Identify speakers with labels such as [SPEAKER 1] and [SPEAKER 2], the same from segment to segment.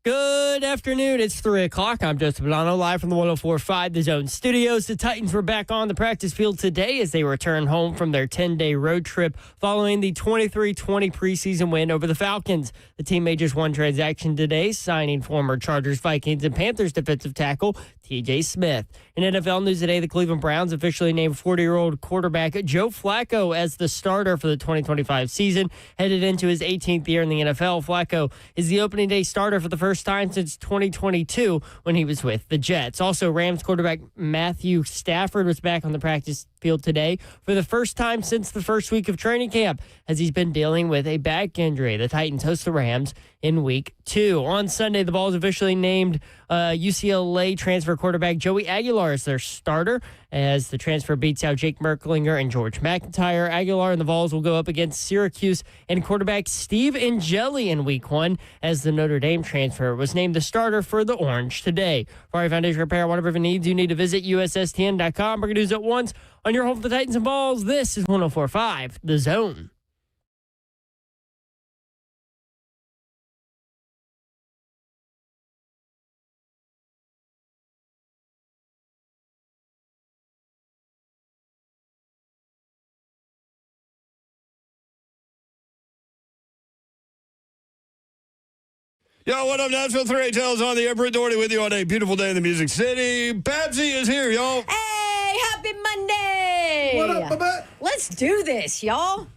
[SPEAKER 1] Good afternoon. It's 3 o'clock. I'm Joseph Bonanno, live from the 104.5 The Zone studios. The Titans were back on the practice field today as they return home from their 10-day road trip following the 23-20 preseason win over the Falcons. The team made just one transaction today, signing former Chargers, Vikings, and Panthers defensive tackle T.J. Smith. In NFL news today, the Cleveland Browns officially named 40-year-old quarterback Joe Flacco as the starter for the 2025 season. Headed into his 18th year in the NFL, Flacco is the opening day starter for the first time since 2022 when he was with the Jets. Also, Rams quarterback Matthew Stafford was back on the practice field today for the first time since the first week of training camp as he's been dealing with a back injury. The Titans host the Rams in week 2. On Sunday, the Vols officially named UCLA transfer quarterback Joey Aguilar as their starter as the transfer beats out Jake Merklinger and George McIntyre. Aguilar and the Vols will go up against Syracuse and quarterback Steve Angeli in week 1 as the Notre Dame transfer was named the starter for the Orange today. For our foundation repair, whatever it needs, you need to visit USSTN.com. Breaking news at once on your home for the Titans and Vols. This is 104.5 The Zone.
[SPEAKER 2] Yo, what up, Nashville? 3HL is on the air. Britt Doherty with you on a beautiful day in the Music City. Babsy is here, y'all.
[SPEAKER 3] Hey, happy Monday.
[SPEAKER 2] What up, Babette?
[SPEAKER 3] Let's do this, y'all.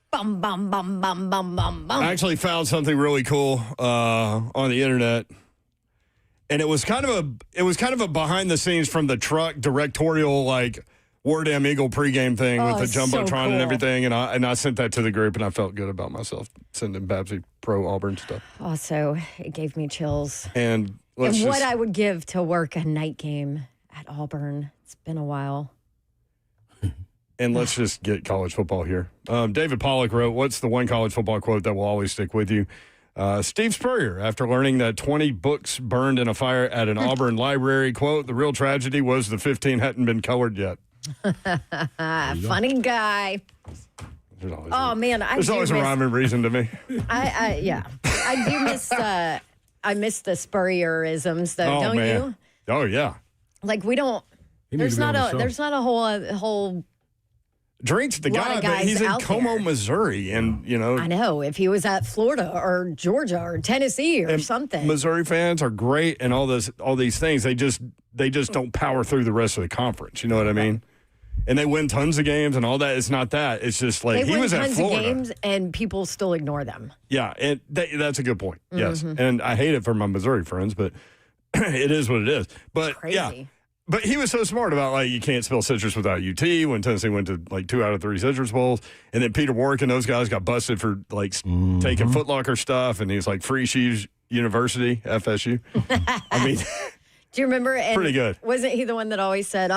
[SPEAKER 3] Bum, bum, bum, bum, bum, bum, bum.
[SPEAKER 2] I actually found something really cool on the internet, and it was kind of a behind the scenes from the truck directorial, like, War Damn Eagle pregame thing with the Jumbotron
[SPEAKER 3] so cool.
[SPEAKER 2] and everything, and I sent that to the group, and I felt good about myself sending Babsy pro Auburn stuff.
[SPEAKER 3] Also, it gave me chills.
[SPEAKER 2] And
[SPEAKER 3] what I would give to work a night game at Auburn. It's been a while.
[SPEAKER 2] And let's just get college football here. David Pollack wrote, "What's the one college football quote that will always stick with you?" Steve Spurrier, after learning that 20 books burned in a fire at an Auburn library, quote, "The real tragedy was the 15 hadn't been colored yet."
[SPEAKER 3] Funny guy. There's
[SPEAKER 2] always a rhyme and reason to me.
[SPEAKER 3] I do miss I miss the Spurrierisms though, don't you?
[SPEAKER 2] Oh yeah.
[SPEAKER 3] Like we don't. There's not a whole.
[SPEAKER 2] Drinks the guy, but he's in Como, Missouri, and
[SPEAKER 3] I know if he was at Florida or Georgia or Tennessee or something.
[SPEAKER 2] Missouri fans are great, and all these things. They just don't power through the rest of the conference. You know what I mean? And they win tons of games and all that. It's not that. It's just like he was at Florida. They win tons of games, and people still ignore them. Yeah, and that's a good point. Yes, and I hate it for my Missouri friends, but it is what it is. But
[SPEAKER 3] crazy.
[SPEAKER 2] Yeah. But he was so smart about, like, you can't spell citrus without UT when Tennessee went to, like, 2 out of 3 Citrus Bowls. And then Peter Warwick and those guys got busted for, like, taking Foot Locker stuff. And he's like, Free Shoes University, FSU. I mean.
[SPEAKER 3] Do you remember?
[SPEAKER 2] Pretty good.
[SPEAKER 3] Wasn't he the one that always said,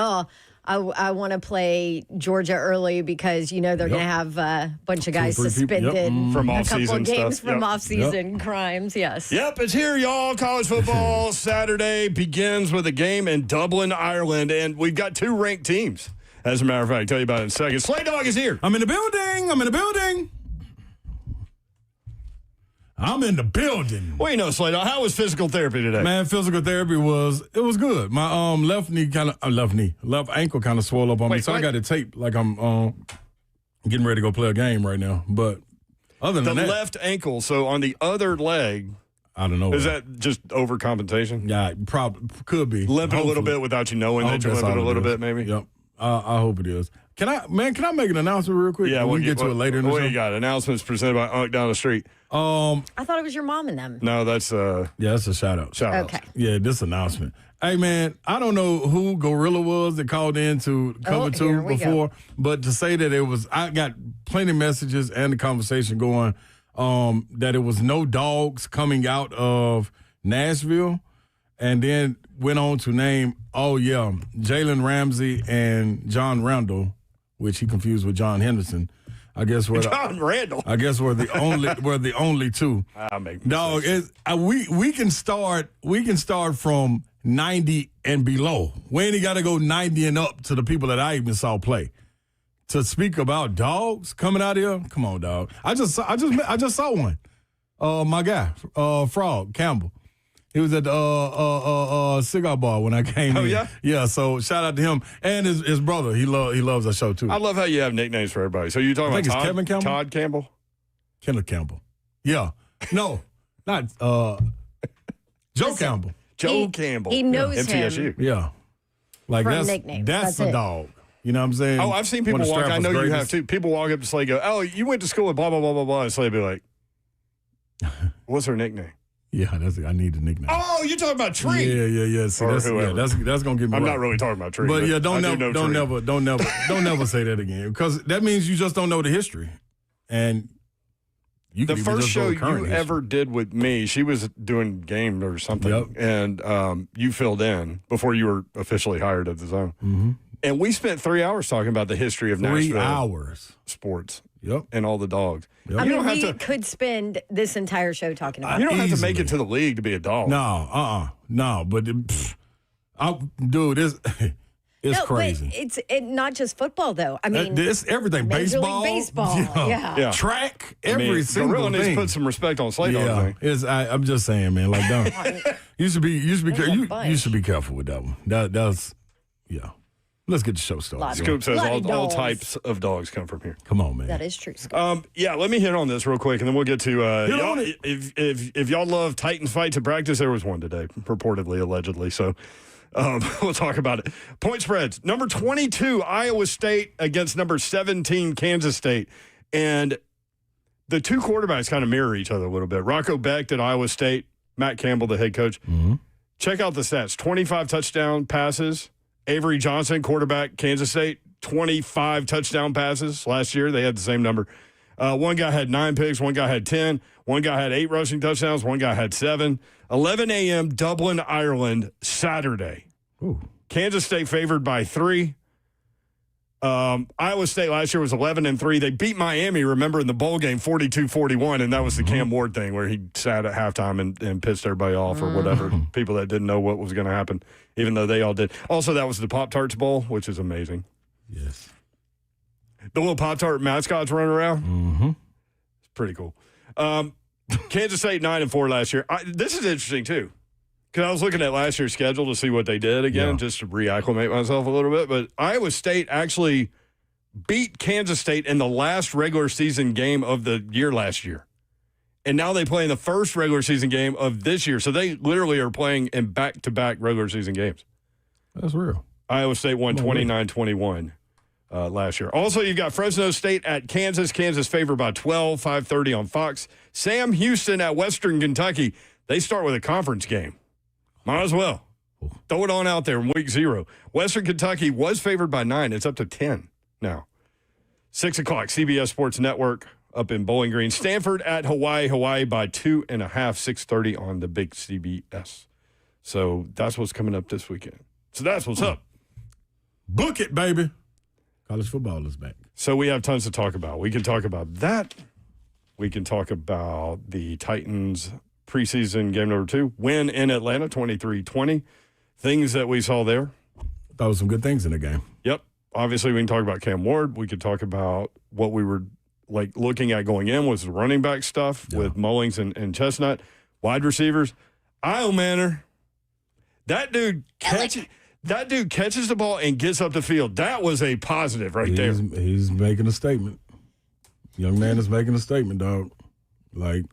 [SPEAKER 3] I want to play Georgia early because, they're going to have a bunch of guys suspended
[SPEAKER 2] from off-season
[SPEAKER 3] a couple of games
[SPEAKER 2] stuff.
[SPEAKER 3] from off-season crimes, yes.
[SPEAKER 2] Yep, it's here, y'all. College football Saturday begins with a game in Dublin, Ireland, and we've got 2 ranked teams. As a matter of fact, I'll tell you about it in a second. Slay Dog is here.
[SPEAKER 4] I'm in the building.
[SPEAKER 2] Well, Slay Dog, how was physical therapy today?
[SPEAKER 4] Man, physical therapy was good. My left ankle kind of swelled up on me, so I got it taped like I'm getting ready to go play a game right now. But other than that,
[SPEAKER 2] the left ankle. So on the other leg,
[SPEAKER 4] I don't know.
[SPEAKER 2] Is that just overcompensation?
[SPEAKER 4] Yeah, probably could be
[SPEAKER 2] limping a little bit without you knowing that you're limping a little bit, maybe.
[SPEAKER 4] Yep. I hope it is. Can I make an announcement real quick?
[SPEAKER 2] Yeah,
[SPEAKER 4] we can get to it later in the show.
[SPEAKER 2] What you got? Announcements presented by Unk down the street.
[SPEAKER 3] I thought it was your mom and them.
[SPEAKER 2] No, that's
[SPEAKER 4] that's a shout out.
[SPEAKER 3] Okay.
[SPEAKER 4] Yeah, this announcement. Hey man, I don't know who Gorilla was that called in to cover 2 before, but to say that I got plenty of messages and the conversation going that it was no dogs coming out of Nashville, and then went on to name, Jalen Ramsey and John Randall, which he confused with John Henderson. I guess
[SPEAKER 2] John Randall.
[SPEAKER 4] I guess we're the only 2. Dog, we can start from 90 and below. We ain't got to go 90 and up to the people that I even saw play. To speak about dogs coming out here, come on, dog. I just saw one. My guy, Frog Campbell. He was at the cigar bar when I came in.
[SPEAKER 2] Oh, yeah?
[SPEAKER 4] Yeah, so shout out to him. And his brother. He loves our show, too.
[SPEAKER 2] I love how you have nicknames for everybody. So you're talking about Todd,
[SPEAKER 4] Kevin Campbell?
[SPEAKER 2] Todd Campbell?
[SPEAKER 4] Kenneth Campbell. Yeah. No, not Joe Campbell.
[SPEAKER 2] Joe Campbell.
[SPEAKER 3] He knows him.
[SPEAKER 2] MTSU.
[SPEAKER 4] Yeah. Like
[SPEAKER 3] from nicknames.
[SPEAKER 4] That's a dog. You know what I'm saying?
[SPEAKER 2] Oh, I've seen people walk. I know you have too. People walk up to Slade, go, "Oh, you went to school with blah blah blah blah blah," and Slade be like, "What's her nickname?"
[SPEAKER 4] Yeah, I need a nickname.
[SPEAKER 2] Oh, you're talking about Tree.
[SPEAKER 4] Yeah. See, that's gonna get me.
[SPEAKER 2] I'm
[SPEAKER 4] right.
[SPEAKER 2] not really talking about Tree.
[SPEAKER 4] But yeah, don't never say that again, because that means you just don't know the history. And
[SPEAKER 2] the first show you ever did with me, she was doing game or something, and you filled in before you were officially hired at the Zone.
[SPEAKER 4] Mm-hmm.
[SPEAKER 2] And we spent 3 hours talking about the history of Nashville
[SPEAKER 4] 3 hours
[SPEAKER 2] sports.
[SPEAKER 4] Yep.
[SPEAKER 2] And all the dogs.
[SPEAKER 4] Yep.
[SPEAKER 3] I mean, we could spend this entire show talking about it.
[SPEAKER 2] You don't have to make it to the league to be a dog.
[SPEAKER 4] No, but dude, it's crazy.
[SPEAKER 3] But it's not just football, though. I mean,
[SPEAKER 4] it's everything.
[SPEAKER 3] Major League Baseball. Yeah.
[SPEAKER 4] Track, every single
[SPEAKER 2] Gorilla
[SPEAKER 4] thing.
[SPEAKER 2] needs to put some respect on Slade.
[SPEAKER 4] I'm just saying, man. Like, don't. you should be careful with that one. That's. Let's get the show started.
[SPEAKER 2] Scoop says all types of dogs come from here.
[SPEAKER 4] Come on, man.
[SPEAKER 3] That is true, Scoop.
[SPEAKER 2] Let me hit on this real quick, and then we'll get to y'all. If y'all love Titans fights at practice, there was one today, purportedly, allegedly. So we'll talk about it. Point spreads. Number 22, Iowa State against number 17, Kansas State. And the two quarterbacks kind of mirror each other a little bit. Rocco Becht at Iowa State, Matt Campbell, the head coach.
[SPEAKER 4] Mm-hmm.
[SPEAKER 2] Check out the stats. 25 touchdown passes. Avery Johnson, quarterback, Kansas State, 25 touchdown passes last year. They had the same number. One guy had 9 picks. One guy had 10. One guy had 8 rushing touchdowns. One guy had 7. 11 a.m., Dublin, Ireland, Saturday.
[SPEAKER 4] Ooh.
[SPEAKER 2] Kansas State favored by 3. Iowa State last year was 11-3. They beat Miami, remember, in the bowl game 42-41, and that was the Cam Ward thing where he sat at halftime and pissed everybody off or whatever, people that didn't know what was going to happen, even though they all did. Also, that was the Pop-Tarts Bowl, which is amazing.
[SPEAKER 4] Yes.
[SPEAKER 2] The little Pop-Tart mascots running around.
[SPEAKER 4] Mm-hmm.
[SPEAKER 2] It's pretty cool. Kansas State 9-4 last year. This is interesting, too. Because I was looking at last year's schedule to see what they did again, just to reacclimate myself a little bit. But Iowa State actually beat Kansas State in the last regular season game of the year last year. And now they play in the first regular season game of this year. So they literally are playing in back-to-back regular season games.
[SPEAKER 4] That's real.
[SPEAKER 2] Iowa State won 29-21 last year. Also, you've got Fresno State at Kansas. Kansas favored by 12, 5:30 on Fox. Sam Houston at Western Kentucky. They start with a conference game. Might as well. Throw it on out there in week 0. Western Kentucky was favored by 9. It's up to 10 now. 6 o'clock, CBS Sports Network up in Bowling Green. Stanford at Hawaii. Hawaii by 2.5, 6:30 on the big CBS. So that's what's coming up this weekend. So that's what's up.
[SPEAKER 4] Book it, baby. College football is back.
[SPEAKER 2] So we have tons to talk about. We can talk about that. We can talk about the Titans preseason game number 2, win in Atlanta, 23-20. Things that we saw there.
[SPEAKER 4] Thought was some good things in the game.
[SPEAKER 2] Yep. Obviously, we can talk about Cam Ward. We could talk about what we were looking at going in was the running back stuff with Mullings and Chestnut. Wide receivers. Isle Manor. That dude catches the ball and gets up the field. That was a positive there.
[SPEAKER 4] He's making a statement. Young man is making a statement, dog. Like,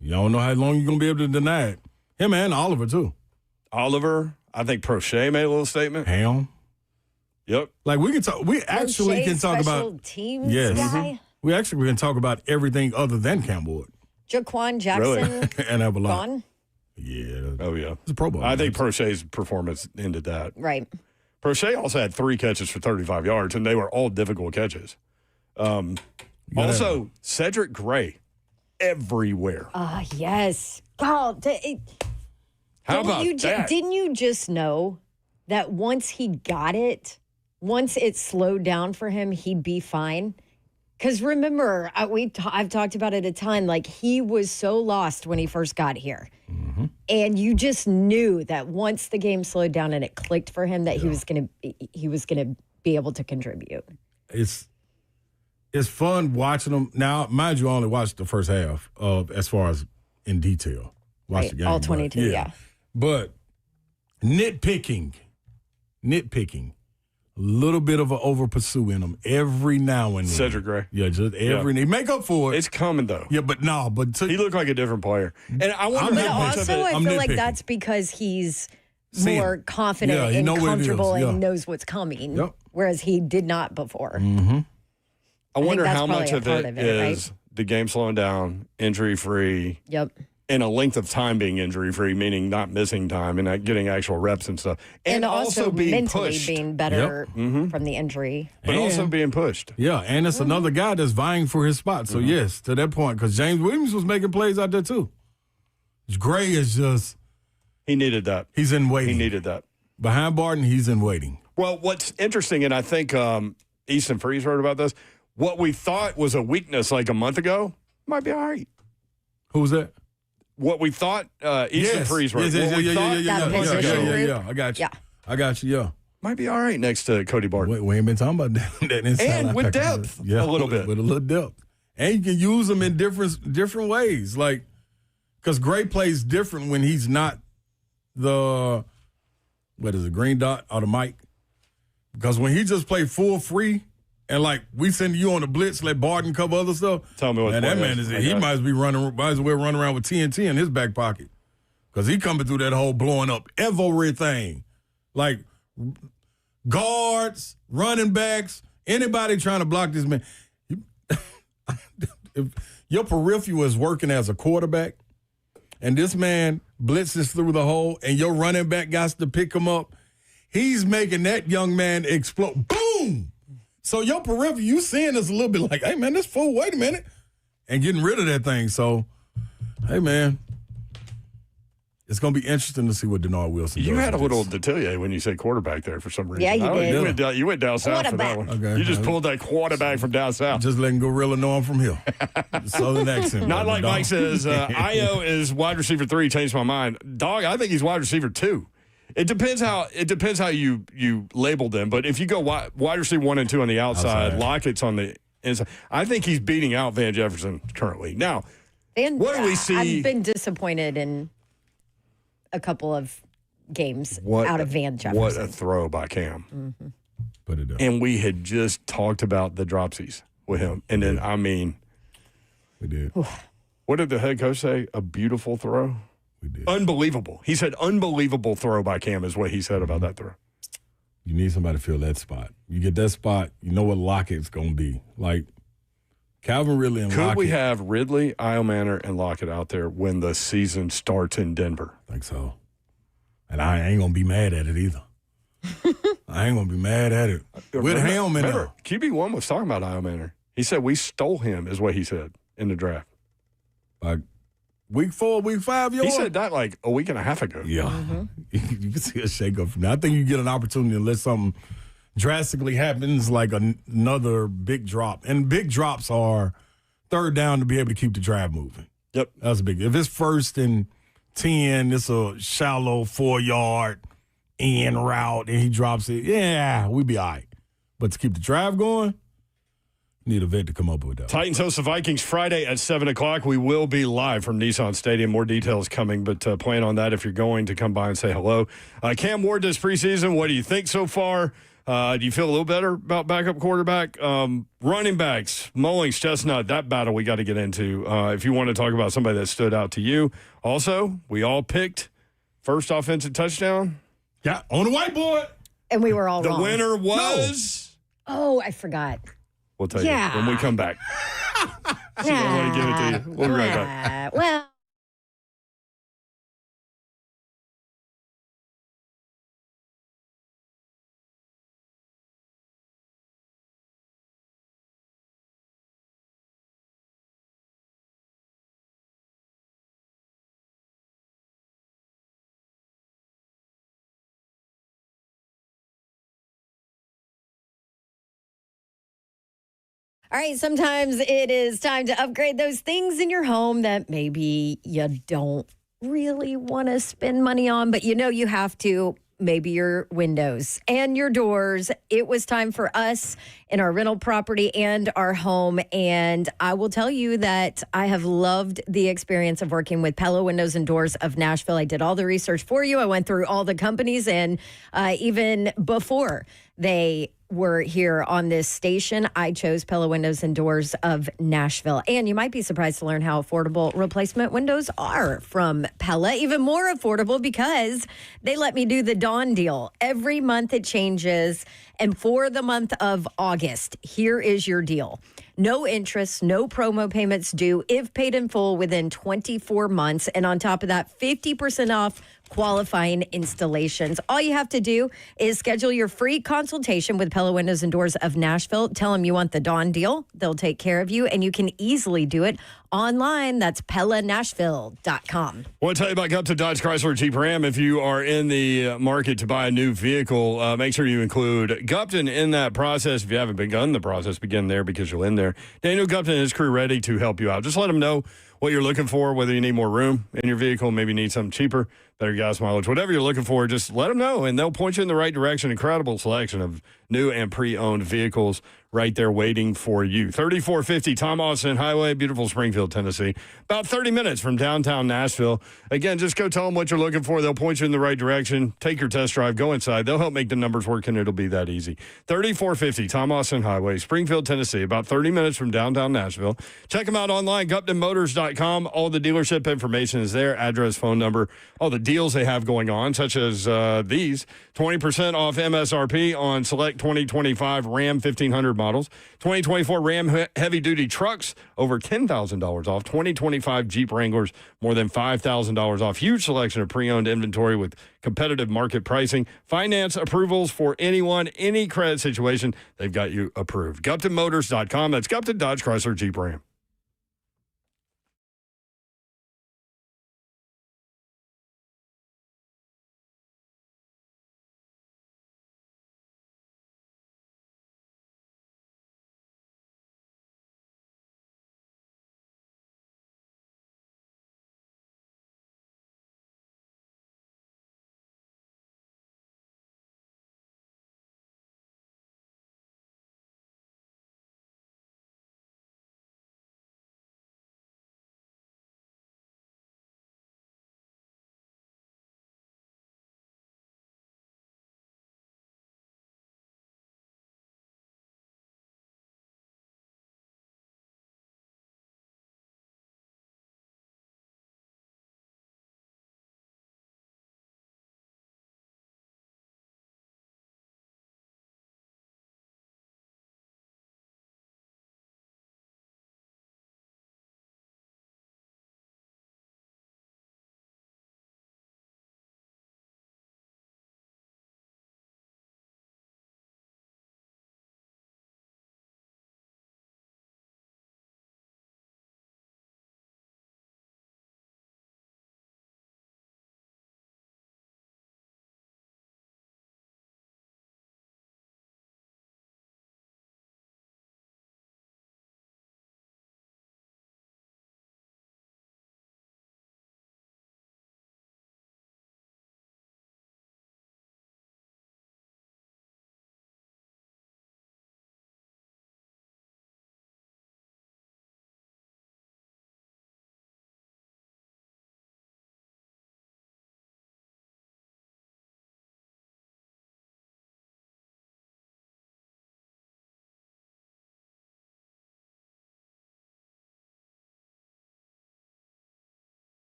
[SPEAKER 4] you don't know how long you're going to be able to deny it. Him and Oliver, too.
[SPEAKER 2] Oliver, I think Prochet made a little statement.
[SPEAKER 4] Ham.
[SPEAKER 2] Yep.
[SPEAKER 4] Like, we actually can talk about
[SPEAKER 3] teams guy.
[SPEAKER 4] We actually can talk about everything other than Cam Ward.
[SPEAKER 3] Jaquan Jackson.
[SPEAKER 2] Really?
[SPEAKER 4] And Avalon.
[SPEAKER 3] Gone.
[SPEAKER 4] Yeah.
[SPEAKER 2] Oh, yeah.
[SPEAKER 4] It's a Pro Bowl.
[SPEAKER 2] I think Prochet's performance ended that.
[SPEAKER 3] Right.
[SPEAKER 2] Prochet also had 3 catches for 35 yards, and they were all difficult catches. Also, Cedric Gray. Everywhere.
[SPEAKER 3] Yes. God,
[SPEAKER 2] how about that?
[SPEAKER 3] Didn't you just know that once he got it, once it slowed down for him, he'd be fine? Because remember, I've talked about it a ton. Like, he was so lost when he first got here.
[SPEAKER 4] Mm-hmm.
[SPEAKER 3] And you just knew that once the game slowed down and it clicked for him, that he was gonna be able to contribute.
[SPEAKER 4] It's fun watching them. Now, mind you, I only watched the first half of as far as in detail. Watch the game.
[SPEAKER 3] All 22, yeah.
[SPEAKER 4] But nitpicking. A little bit of an over pursue in him every now and then.
[SPEAKER 2] Cedric Gray.
[SPEAKER 4] Yeah, just every day. Make up for it.
[SPEAKER 2] It's coming, though.
[SPEAKER 4] Yeah, but no. He
[SPEAKER 2] looked like a different player. And I wonder
[SPEAKER 3] But also, I feel like that's because he's more confident and comfortable and knows what's coming, whereas he did not before.
[SPEAKER 4] Mm-hmm.
[SPEAKER 2] I wonder how much of it is the game slowing down, injury-free.
[SPEAKER 3] Yep.
[SPEAKER 2] And a length of time being injury-free, meaning not missing time and getting actual reps and stuff. And also being
[SPEAKER 3] mentally
[SPEAKER 2] pushed.
[SPEAKER 3] being better from the injury.
[SPEAKER 2] But also being pushed.
[SPEAKER 4] Yeah, and it's another guy that's vying for his spot. So, yes, to that point, because James Williams was making plays out there, too. Gray is just...
[SPEAKER 2] He needed that.
[SPEAKER 4] He's in waiting.
[SPEAKER 2] He needed that.
[SPEAKER 4] Behind Barton, he's in waiting.
[SPEAKER 2] Well, what's interesting, and I think Easton Freeze wrote about this, what we thought was a weakness like a month ago might be all right.
[SPEAKER 4] Who was that?
[SPEAKER 2] What we thought, Easton Freeze wrote.
[SPEAKER 4] Yeah. I got you, yeah.
[SPEAKER 2] Might be all right next to Cody Barton.
[SPEAKER 4] We ain't been talking about that inside
[SPEAKER 2] and with depth, a little bit.
[SPEAKER 4] With a little depth. And you can use them in different ways. Like, because Gray plays different when he's not the, green dot or the mic. Because when he just played full free, and like we send you on the blitz, let Barton cover other stuff.
[SPEAKER 2] Tell me what
[SPEAKER 4] that man is. He might as well run around with TNT in his back pocket, because he coming through that hole blowing up everything, like guards, running backs, anybody trying to block this man. If your peripheral is working as a quarterback, and this man blitzes through the hole, and your running back got to pick him up, he's making that young man explode. Boom. So your peripheral, you seeing this a little bit like, hey, man, this fool, wait a minute, and getting rid of that thing. So, hey, man, it's going to be interesting to see what Denard Wilson does.
[SPEAKER 2] You had a little Detillier when you said quarterback there for some reason.
[SPEAKER 3] Yeah, you did.
[SPEAKER 2] You went down south for that one.
[SPEAKER 4] Okay.
[SPEAKER 2] You just pulled that quarterback from down south.
[SPEAKER 4] Just letting Gorilla know I'm from here. Southern accent.
[SPEAKER 2] Not like Mike says, Io is wide receiver 3, changed my mind. Dog, I think he's wide receiver 2. It depends how you label them, but if you go wide receiver 1 and 2 on the outside, Lockett's on the inside. I think he's beating out Van Jefferson currently. Now, what do we see?
[SPEAKER 3] I've been disappointed in a couple of games out of Van Jefferson.
[SPEAKER 2] What a throw by Cam.
[SPEAKER 3] Mm-hmm.
[SPEAKER 4] Put it up.
[SPEAKER 2] And we had just talked about the dropsies with him, and then
[SPEAKER 4] we did.
[SPEAKER 2] What did the head coach say? A beautiful throw.
[SPEAKER 4] We did.
[SPEAKER 2] Unbelievable. He said unbelievable throw by Cam is what he said about that throw.
[SPEAKER 4] You need somebody to fill that spot. You get that spot, you know what Lockett's going to be. Like, Calvin Ridley and Lockett.
[SPEAKER 2] Could we have Ridley, Manor, and Lockett out there when the season starts in Denver?
[SPEAKER 4] I think so. And I ain't going to be mad at it either. I ain't going to be mad at it. With Helm in there.
[SPEAKER 2] QB1 was talking about Manor. He said we stole him, is what he said in the draft.
[SPEAKER 4] Like, week 4, week 5,
[SPEAKER 2] he said that like a week and a half ago.
[SPEAKER 4] Yeah. You can see a shake-up from that. I think you get an opportunity unless something drastically happens, like another big drop. And big drops are third down to be able to keep the drive moving.
[SPEAKER 2] Yep.
[SPEAKER 4] That's big. If it's 1st and 10, it's a shallow 4-yard in route, and he drops it, we'd be all right. But to keep the drive going, need a vet to come up with that.
[SPEAKER 2] Titans host the Vikings Friday at 7 o'clock. We will be live from Nissan Stadium. More details coming, but plan on that if you're going to come by and say hello. Cam Ward does preseason. What do you think so far? Do you feel a little better about backup quarterback? Running backs, Mullings, Chestnut, that battle we got to get into. If you want to talk about somebody that stood out to you. Also, we all picked first offensive touchdown.
[SPEAKER 4] Yeah, on the whiteboard.
[SPEAKER 3] And we were all wrong.
[SPEAKER 2] The winner was...
[SPEAKER 3] No. Oh, I forgot.
[SPEAKER 2] We'll tell you when we come back. I want to give it to you. We'll be right back.
[SPEAKER 3] Well... All right, sometimes it is time to upgrade those things in your home that maybe you don't really want to spend money on, but you know you have to. maybe your windows and your doors. It was time for us in our rental property and our home. And I will tell you that I have loved the experience of working with Pella Windows and Doors of Nashville. I did all the research for you. I went through all the companies, and even before they were here on this station, I chose Pella Windows and Doors of Nashville. And you might be surprised to learn how affordable replacement windows are from Pella. Even more affordable because they let me do the Dawn deal. Every month it changes. And for the month of August, here is your deal. No interest, no promo payments due if paid in full within 24 months. And on top of that, 50% off qualifying installations. All you have to do is schedule your free consultation with Pella Windows and Doors of Nashville. Tell them you want the Dawn deal. They'll take care of you, and you can easily do it online. That's PellaNashville.com.
[SPEAKER 2] I want to tell you about Gupta Dodge Chrysler Jeep Ram. If you are in the market to buy a new vehicle, make sure you include Gupton in that process. If you haven't begun the process, begin there because you'll end there. Daniel Gupton and his crew ready to help you out. Just let them know what you're looking for, whether you need more room in your vehicle, maybe you need something cheaper, better gas mileage, whatever you're looking for, just let them know, and they'll point you in the right direction. Incredible selection of new and pre-owned vehicles right there waiting for you. 3450 Tom Austin Highway, beautiful Springfield, Tennessee. About 30 minutes from downtown Nashville. Again, just go tell them what you're looking for. They'll point you in the right direction. Take your test drive. Go inside. They'll help make the numbers work, and it'll be that easy. 3450 Tom Austin Highway, Springfield, Tennessee. About 30 minutes from downtown Nashville. Check them out online, GuptonMotors.com. All the dealership information is there. Address, phone number, all the deals they have going on, such as these. 20% off MSRP on select 2025 Ram 1500 models. 2024 Ram heavy-duty trucks, over $10,000 off. 2025 Jeep Wranglers, more than $5,000 off. Huge selection of pre-owned inventory with competitive market pricing. Finance approvals for anyone, any credit situation. They've got you approved. GuptonMotors.com. That's Gupton Dodge Chrysler Jeep Ram.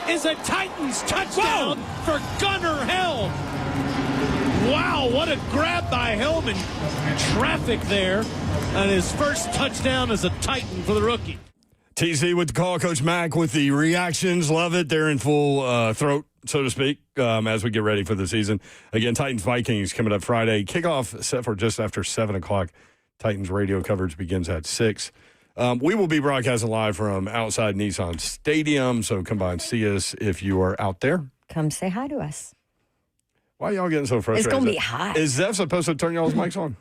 [SPEAKER 5] is a Titans touchdown for Gunnar Helm. Wow, what a grab by Helm in traffic there. And his first touchdown as a Titan for the rookie.
[SPEAKER 2] TC with the call. Coach Mack with the reactions. Love it. They're in full throat, so to speak, as we get ready for the season. Again, Titans-Vikings coming up Friday. Kickoff set for just after 7 o'clock. Titans radio coverage begins at 6. We will be broadcasting live from outside Nissan Stadium, so come by and see us if you are out there.
[SPEAKER 3] Come say hi to us.
[SPEAKER 2] Why are y'all getting so frustrated?
[SPEAKER 3] It's going to be hot.
[SPEAKER 2] Is Zeph supposed to turn y'all's mics on?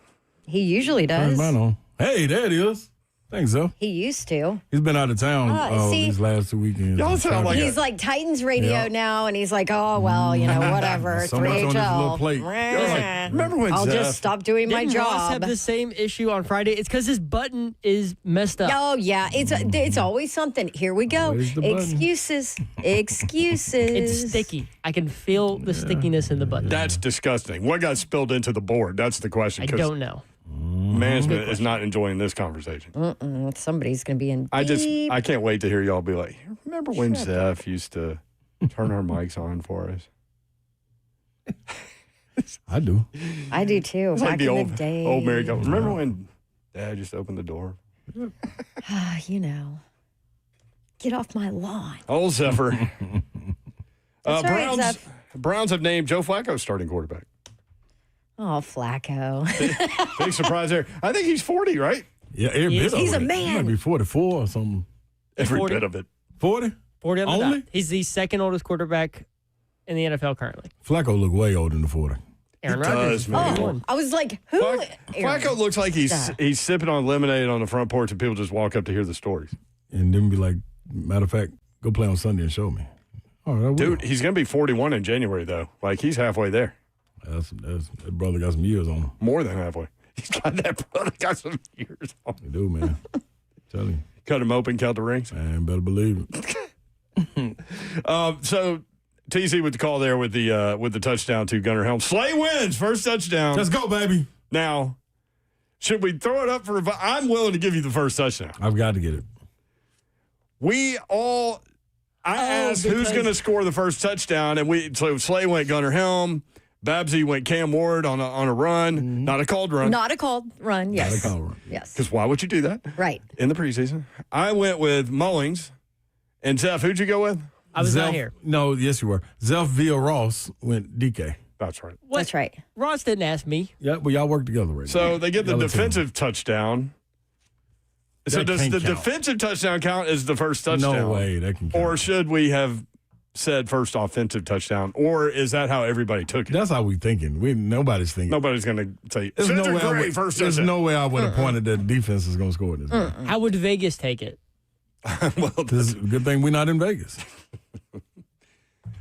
[SPEAKER 3] He usually does.
[SPEAKER 4] Turn mine on. Hey, there it is. Thanks, Zeph.
[SPEAKER 3] He used to.
[SPEAKER 4] He's been out of town these last 2 weekends.
[SPEAKER 2] Y'all sound like
[SPEAKER 3] he's like Titans radio now, and he's like, oh, well, you know, whatever.
[SPEAKER 4] So much on his little
[SPEAKER 3] 3HL.
[SPEAKER 4] plate.
[SPEAKER 2] Remember when
[SPEAKER 3] I'll
[SPEAKER 2] Zeph,
[SPEAKER 3] just stop doing my
[SPEAKER 1] Didn't Ross have
[SPEAKER 3] job.
[SPEAKER 1] the same issue on Friday? It's because his button is messed up.
[SPEAKER 3] Oh, yeah. It's always something. Here we go.
[SPEAKER 4] Where's the button?
[SPEAKER 3] Excuses. Excuses.
[SPEAKER 1] It's sticky. I can feel the stickiness in the button.
[SPEAKER 2] That's disgusting. What got spilled into the board? That's the question.
[SPEAKER 1] I
[SPEAKER 2] 'cause
[SPEAKER 1] don't know.
[SPEAKER 2] Management is not enjoying this conversation.
[SPEAKER 3] Somebody's going to be in
[SPEAKER 2] I can't wait to hear y'all be like, remember when Zeph used to turn our mics on for us?
[SPEAKER 4] I do.
[SPEAKER 3] I do, too.
[SPEAKER 2] It's
[SPEAKER 3] Back
[SPEAKER 2] like the
[SPEAKER 3] in
[SPEAKER 2] old,
[SPEAKER 3] the day.
[SPEAKER 2] old married couple. Remember when Dad just opened the door?
[SPEAKER 3] You know. Get off my lawn.
[SPEAKER 2] Old Zephyr.
[SPEAKER 3] That's all right, Zeph.
[SPEAKER 2] Browns have named Joe Flacco starting quarterback.
[SPEAKER 3] Oh, Flacco.
[SPEAKER 2] Big surprise there. I think he's 40, right?
[SPEAKER 4] Yeah, every bit of
[SPEAKER 3] He's a
[SPEAKER 4] it.
[SPEAKER 3] man.
[SPEAKER 4] He might be 44 or something.
[SPEAKER 2] Every
[SPEAKER 1] 40.
[SPEAKER 2] bit of it.
[SPEAKER 4] 40?
[SPEAKER 1] 40 on the
[SPEAKER 4] Only?
[SPEAKER 1] dot. He's the second oldest quarterback in the NFL currently.
[SPEAKER 4] Flacco look way older than 40.
[SPEAKER 1] Aaron
[SPEAKER 2] He
[SPEAKER 1] Rodgers
[SPEAKER 2] does,
[SPEAKER 1] is
[SPEAKER 2] man.
[SPEAKER 1] 41.
[SPEAKER 3] I was like, who?
[SPEAKER 2] Flacco looks like he's sipping on lemonade on the front porch and people just walk up to hear the stories.
[SPEAKER 4] And then be like, matter of fact, go play on Sunday and show me. All right, I will.
[SPEAKER 2] Dude, he's going to be 41 in January, though. Like, he's halfway there.
[SPEAKER 4] That brother got some years on him.
[SPEAKER 2] More than halfway. He's got that brother got some years on him.
[SPEAKER 4] He do, man. Tell you.
[SPEAKER 2] Cut him open, count the rings.
[SPEAKER 4] Man, better believe it.
[SPEAKER 2] So TC with the call there with the touchdown to Gunnar Helm. Slay wins, first touchdown.
[SPEAKER 4] Let's go, baby.
[SPEAKER 2] Now, should we throw it up for I'm willing to give you the first touchdown.
[SPEAKER 4] I've got to get it.
[SPEAKER 2] I asked who's going to score the first touchdown, and so Slay went Gunnar Helm. Babsy went Cam Ward on a run, not a called run.
[SPEAKER 3] Not a called run, yes.
[SPEAKER 4] Not a called run.
[SPEAKER 3] Yes.
[SPEAKER 2] Because why would you do that?
[SPEAKER 3] Right.
[SPEAKER 2] In the preseason. I went with Mullings. And Zeph, who'd you go with?
[SPEAKER 1] I was
[SPEAKER 4] Zelf,
[SPEAKER 1] not here.
[SPEAKER 4] No, yes, you were. Zelf via Ross went DK.
[SPEAKER 2] That's right.
[SPEAKER 1] What?
[SPEAKER 3] That's right.
[SPEAKER 1] Ross didn't ask me.
[SPEAKER 4] Yeah, well, y'all work together right now.
[SPEAKER 2] So they get the
[SPEAKER 4] Y'all are
[SPEAKER 2] defensive touchdown. So
[SPEAKER 4] That
[SPEAKER 2] does
[SPEAKER 4] can't
[SPEAKER 2] the
[SPEAKER 4] count.
[SPEAKER 2] defensive touchdown count as the first touchdown?
[SPEAKER 4] No way that can count.
[SPEAKER 2] Or should we have said first offensive touchdown? Or is that how everybody took it?
[SPEAKER 4] That's how we thinking. Nobody's thinking.
[SPEAKER 2] Nobody's going to say,
[SPEAKER 4] There's no
[SPEAKER 2] Cedric
[SPEAKER 4] way
[SPEAKER 2] Gray, first
[SPEAKER 4] there's
[SPEAKER 2] touchdown.
[SPEAKER 4] no way I would have pointed that defense is going to score this.
[SPEAKER 1] How would Vegas take it?
[SPEAKER 2] Well,
[SPEAKER 4] This is a good thing we're not in Vegas.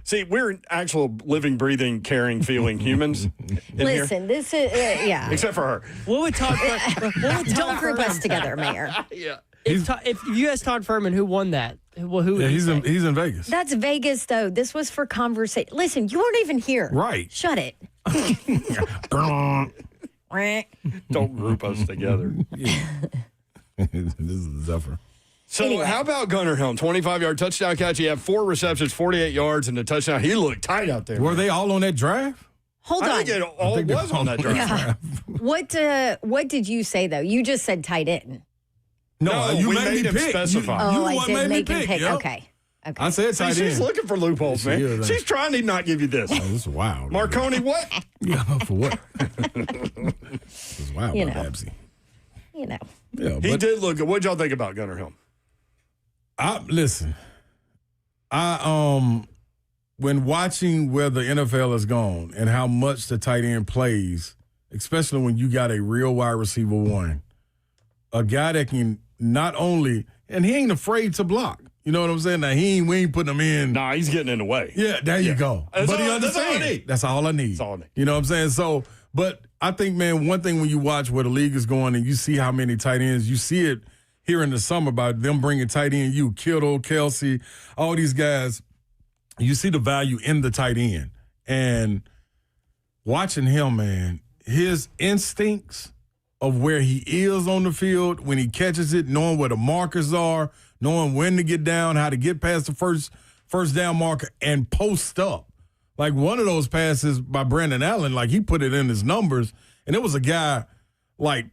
[SPEAKER 2] see, we're actual living, breathing, caring, feeling humans in here.
[SPEAKER 3] Listen, this is, yeah.
[SPEAKER 2] Except for her.
[SPEAKER 1] What would Todd
[SPEAKER 3] Don't group us together, Mayor.
[SPEAKER 2] Yeah.
[SPEAKER 1] If you asked Todd Furman who won that, well, who would
[SPEAKER 4] Yeah,
[SPEAKER 1] he say?
[SPEAKER 4] he's in Vegas.
[SPEAKER 3] That's Vegas, though. This was for conversation. Listen, you weren't even here.
[SPEAKER 4] Right.
[SPEAKER 3] Shut it.
[SPEAKER 2] Don't group us together.
[SPEAKER 4] This is Zephyr.
[SPEAKER 2] So
[SPEAKER 3] Anyway.
[SPEAKER 2] how about Gunnar Helm? 25-yard touchdown catch. He had 4 receptions, 48 yards, and a touchdown. He looked tight out there.
[SPEAKER 4] Were they all on that drive?
[SPEAKER 3] Hold
[SPEAKER 2] I
[SPEAKER 3] on.
[SPEAKER 2] think it all
[SPEAKER 4] think
[SPEAKER 2] was
[SPEAKER 4] they're
[SPEAKER 2] on that drive.
[SPEAKER 3] Yeah. What did you say, though? You just said tight end.
[SPEAKER 2] No,
[SPEAKER 4] you
[SPEAKER 2] we
[SPEAKER 4] made
[SPEAKER 2] made
[SPEAKER 4] me
[SPEAKER 2] him
[SPEAKER 4] pick.
[SPEAKER 2] specify.
[SPEAKER 4] You
[SPEAKER 3] Oh,
[SPEAKER 4] the
[SPEAKER 3] I
[SPEAKER 4] one
[SPEAKER 3] did
[SPEAKER 4] made me
[SPEAKER 3] make him pick.
[SPEAKER 4] Yep.
[SPEAKER 3] Okay.
[SPEAKER 4] I said
[SPEAKER 2] See,
[SPEAKER 4] tight
[SPEAKER 2] she's
[SPEAKER 4] end.
[SPEAKER 2] looking for loopholes, man.
[SPEAKER 4] is,
[SPEAKER 2] She's trying to not give you this.
[SPEAKER 4] Oh, this is wild.
[SPEAKER 2] Marconi, what?
[SPEAKER 4] Yeah, for what? This is wild,
[SPEAKER 3] You
[SPEAKER 4] by
[SPEAKER 3] know.
[SPEAKER 4] Babsy.
[SPEAKER 3] You know.
[SPEAKER 4] Yeah,
[SPEAKER 2] He
[SPEAKER 4] but
[SPEAKER 2] did look good. What'd y'all think about Gunnar Helm?
[SPEAKER 4] Listen, when watching where the NFL has gone and how much the tight end plays, especially when you got a real wide receiver one, a guy that can not only, and he ain't afraid to block. You know what I'm saying? Now, we ain't putting him in.
[SPEAKER 2] Nah, he's getting in the way.
[SPEAKER 4] Yeah, there you go.
[SPEAKER 2] That's
[SPEAKER 4] But he
[SPEAKER 2] all- that's all I
[SPEAKER 4] understands.
[SPEAKER 2] need.
[SPEAKER 4] That's all I need.
[SPEAKER 2] That's all I need.
[SPEAKER 4] You know what I'm saying? So, but I think, man, one thing when you watch where the league is going and you see how many tight ends, you see it here in the summer about them bringing tight end, Kittle, Kelsey, all these guys, you see the value in the tight end. And watching him, man, his instincts of where he is on the field, when he catches it, knowing where the markers are, knowing when to get down, how to get past the first down marker and post up. Like one of those passes by Brandon Allen, like he put it in his numbers, and it was a guy like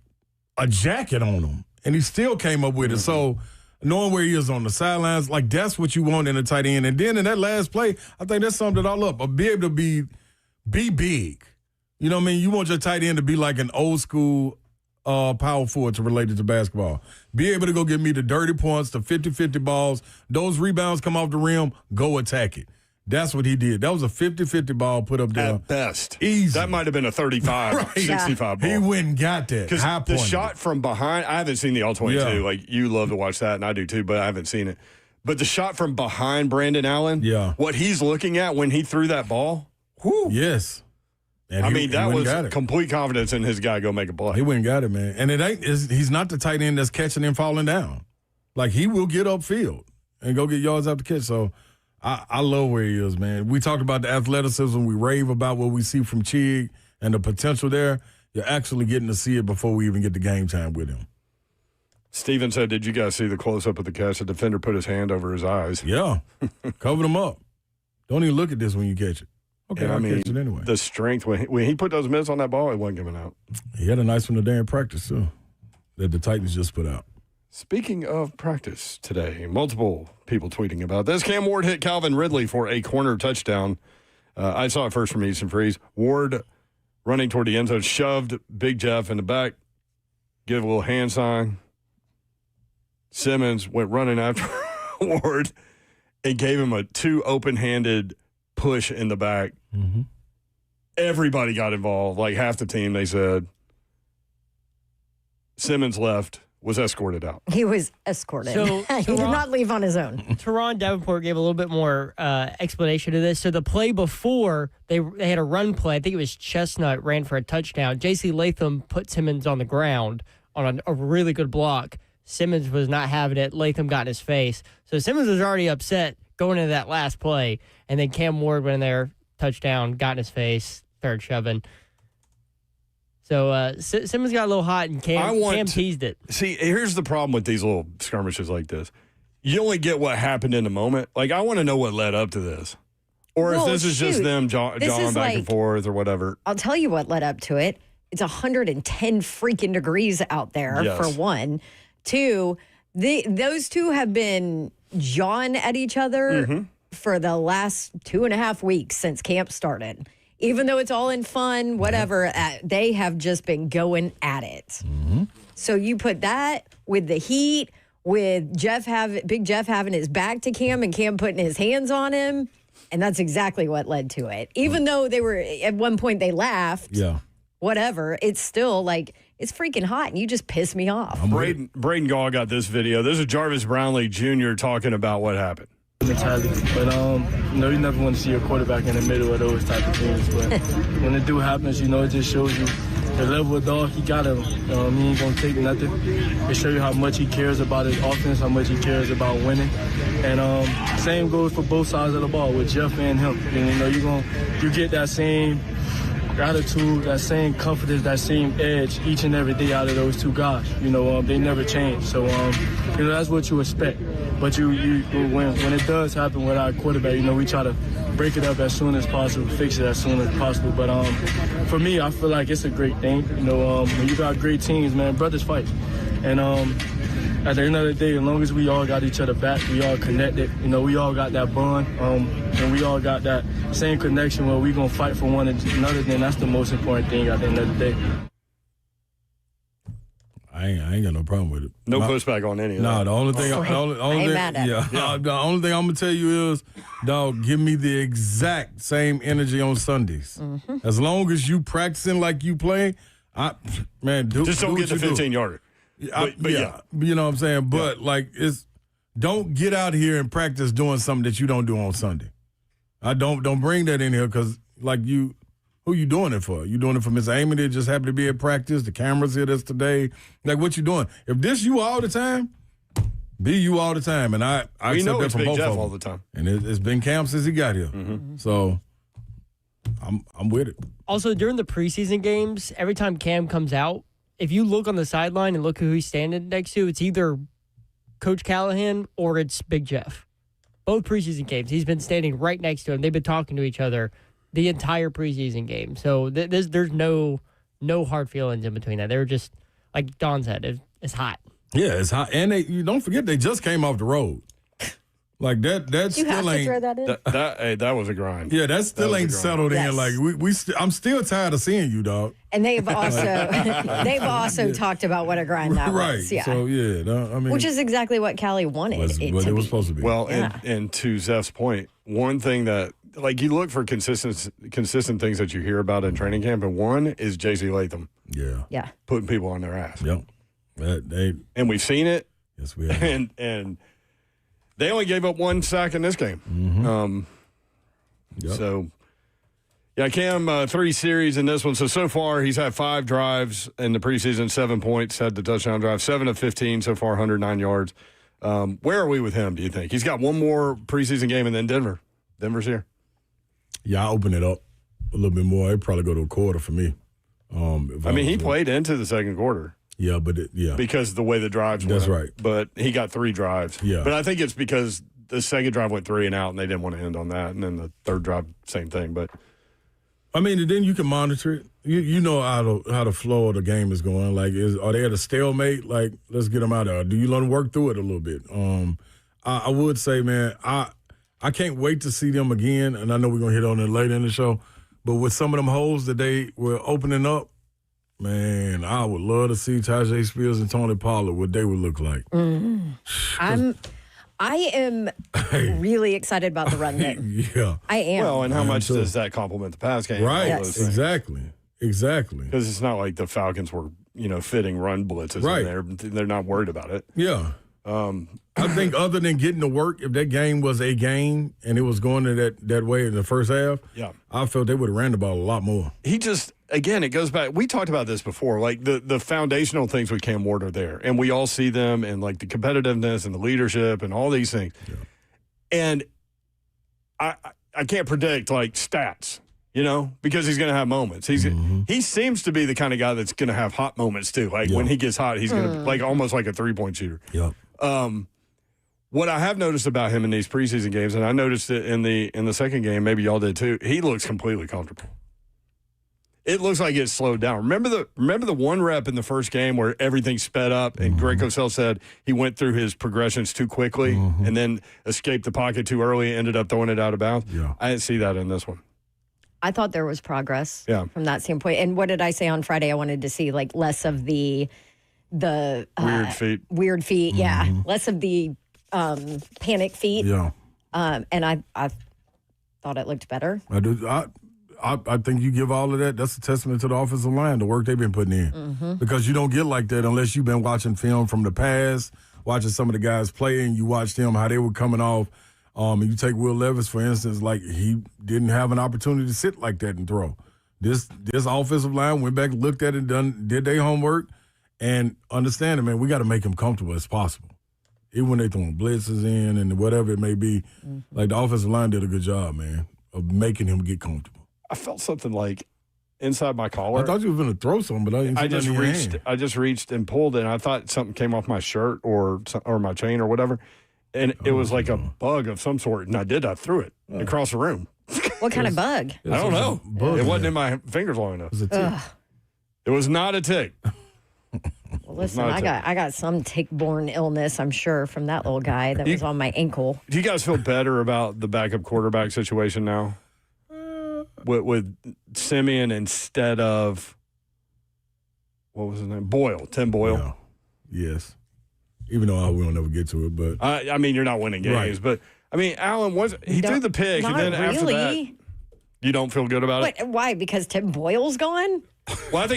[SPEAKER 4] a jacket on him, and he still came up with it. So knowing where he is on the sidelines, like that's what you want in a tight end. And then in that last play, I think that summed it all up. Be able to be big. You know what I mean? You want your tight end to be like an old school power forward to related to basketball. Be able to go get me the dirty points, the 50-50 balls. Those rebounds come off the rim, go attack it. That's what he did. That was a 50-50 ball put up there.
[SPEAKER 2] At best.
[SPEAKER 4] Easy.
[SPEAKER 2] That might have been a 35,
[SPEAKER 4] right.
[SPEAKER 2] 65 ball.
[SPEAKER 4] He went and got that.
[SPEAKER 2] Because the shot from behind, I haven't seen the All-22.
[SPEAKER 4] Yeah.
[SPEAKER 2] Like, you love to watch that, and I do too, but I haven't seen it. But the shot from behind Brandon Allen, what he's looking at when he threw that ball, whew.
[SPEAKER 4] Yes. And
[SPEAKER 2] I mean, that was complete confidence in his guy go make a play.
[SPEAKER 4] He went and got it, man. And he's not the tight end that's catching and falling down. Like, he will get upfield and go get yards out the catch. So, I love where he is, man. We talked about the athleticism. We rave about what we see from Chig and the potential there. You're actually getting to see it before we even get the game time with him.
[SPEAKER 2] Steven said, did you guys see the close-up of the catch? The defender put his hand over his eyes.
[SPEAKER 4] Yeah. Covered him up. Don't even look at this when you catch it. Okay, I'll catch it anyway.
[SPEAKER 2] The strength, when he put those mitts on that ball, it wasn't coming out.
[SPEAKER 4] He had a nice one today in practice, too, that the Titans just put out.
[SPEAKER 2] Speaking of practice today, multiple people tweeting about this. Cam Ward hit Calvin Ridley for a corner touchdown. I saw it first from Easton Freeze. Ward running toward the end zone, shoved Big Jeff in the back, give a little hand sign. Simmons went running after Ward and gave him a 2 open-handed push in the back.
[SPEAKER 4] Mm-hmm.
[SPEAKER 2] Everybody got involved, like half the team, they said. Simmons left. Was escorted out.
[SPEAKER 3] He was escorted. So he did not leave on his own.
[SPEAKER 1] Teron Davenport gave a little bit more explanation to this. So the play before, they had a run play. I think it was Chestnut ran for a touchdown. J.C. Latham put Simmons on the ground on a really good block. Simmons was not having it. Latham got in his face. So Simmons was already upset going into that last play. And then Cam Ward went in there, touchdown, got in his face, started shoving. So Simmons got a little hot, and Cam teased it.
[SPEAKER 2] See, here's the problem with these little skirmishes like this. You only get what happened in the moment. Like, I want to know what led up to this. Or if this is just them jawing back and forth or whatever.
[SPEAKER 3] I'll tell you what led up to it. It's 110 freaking degrees out there, for one. Two, those two have been jawing at each other for the last 2.5 weeks since camp started. Even though it's all in fun, whatever, they have just been going at it.
[SPEAKER 4] Mm-hmm.
[SPEAKER 3] So you put that with the heat, with Big Jeff having his back to Cam and Cam putting his hands on him, and that's exactly what led to it. Even though they were, at one point they laughed, whatever, it's still like, it's freaking hot, and you just piss me off.
[SPEAKER 2] Braden Gaw got this video. This is Jarvis Brownlee Jr. talking about what happened.
[SPEAKER 6] Mentality, but you never want to see your quarterback in the middle of those type of things. But when it do happens, it just shows you the level of dog he got him. He ain't gonna take nothing. It shows you how much he cares about his offense, how much he cares about winning, and same goes for both sides of the ball with Jeff and him. You get that same attitude, that same confidence, that same edge each and every day out of those two guys. They never change. So that's what you expect. But when it does happen with our quarterback, we try to break it up as soon as possible, fix it as soon as possible. But for me, I feel like it's a great thing. When you got great teams, man, brothers fight. And at the end of the day, as long as we all got each other back, we all connected, we all got that bond, and we all got that same connection where we going to fight for one another, then that's the most important thing at the end of the day.
[SPEAKER 4] I ain't got no problem with it.
[SPEAKER 2] No pushback on any of that.
[SPEAKER 4] No, the only thing
[SPEAKER 3] the
[SPEAKER 4] only thing I'm gonna tell you is, dog, give me the exact same energy on Sundays. Mm-hmm. As long as you practicing like you play, don't
[SPEAKER 2] get the 15-yarder. But
[SPEAKER 4] yeah, you know what I'm saying. But don't get out here and practice doing something that you don't do on Sunday. I don't bring that in here because who you doing it for? You doing it for Miss Amy that just happened to be at practice? The cameras here this today. Like, what you doing? If this you all the time, be you all the time. And I accept that from both of them.
[SPEAKER 2] all the time.
[SPEAKER 4] And it's been Cam since he got here.
[SPEAKER 2] Mm-hmm.
[SPEAKER 4] So I'm with it.
[SPEAKER 1] Also, during the preseason games, every time Cam comes out, if you look on the sideline and look who he's standing next to, it's either Coach Callahan or it's Big Jeff. both preseason games. He's been standing right next to him. They've been talking to each other the entire preseason game. So there's no hard feelings in between that. They were just, like Don said, it's hot.
[SPEAKER 4] Yeah, it's hot. And you don't forget, they just came off the road. Like that
[SPEAKER 3] you
[SPEAKER 4] still ain't.
[SPEAKER 3] throw that in?
[SPEAKER 2] That was a grind.
[SPEAKER 4] Yeah, that still ain't settled in. Like I'm still tired of seeing you, dog.
[SPEAKER 3] And they've also talked about what a grind that was. Yeah.
[SPEAKER 4] So I mean,
[SPEAKER 3] which is exactly what Callie wanted it was
[SPEAKER 4] supposed to be.
[SPEAKER 2] Well, and to Zeph's point, one thing that you look for consistent things that you hear about in training camp, and one is J.C. Latham.
[SPEAKER 3] Yeah.
[SPEAKER 2] Putting people on their ass.
[SPEAKER 4] Yep.
[SPEAKER 2] And we've seen it.
[SPEAKER 4] Yes, we have.
[SPEAKER 2] And they only gave up 1 sack in this game.
[SPEAKER 4] Yep.
[SPEAKER 2] So, yeah, Cam, 3 series in this one. So far, he's had 5 drives in the preseason, 7 points, had the touchdown drive, 7 of 15 so far, 109 yards. Where are we with him, do you think? He's got one more preseason game and then Denver. Denver's here.
[SPEAKER 4] Yeah, I open it up a little bit more. It'd probably go to a quarter for me.
[SPEAKER 2] He played into the second quarter.
[SPEAKER 4] Yeah, but
[SPEAKER 2] because of the way the drives went.
[SPEAKER 4] That's right.
[SPEAKER 2] But he got 3 drives.
[SPEAKER 4] Yeah.
[SPEAKER 2] But I think it's because the second drive went 3 and out, and they didn't want to end on that. And then the third drive, same thing. But
[SPEAKER 4] I mean, and then you can monitor it. You know how the flow of the game is going. Like, are they at a stalemate? Like, let's get them out of there. Do you let them work through it a little bit? I would say, man, I can't wait to see them again. And I know we're gonna hit on it later in the show. But with some of them holes that they were opening up, man, I would love to see Tajay Spears and Tony Pollard, what they would look like.
[SPEAKER 3] I am really excited about the run game.
[SPEAKER 4] Yeah.
[SPEAKER 3] I am.
[SPEAKER 2] Well, and how much does that complement the pass game?
[SPEAKER 4] Right.
[SPEAKER 3] Yes.
[SPEAKER 4] Exactly.
[SPEAKER 2] Because it's not like the Falcons were, fitting run blitzes in there. They're not worried about it.
[SPEAKER 4] Yeah. I think other than getting to work, if that game was a game and it was going to that way in the first half, I felt they would have ran the ball a lot more.
[SPEAKER 2] He just, again, it goes back. We talked about this before. Like the foundational things with Cam Ward are there, and we all see them, and like the competitiveness and the leadership and all these things. Yeah. And I can't predict like stats, because he's going to have moments. He seems to be the kind of guy that's going to have hot moments too. Like when he gets hot, he's going to like almost like a 3-point shooter.
[SPEAKER 4] Yeah.
[SPEAKER 2] What I have noticed about him in these preseason games, and I noticed it in the second game, maybe y'all did too, he looks completely comfortable. It looks like it's slowed down. Remember the 1 rep in the first game where everything sped up and Greg Cosell said he went through his progressions too quickly and then escaped the pocket too early and ended up throwing it out of bounds?
[SPEAKER 4] Yeah.
[SPEAKER 2] I didn't see that in this one.
[SPEAKER 3] I thought there was progress from that standpoint. And what did I say on Friday? I wanted to see like less of the weird feet. Yeah. Less of the panic feet.
[SPEAKER 4] Yeah.
[SPEAKER 3] And I thought it looked better.
[SPEAKER 4] I do. I think you give all of that. That's a testament to the offensive line, the work they've been putting in. Because you don't get like that unless you've been watching film from the past, watching some of the guys play, and you watch them, how they were coming off. And you take Will Levis, for instance, like he didn't have an opportunity to sit like that and throw. This offensive line went back, looked at it, did their homework, and understand it, man, we got to make him comfortable as possible. Even when they throwing blitzes in and whatever it may be, like the offensive line did a good job, man, of making him get comfortable.
[SPEAKER 2] I felt something like inside my collar.
[SPEAKER 4] I thought you were going to throw something, but I
[SPEAKER 2] just reached and pulled it, and I thought something came off my shirt or my chain or whatever, and it was like a bug of some sort, and I threw it across the room.
[SPEAKER 3] What kind of bug?
[SPEAKER 2] I don't know. It wasn't in my fingers long enough.
[SPEAKER 4] It was a tick.
[SPEAKER 2] It was not a tick.
[SPEAKER 3] Well, listen, I got some tick-borne illness, I'm sure, from that little guy that was on my ankle.
[SPEAKER 2] Do you guys feel better about the backup quarterback situation now? With Simeon instead of, what was his name? Tim Boyle.
[SPEAKER 4] Yeah. Yes. Even though we don't ever get to it, but.
[SPEAKER 2] I mean, you're not winning games, but, I mean, Allen threw the pick, and then after that, you don't feel good about it?
[SPEAKER 3] Why? Because Tim Boyle's gone?
[SPEAKER 2] Well, I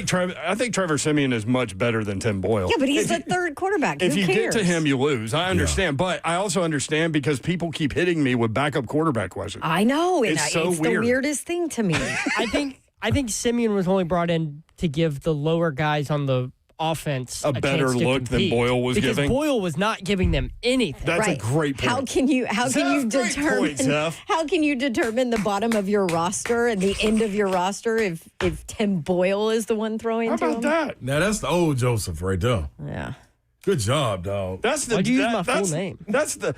[SPEAKER 2] think Trevor Simeon is much better than Tim Boyle.
[SPEAKER 3] Yeah, but he's the third quarterback.
[SPEAKER 2] If you get to him, you lose. I understand, but I also understand because people keep hitting me with backup quarterback questions.
[SPEAKER 3] I know, and
[SPEAKER 2] it's so
[SPEAKER 3] weird.
[SPEAKER 2] The
[SPEAKER 3] weirdest thing to me.
[SPEAKER 1] I think Simeon was only brought in to give the lower guys on the offense
[SPEAKER 2] a better look than Boyle was
[SPEAKER 1] because
[SPEAKER 2] giving.
[SPEAKER 1] Boyle was not giving them anything.
[SPEAKER 2] That's a great point.
[SPEAKER 3] How can you determine the bottom of your roster and the end of your roster if Tim Boyle is the one throwing to him?
[SPEAKER 2] How about that?
[SPEAKER 4] Now that's the old Joseph right there.
[SPEAKER 3] Yeah.
[SPEAKER 4] Good job, dog.
[SPEAKER 2] That's the
[SPEAKER 1] Why'd you use my full name?
[SPEAKER 2] That's the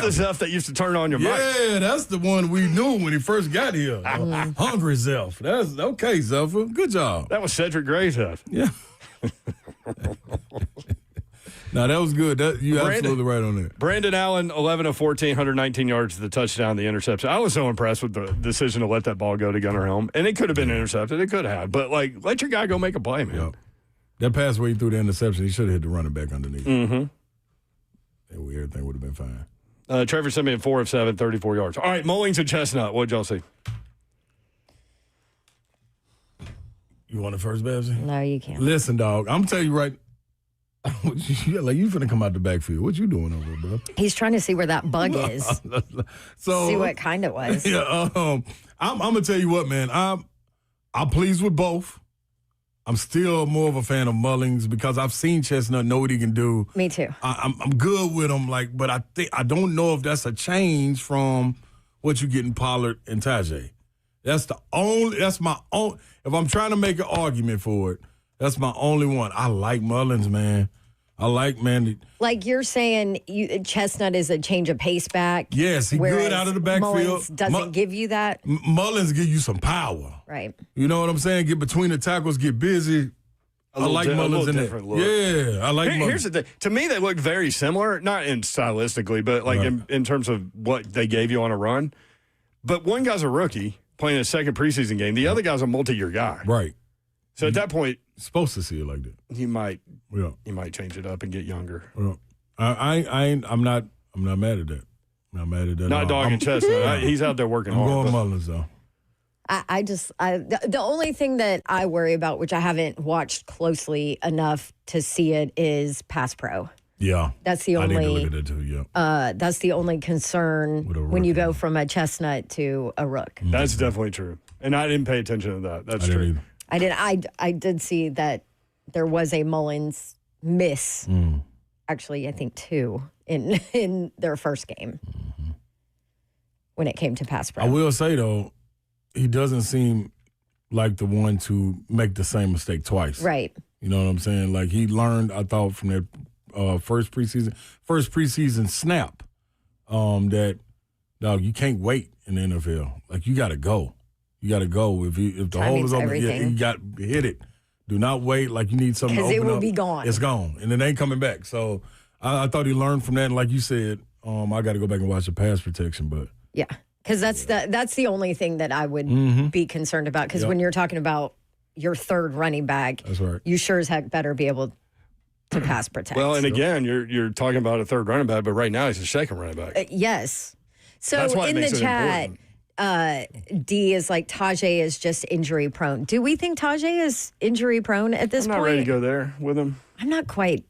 [SPEAKER 2] Zeph that used to turn on your mic.
[SPEAKER 4] Yeah, that's the one we knew when he first got here. Hungry Zeph. That's okay, Zephyr. Good job.
[SPEAKER 2] That was Cedric Gray, Zeph.
[SPEAKER 4] Yeah. No, that was good. You're absolutely right on that.
[SPEAKER 2] Brandon Allen, 11 of 14, 119 yards to the touchdown, the interception. I was so impressed with the decision to let that ball go to Gunnar Helm. And it could have been intercepted. It could have. But, let your guy go make a play, man.
[SPEAKER 4] Yep. That pass where he threw the interception, he should have hit the running back underneath.
[SPEAKER 2] Mm-hmm.
[SPEAKER 4] Everything would have been fine.
[SPEAKER 2] Trevor Siemian, 4 of 7, 34 yards. All right, Mullings and Chestnut. What'd y'all see?
[SPEAKER 4] You want it first, Babsy?
[SPEAKER 3] No, you can't.
[SPEAKER 4] Listen, dog, I'm telling you right. You finna come out the backfield. What you doing over there, bro?
[SPEAKER 3] He's trying to see where that bug is. See what kind it was.
[SPEAKER 4] Yeah, I'm gonna tell you what, man. I'm pleased with both. I'm still more of a fan of Mullings because I've seen Chestnut know what he can do.
[SPEAKER 3] Me too.
[SPEAKER 4] I'm good with him, but I don't know if that's a change from what you get in Pollard and Tajay. That's my own. If I'm trying to make an argument for it, that's my only one. I like Mullins, man.
[SPEAKER 3] Like you're saying, Chestnut is a change of pace back.
[SPEAKER 4] Yes, he's good out of the backfield.
[SPEAKER 3] Mullins doesn't give you that.
[SPEAKER 4] Mullins give you some power.
[SPEAKER 3] Right.
[SPEAKER 4] You know what I'm saying? Get between the tackles, get busy. I like Mullins in there. Yeah, I like Mullins.
[SPEAKER 2] Here's the thing. To me, they look very similar, not in stylistically, but in terms of what they gave you on a run. But one guy's a rookie playing a second preseason game. The other guy's a multi-year guy.
[SPEAKER 4] Right.
[SPEAKER 2] So at that point,
[SPEAKER 4] supposed to see it like that.
[SPEAKER 2] You might change it up and get younger.
[SPEAKER 4] Well, I'm not mad at that. I'm not mad at that.
[SPEAKER 2] Not dog and Chestnut. He's out there working hard.
[SPEAKER 4] I'm going Mullins though.
[SPEAKER 3] The only thing that I worry about, which I haven't watched closely enough to see it, is pass pro.
[SPEAKER 4] Yeah,
[SPEAKER 3] that's the only.
[SPEAKER 4] I need to look at that too. Yeah,
[SPEAKER 3] that's the only concern when you go from a Chestnut to a Rook.
[SPEAKER 2] Mm-hmm. That's definitely true, and I didn't pay attention to that. That's true.
[SPEAKER 3] I did see that there was a Mullins miss. Actually, I think 2 in their first game when it came to pass pro.
[SPEAKER 4] I will say though, he doesn't seem like the one to make the same mistake twice.
[SPEAKER 3] Right.
[SPEAKER 4] You know what I'm saying? Like he learned, I thought, from that first preseason snap, that dog, you can't wait in the NFL. Like you got to go. You got to go. If the hole is open, you got to hit it. Do not wait like you need something to open up.
[SPEAKER 3] Because it will be gone.
[SPEAKER 4] It's gone, and it ain't coming back. So I thought he learned from that. And like you said, I got to go back and watch the pass protection. But
[SPEAKER 3] yeah, because that's the only thing that I would be concerned about. Because when you're talking about your third running back,
[SPEAKER 4] that's right.
[SPEAKER 3] You sure as heck better be able to pass protect.
[SPEAKER 2] Well, and again, you're talking about a third running back, but right now he's a second running back.
[SPEAKER 3] Yes. So in the chat. D is like Tajay is just injury prone. Do we think Tajay is injury prone at this point?
[SPEAKER 2] I'm not ready to go there with him.
[SPEAKER 3] I'm not quite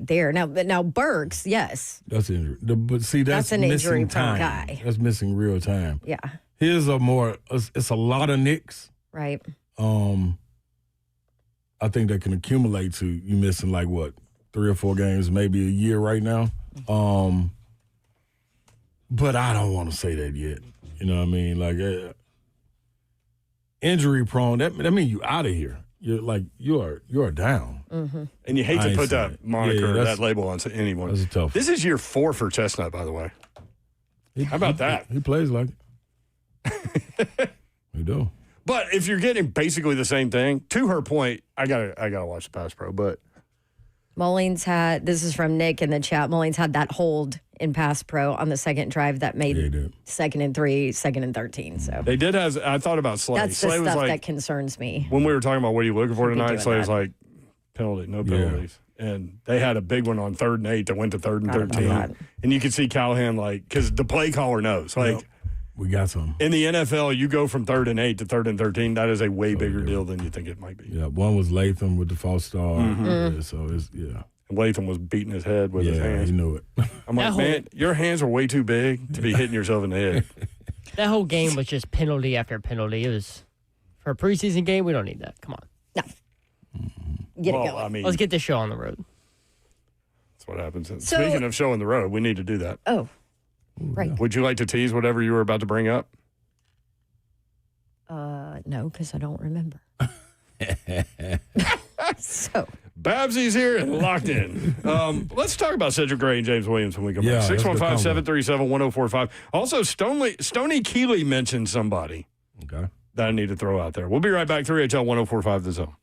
[SPEAKER 3] there now. Burks, yes,
[SPEAKER 4] that's injury. But see, that's
[SPEAKER 3] an injury
[SPEAKER 4] time.
[SPEAKER 3] prone guy.
[SPEAKER 4] That's missing real time.
[SPEAKER 3] Yeah.
[SPEAKER 4] Here's it's a lot of nicks.
[SPEAKER 3] Right.
[SPEAKER 4] I think that can accumulate to you missing 3 or 4 games, maybe a year right now. But I don't want to say that yet. You know what I mean? Injury prone. That means you out of here. You're down.
[SPEAKER 3] Mm-hmm.
[SPEAKER 2] And you hate to put that moniker or that label on anyone.
[SPEAKER 4] That's tough.
[SPEAKER 2] This is year 4 for Chestnut, by the way. How about that?
[SPEAKER 4] He plays like it. He do.
[SPEAKER 2] But if you're getting basically the same thing, to her point, I gotta watch the pass pro. But
[SPEAKER 3] Mullings had, this is from Nick in the chat, Mullings had that hold in pass pro on the second drive that made 2nd and 3, 2nd and 13. So
[SPEAKER 2] they did have, I thought about Slay.
[SPEAKER 3] That's
[SPEAKER 2] Slay
[SPEAKER 3] the
[SPEAKER 2] was
[SPEAKER 3] stuff that concerns me.
[SPEAKER 2] When we were talking about what are you looking for tonight, Slay was like, penalty, no penalties. Yeah. And they had a big one on 3rd and 8 that went to 3rd and 13. And you could see Callahan, because the play caller knows.
[SPEAKER 4] We got some.
[SPEAKER 2] In the NFL, you go from 3rd and 8 to 3rd and 13. That is a way bigger deal than you think it might be.
[SPEAKER 4] Yeah, one was Latham with the false start.
[SPEAKER 2] Mm-hmm.
[SPEAKER 4] So it's,
[SPEAKER 2] And Latham was beating his head with his hands.
[SPEAKER 4] Yeah, he knew it.
[SPEAKER 2] I'm like, man, your hands are way too big to be hitting yourself in the head.
[SPEAKER 1] That whole game was just penalty after penalty. It was, for a preseason game, we don't need that. Come on.
[SPEAKER 3] No. Get it going.
[SPEAKER 1] Let's get this show on the road.
[SPEAKER 2] That's what happens. Speaking of showing the road, we need to do that.
[SPEAKER 3] Oh, right.
[SPEAKER 2] Would you like to tease whatever you were about to bring up?
[SPEAKER 3] No, because I don't remember. So
[SPEAKER 2] Babsy's here and locked in. Let's talk about Cedric Gray and James Williams when we come back. 615-737-1045. Also, Stoney Keeley mentioned somebody that I need to throw out there. We'll be right back. 3HL 1045 The Zone.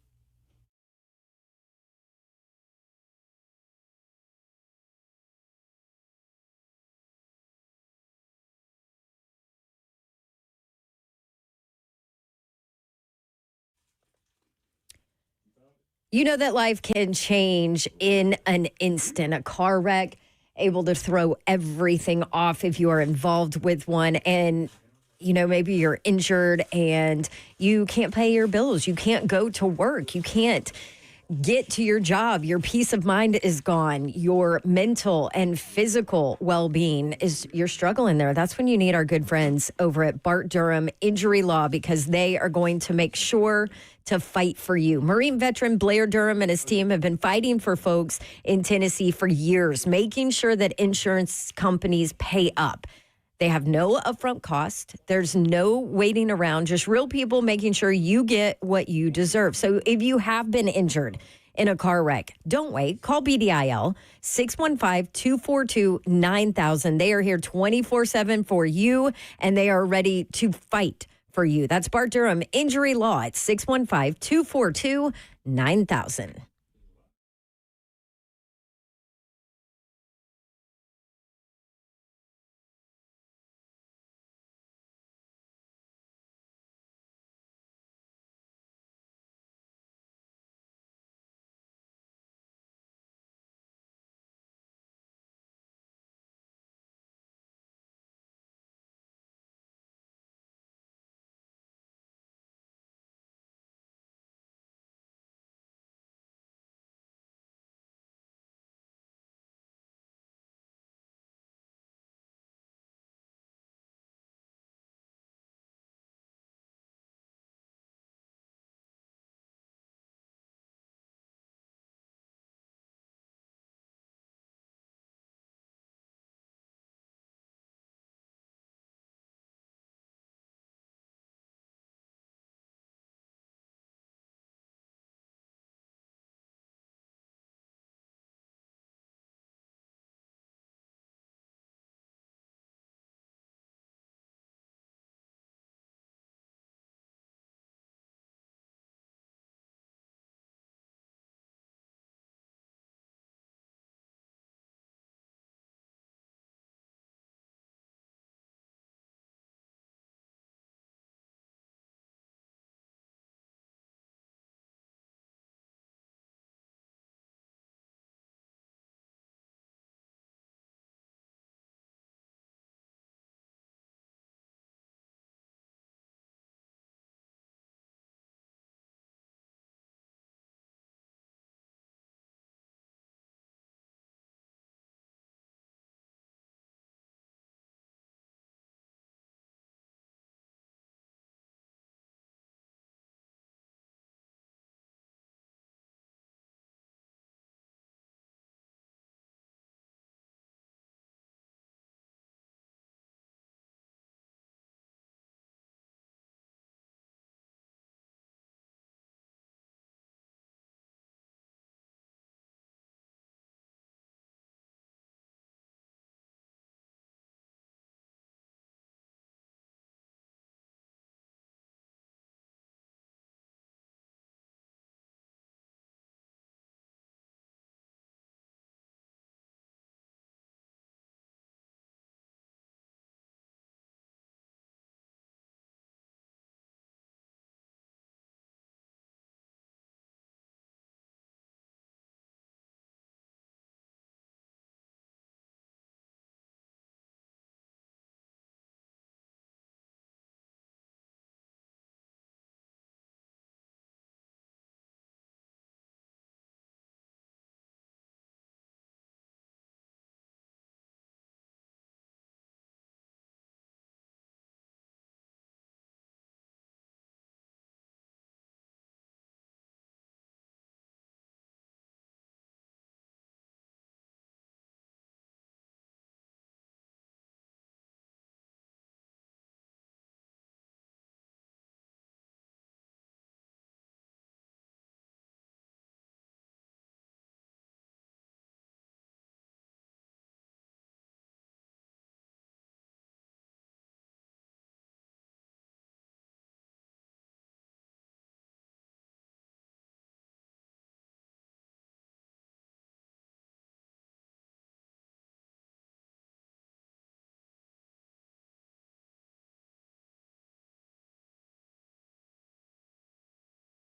[SPEAKER 3] You know that life can change in an instant. A car wreck, able to throw everything off if you are involved with one. And, you know, maybe you're injured and you can't pay your bills. You can't go to work. You can't get to your job. Your peace of mind is gone. Your mental and physical well-being you're struggling there. That's when you need our good friends over at Bart Durham Injury Law, because they are going to make sure to fight for you. Marine veteran Blair Durham and his team have been fighting for folks in Tennessee for years, making sure that insurance companies pay up. They have no upfront cost. There's no waiting around, just real people making sure you get what you deserve. So if you have been injured in a car wreck, don't wait. Call BDIL 615-242-9000. They are here 24/7 for you, and they are ready to fight for you. That's Bart Durham Injury Law at 615-242-9000.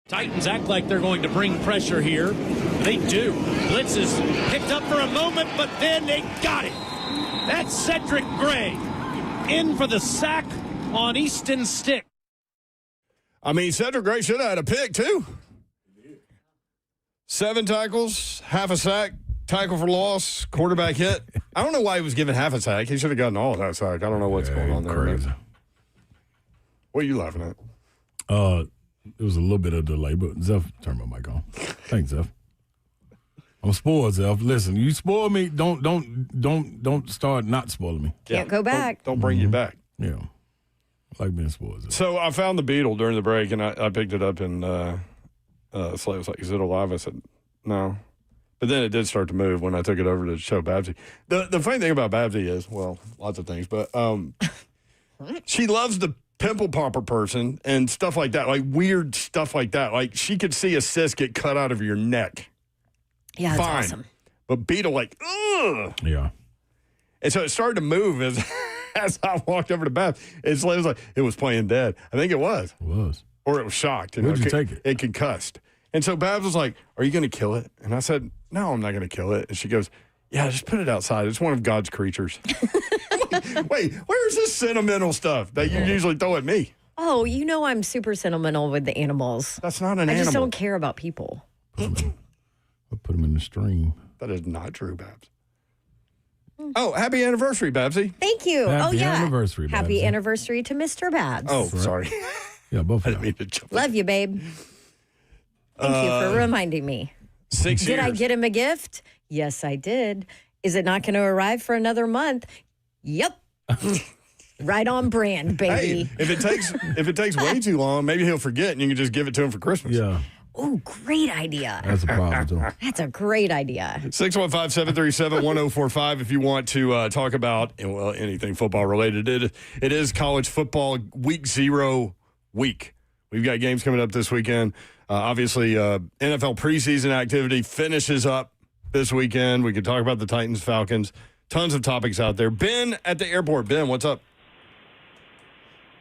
[SPEAKER 5] Titans act like they're going to bring pressure here. They do. Blitz is picked up for a moment, but then they got it. That's Cedric Gray in for the sack on Easton Stick.
[SPEAKER 2] I mean, Cedric Gray should have had a pick, too. 7 tackles, half a sack, tackle for loss, quarterback hit. I don't know why he was given half a sack. He should have gotten all of that sack. I don't know what's going on there.
[SPEAKER 4] Crazy.
[SPEAKER 2] What are you laughing at?
[SPEAKER 4] It was a little bit of delay, but Zeph, turn my mic on. Thanks, Zeph. I'm spoiled, Zeph. Listen, you spoil me. Don't start not spoiling me.
[SPEAKER 3] Can't go back.
[SPEAKER 2] Don't bring you back.
[SPEAKER 4] Yeah, I like being spoiled. Zeph.
[SPEAKER 2] So I found the Beetle during the break, and I picked it up, and Slay was like, "Is it alive?" I said, "No." But then it did start to move when I took it over to show Babsy. The funny thing about Babsy is, well, lots of things, but she loves the pimple popper person and stuff like that, like weird stuff like that. Like she could see a cyst get cut out of your neck.
[SPEAKER 3] Yeah, that's
[SPEAKER 2] fine.
[SPEAKER 3] awesome.
[SPEAKER 2] But Beetle, like, ugh.
[SPEAKER 4] Yeah.
[SPEAKER 2] And so it started to move as I walked over to Babs. It was like, it was playing dead. I think it was.
[SPEAKER 4] It was.
[SPEAKER 2] Or it was shocked.
[SPEAKER 4] Where'd you take it?
[SPEAKER 2] It concussed. And so Babs was like, "Are you going to kill it?" And I said, "No, I'm not going to kill it." And she goes, "Yeah, just put it outside. It's one of God's creatures." Wait, where's this sentimental stuff that you usually throw at me?
[SPEAKER 3] Oh, you know I'm super sentimental with the animals.
[SPEAKER 2] That's not an animal.
[SPEAKER 3] I just don't care about people.
[SPEAKER 4] I'll put them in the stream.
[SPEAKER 2] That is not true, Babs. Oh, happy anniversary, Babsy.
[SPEAKER 3] Thank you.
[SPEAKER 4] Happy
[SPEAKER 3] yeah.
[SPEAKER 4] anniversary,
[SPEAKER 3] Happy
[SPEAKER 4] Babsy.
[SPEAKER 3] anniversary to Mr. Babs.
[SPEAKER 2] Oh, sorry.
[SPEAKER 4] Yeah, both
[SPEAKER 2] I
[SPEAKER 4] of
[SPEAKER 2] didn't mean
[SPEAKER 4] them.
[SPEAKER 2] to jump.
[SPEAKER 3] Love you, babe. Thank you for reminding me.
[SPEAKER 2] 6 years.
[SPEAKER 3] Did I get him a gift? Yes, I did. Is it not going to arrive for another month? Yep. Right on brand, baby.
[SPEAKER 2] Hey, if it takes way too long, maybe he'll forget and you can just give it to him for Christmas.
[SPEAKER 4] Yeah,
[SPEAKER 3] Oh, great idea.
[SPEAKER 4] that's a problem, too.
[SPEAKER 3] That's a great idea.
[SPEAKER 2] 615-737-1045 if you want to talk about anything football related. It is college football week 0 week. We've got games coming up this weekend. Obviously, NFL preseason activity finishes up this weekend. We could talk about the Titans, Falcons. Tons of topics out there. Ben at the airport. Ben, what's up?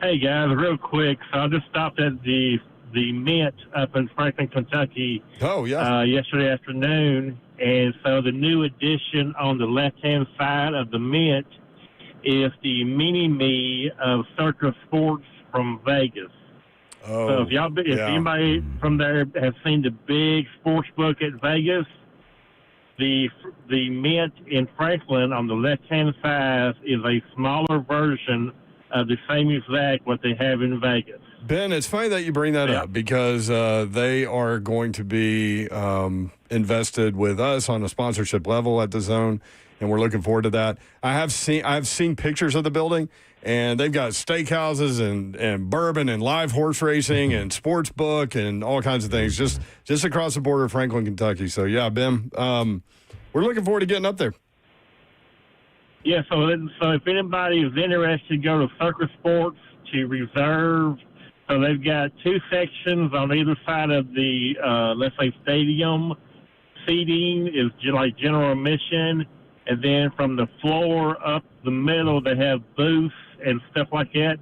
[SPEAKER 7] Hey, guys, real quick. So I just stopped at the Mint up in Franklin, Kentucky
[SPEAKER 2] Oh, yeah.
[SPEAKER 7] yesterday afternoon. And so the new addition on the left-hand side of the Mint is the mini-me of Circus Sports from Vegas. So if anybody from there has seen the big sports book at Vegas, the Mint in Franklin on the left-hand side is a smaller version of the same exact what they have in Vegas.
[SPEAKER 2] Ben, it's funny that you bring that up because they are going to be invested with us on a sponsorship level at the Zone, and we're looking forward to that. I've seen pictures of the building, and they've got steakhouses and bourbon and live horse racing and sports book and all kinds of things just across the border of Franklin, Kentucky. So, yeah, Ben, we're looking forward to getting up there.
[SPEAKER 7] Yeah, so if anybody is interested, go to Circus Sports to reserve. So they've got 2 sections on either side of the, let's say, stadium. Seating is like general admission. And then from the floor up the middle, they have booths and stuff like that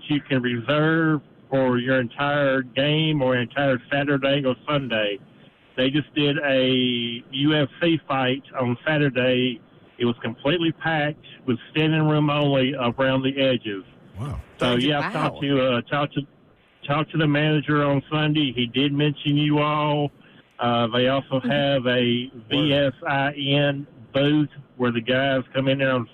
[SPEAKER 7] you can reserve for your entire game or entire Saturday or Sunday. They just did a UFC fight on Saturday. It was completely packed with standing room only around the edges.
[SPEAKER 4] Wow.
[SPEAKER 7] So, yeah, I talked to the manager on Sunday. He did mention you all. They also have a VSIN booth where the guys come in there on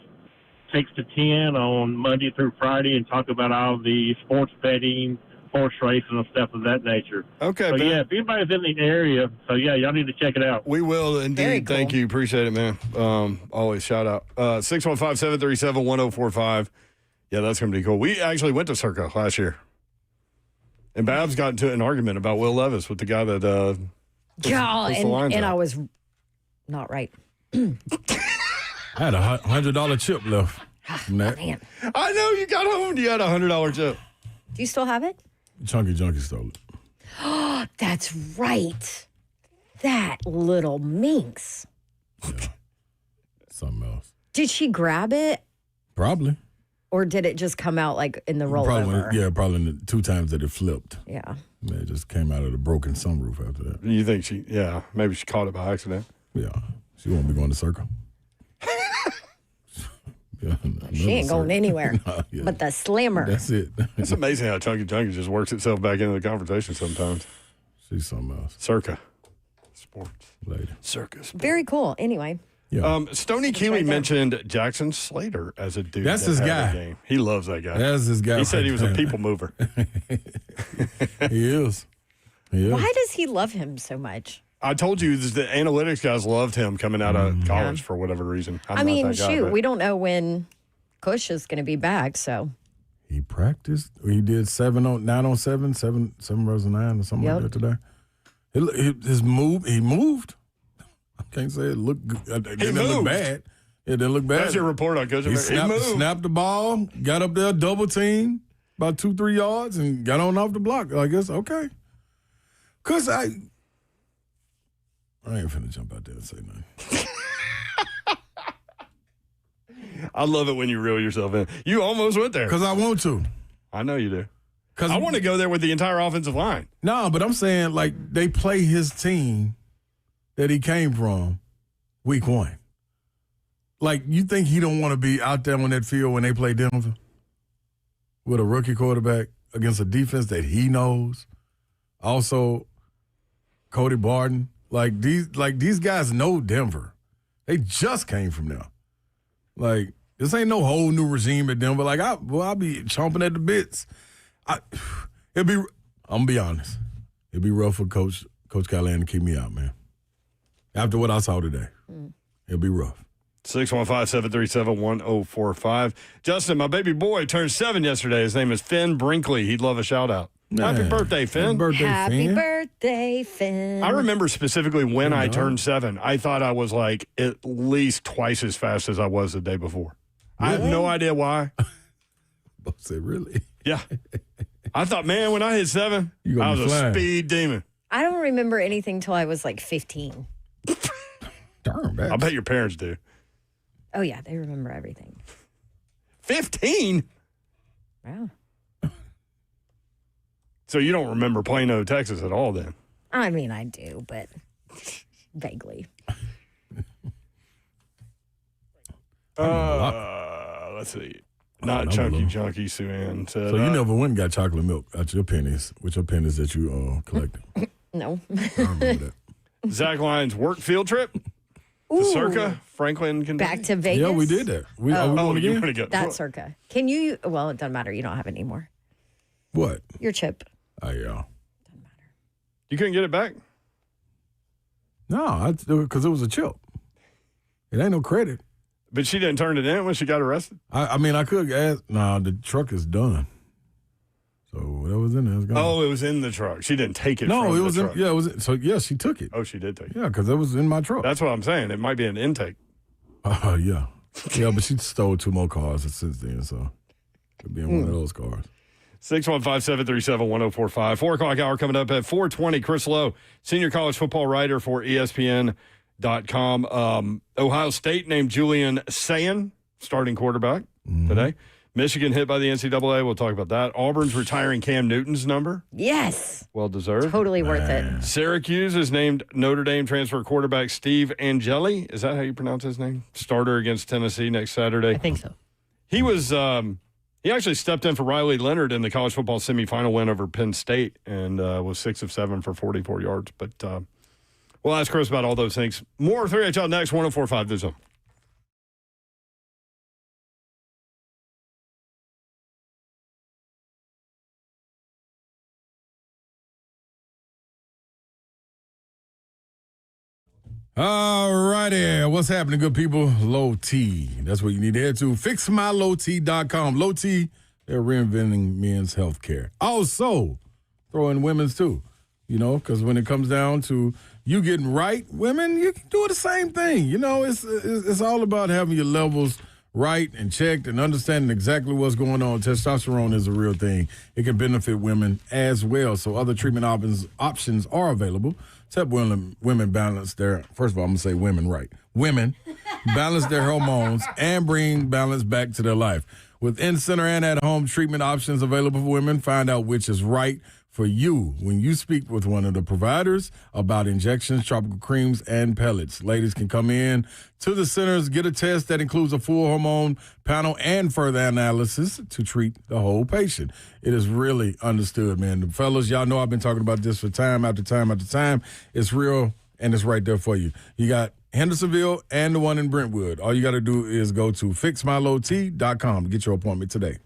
[SPEAKER 7] 6 to 10 on Monday through Friday and talk about all the sports betting, horse racing, and stuff of that nature.
[SPEAKER 2] Okay,
[SPEAKER 7] so,
[SPEAKER 2] Ben.
[SPEAKER 7] yeah, if anybody's in the area, y'all need to check it out.
[SPEAKER 2] We will indeed.
[SPEAKER 3] Very cool.
[SPEAKER 2] Thank you. Appreciate it, man. Always shout out. 615-737-1045. Yeah, that's going to be cool. We actually went to Circa last year. And Babs got into an argument about Will Levis with the guy that
[SPEAKER 3] And I was not right.
[SPEAKER 4] I had a $100 chip left from that.
[SPEAKER 3] Man.
[SPEAKER 2] I know you got home and you had a $100 chip.
[SPEAKER 3] Do you still have it?
[SPEAKER 4] Chunky Junkie stole it.
[SPEAKER 3] That's right. That little minx.
[SPEAKER 4] Yeah. Something else.
[SPEAKER 3] Did she grab it?
[SPEAKER 4] Probably.
[SPEAKER 3] Or did it just come out like in the rollover?
[SPEAKER 4] Probably in the 2 times that it flipped.
[SPEAKER 3] Yeah.
[SPEAKER 4] It just came out of the broken sunroof after that.
[SPEAKER 2] You think maybe she caught it by accident?
[SPEAKER 4] Yeah. She won't be going to Circle.
[SPEAKER 3] She ain't going anywhere but the slammer.
[SPEAKER 4] That's it.
[SPEAKER 2] It's amazing how Chunky Junkie just works itself back into the conversation sometimes.
[SPEAKER 4] She's something else.
[SPEAKER 2] Circa Sports.
[SPEAKER 4] Later.
[SPEAKER 2] Circa Sports.
[SPEAKER 3] Very cool. Anyway.
[SPEAKER 4] Yeah.
[SPEAKER 2] Stoney Keeley mentioned Jackson Slater as a dude.
[SPEAKER 4] That's his guy.
[SPEAKER 2] Game. He loves that guy.
[SPEAKER 4] That's his guy.
[SPEAKER 2] He said he was a people mover.
[SPEAKER 4] He is.
[SPEAKER 3] Why does he love him so much?
[SPEAKER 2] I told you the analytics guys loved him coming out of college for whatever reason.
[SPEAKER 3] We don't know when Kush is going to be back, so.
[SPEAKER 4] He practiced. He did 9 on 7, 7 rows of 9 or something like that today. He moved. I can't say it looked good. It didn't look bad. It didn't look bad.
[SPEAKER 2] That's your report on Coach.
[SPEAKER 4] He snapped the ball, got up there, double team, about 2-3 yards, and got on off the block. I guess, okay. Because I ain't finna jump out there and say nothing.
[SPEAKER 2] I love it when you reel yourself in. You almost went there.
[SPEAKER 4] Because I want to.
[SPEAKER 2] I know you do. Because I want to go there with the entire offensive line.
[SPEAKER 4] No, but I'm saying, like, they play his team that he came from week 1. Like, you think he don't want to be out there on that field when they play Denver with a rookie quarterback against a defense that he knows? Also, Cody Barton. Like these guys know Denver. They just came from there. Like, this ain't no whole new regime at Denver. Like, I'll be chomping at the bits. I'm gonna be honest. It'd be rough for Coach Callahan to keep me out, man. After what I saw today. It'll be rough.
[SPEAKER 2] 615-737-1045. Justin, my baby boy turned 7 yesterday. His name is Finn Brinkley. He'd love a shout out. Man. Happy birthday, Finn.
[SPEAKER 3] Happy birthday, Finn.
[SPEAKER 2] I remember specifically when I turned 7. I thought I was like at least twice as fast as I was the day before. Really? I have no idea why.
[SPEAKER 4] Say really?
[SPEAKER 2] Yeah. I thought, man, when I hit 7, I was a speed demon.
[SPEAKER 3] I don't remember anything till I was like 15.
[SPEAKER 4] Darn,
[SPEAKER 2] I bet your parents do.
[SPEAKER 3] Oh, yeah. They remember everything.
[SPEAKER 2] 15?
[SPEAKER 3] Wow.
[SPEAKER 2] So you don't remember Plano, Texas at all then?
[SPEAKER 3] I mean, I do, but vaguely.
[SPEAKER 2] Let's see. Not Chunky Junkie, Sue-Ann said.
[SPEAKER 4] So you never went and got chocolate milk out your pennies, with your pennies that you collected?
[SPEAKER 3] No.
[SPEAKER 4] I remember that.
[SPEAKER 2] Zach Lyons' work field trip to Circa, Franklin, Kentucky.
[SPEAKER 3] Back to Vegas?
[SPEAKER 4] Yeah, we did that. We want to
[SPEAKER 2] go.
[SPEAKER 3] That's Circa. Can you? Well, it doesn't matter. You don't have it anymore.
[SPEAKER 4] What?
[SPEAKER 3] Your chip.
[SPEAKER 4] Oh, yeah.
[SPEAKER 3] Doesn't matter.
[SPEAKER 2] You couldn't get it back?
[SPEAKER 4] No, because it was a chip. It ain't no credit.
[SPEAKER 2] But she didn't turn it in when she got arrested?
[SPEAKER 4] I mean, I could ask. No, the truck is done. So whatever's in there is gone.
[SPEAKER 2] Oh, it was in the truck. She didn't take it from
[SPEAKER 4] it was
[SPEAKER 2] the truck.
[SPEAKER 4] it was. So, yeah, she took it.
[SPEAKER 2] Oh, she did take it.
[SPEAKER 4] Yeah, because it was in my truck.
[SPEAKER 2] That's what I'm saying. It might be an intake.
[SPEAKER 4] Yeah. Yeah, but she stole 2 more cars since then, so could be in one of those cars.
[SPEAKER 2] 615-737-1045. 4 o'clock hour coming up at 4:20. Chris Lowe, senior college football writer for ESPN.com. Ohio State named Julian Sayin starting quarterback today. Michigan hit by the NCAA. We'll talk about that. Auburn's retiring Cam Newton's number.
[SPEAKER 3] Yes.
[SPEAKER 2] Well deserved.
[SPEAKER 3] Totally worth it.
[SPEAKER 2] Syracuse has named Notre Dame transfer quarterback Steve Angeli. Is that how you pronounce his name? Starter against Tennessee next Saturday.
[SPEAKER 1] I think so.
[SPEAKER 2] He was he actually stepped in for Riley Leonard in the college football semifinal win over Penn State and was 6 of 7 for 44 yards. But we'll ask Chris about all those things. More 3HL next, 104.5 The Zone.
[SPEAKER 4] All righty. What's happening, good people? Low T. That's what you need to head to. FixMyLowT.com. Low T, they're reinventing men's health care. Also, throw in women's too. You know, because when it comes down to you getting right, women, you can do the same thing. You know, it's all about having your levels right and checked and understanding exactly what's going on. Testosterone is a real thing. It can benefit women as well. So other treatment options are available to help women balance their, first of all, I'm going to say women right. Women balance their hormones, and bring balance back to their life. With in-center and at-home treatment options available for women, find out which is right for you when you speak with one of the providers about injections, tropical creams, and pellets. Ladies can come in to the centers, get a test that includes a full hormone panel and further analysis to treat the whole patient. It is really understood, man. The fellas, y'all know I've been talking about this for time after time after time. It's real, and it's right there for you. You got Hendersonville and the one in Brentwood. All you got to do is go to fixmylowt.com to get your appointment today.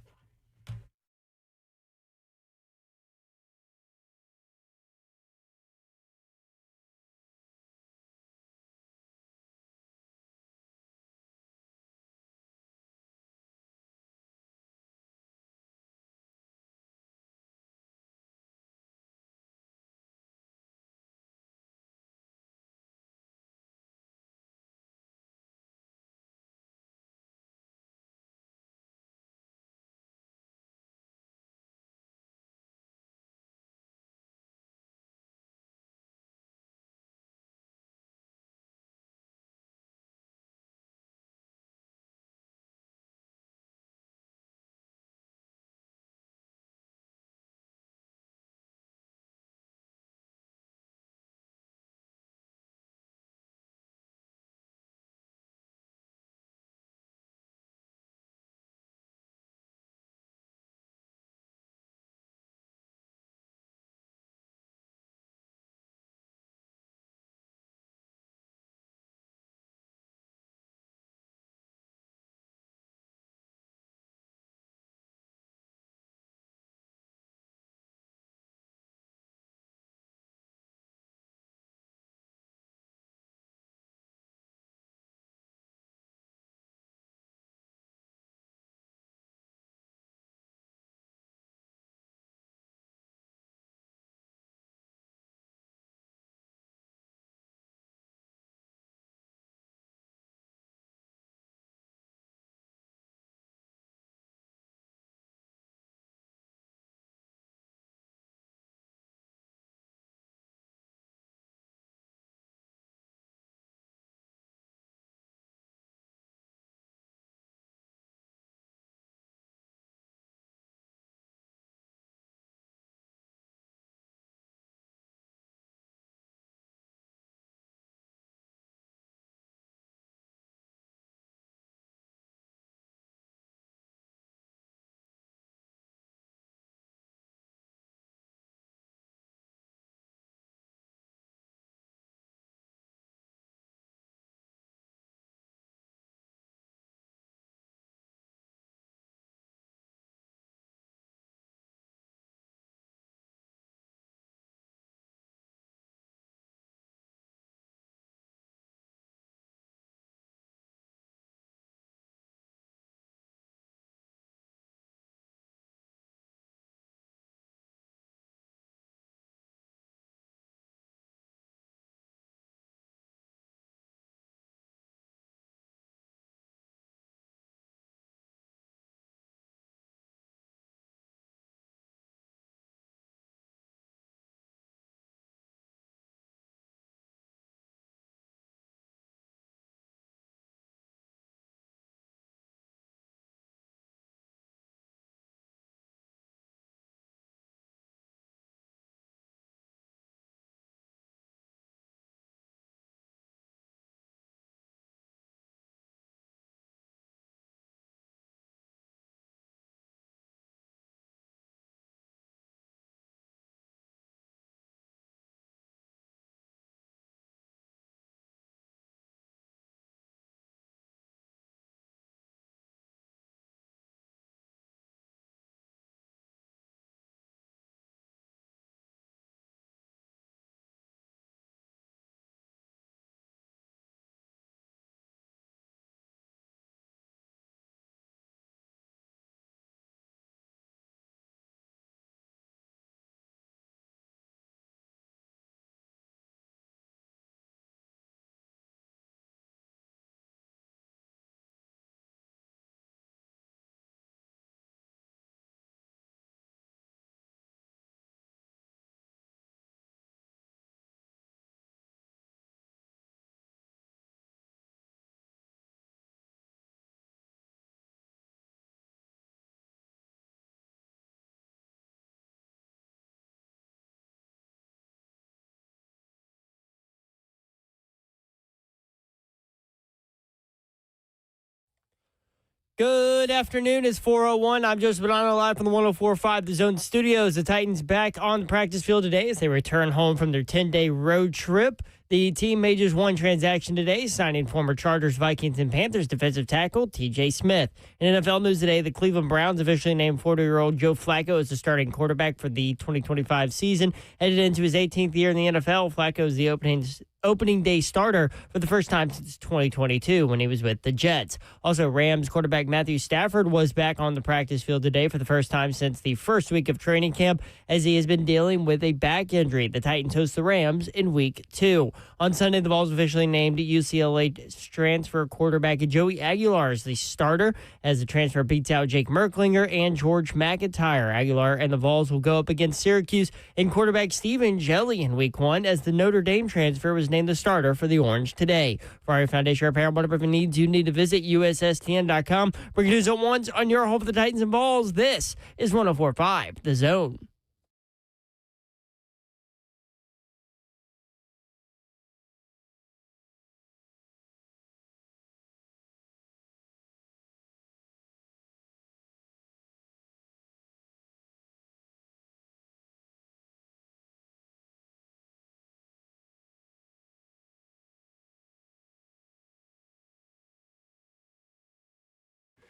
[SPEAKER 1] Good afternoon. It's 4:01. I'm Joseph Bonanno, live from the 104.5 The Zone Studios. The Titans back on the practice field today as they return home from their 10-day road trip. The team made just one transaction today, signing former Chargers, Vikings, and Panthers defensive tackle T.J. Smith. In NFL news today, the Cleveland Browns officially named 40-year-old Joe Flacco as the starting quarterback for the 2025 season. Headed into his 18th year in the NFL, Flacco is the opening day starter for the first time since 2022 when he was with the Jets. Also, Rams quarterback Matthew Stafford was back on the practice field today for the first time since the first week of training camp as he has been dealing with a back injury. The Titans host the Rams in week 2. On Sunday, the Vols officially named UCLA transfer quarterback Joey Aguilar as the starter as the transfer beats out Jake Merklinger and George McIntyre. Aguilar and the Vols will go up against Syracuse and quarterback Stephen Jelly in week 1 as the Notre Dame transfer was named the starter for the Orange today. For our Foundation Repair, whatever needs you need to visit USSTN.com. Bring news at once on your home for the Titans and Vols. This is 104.5 The Zone.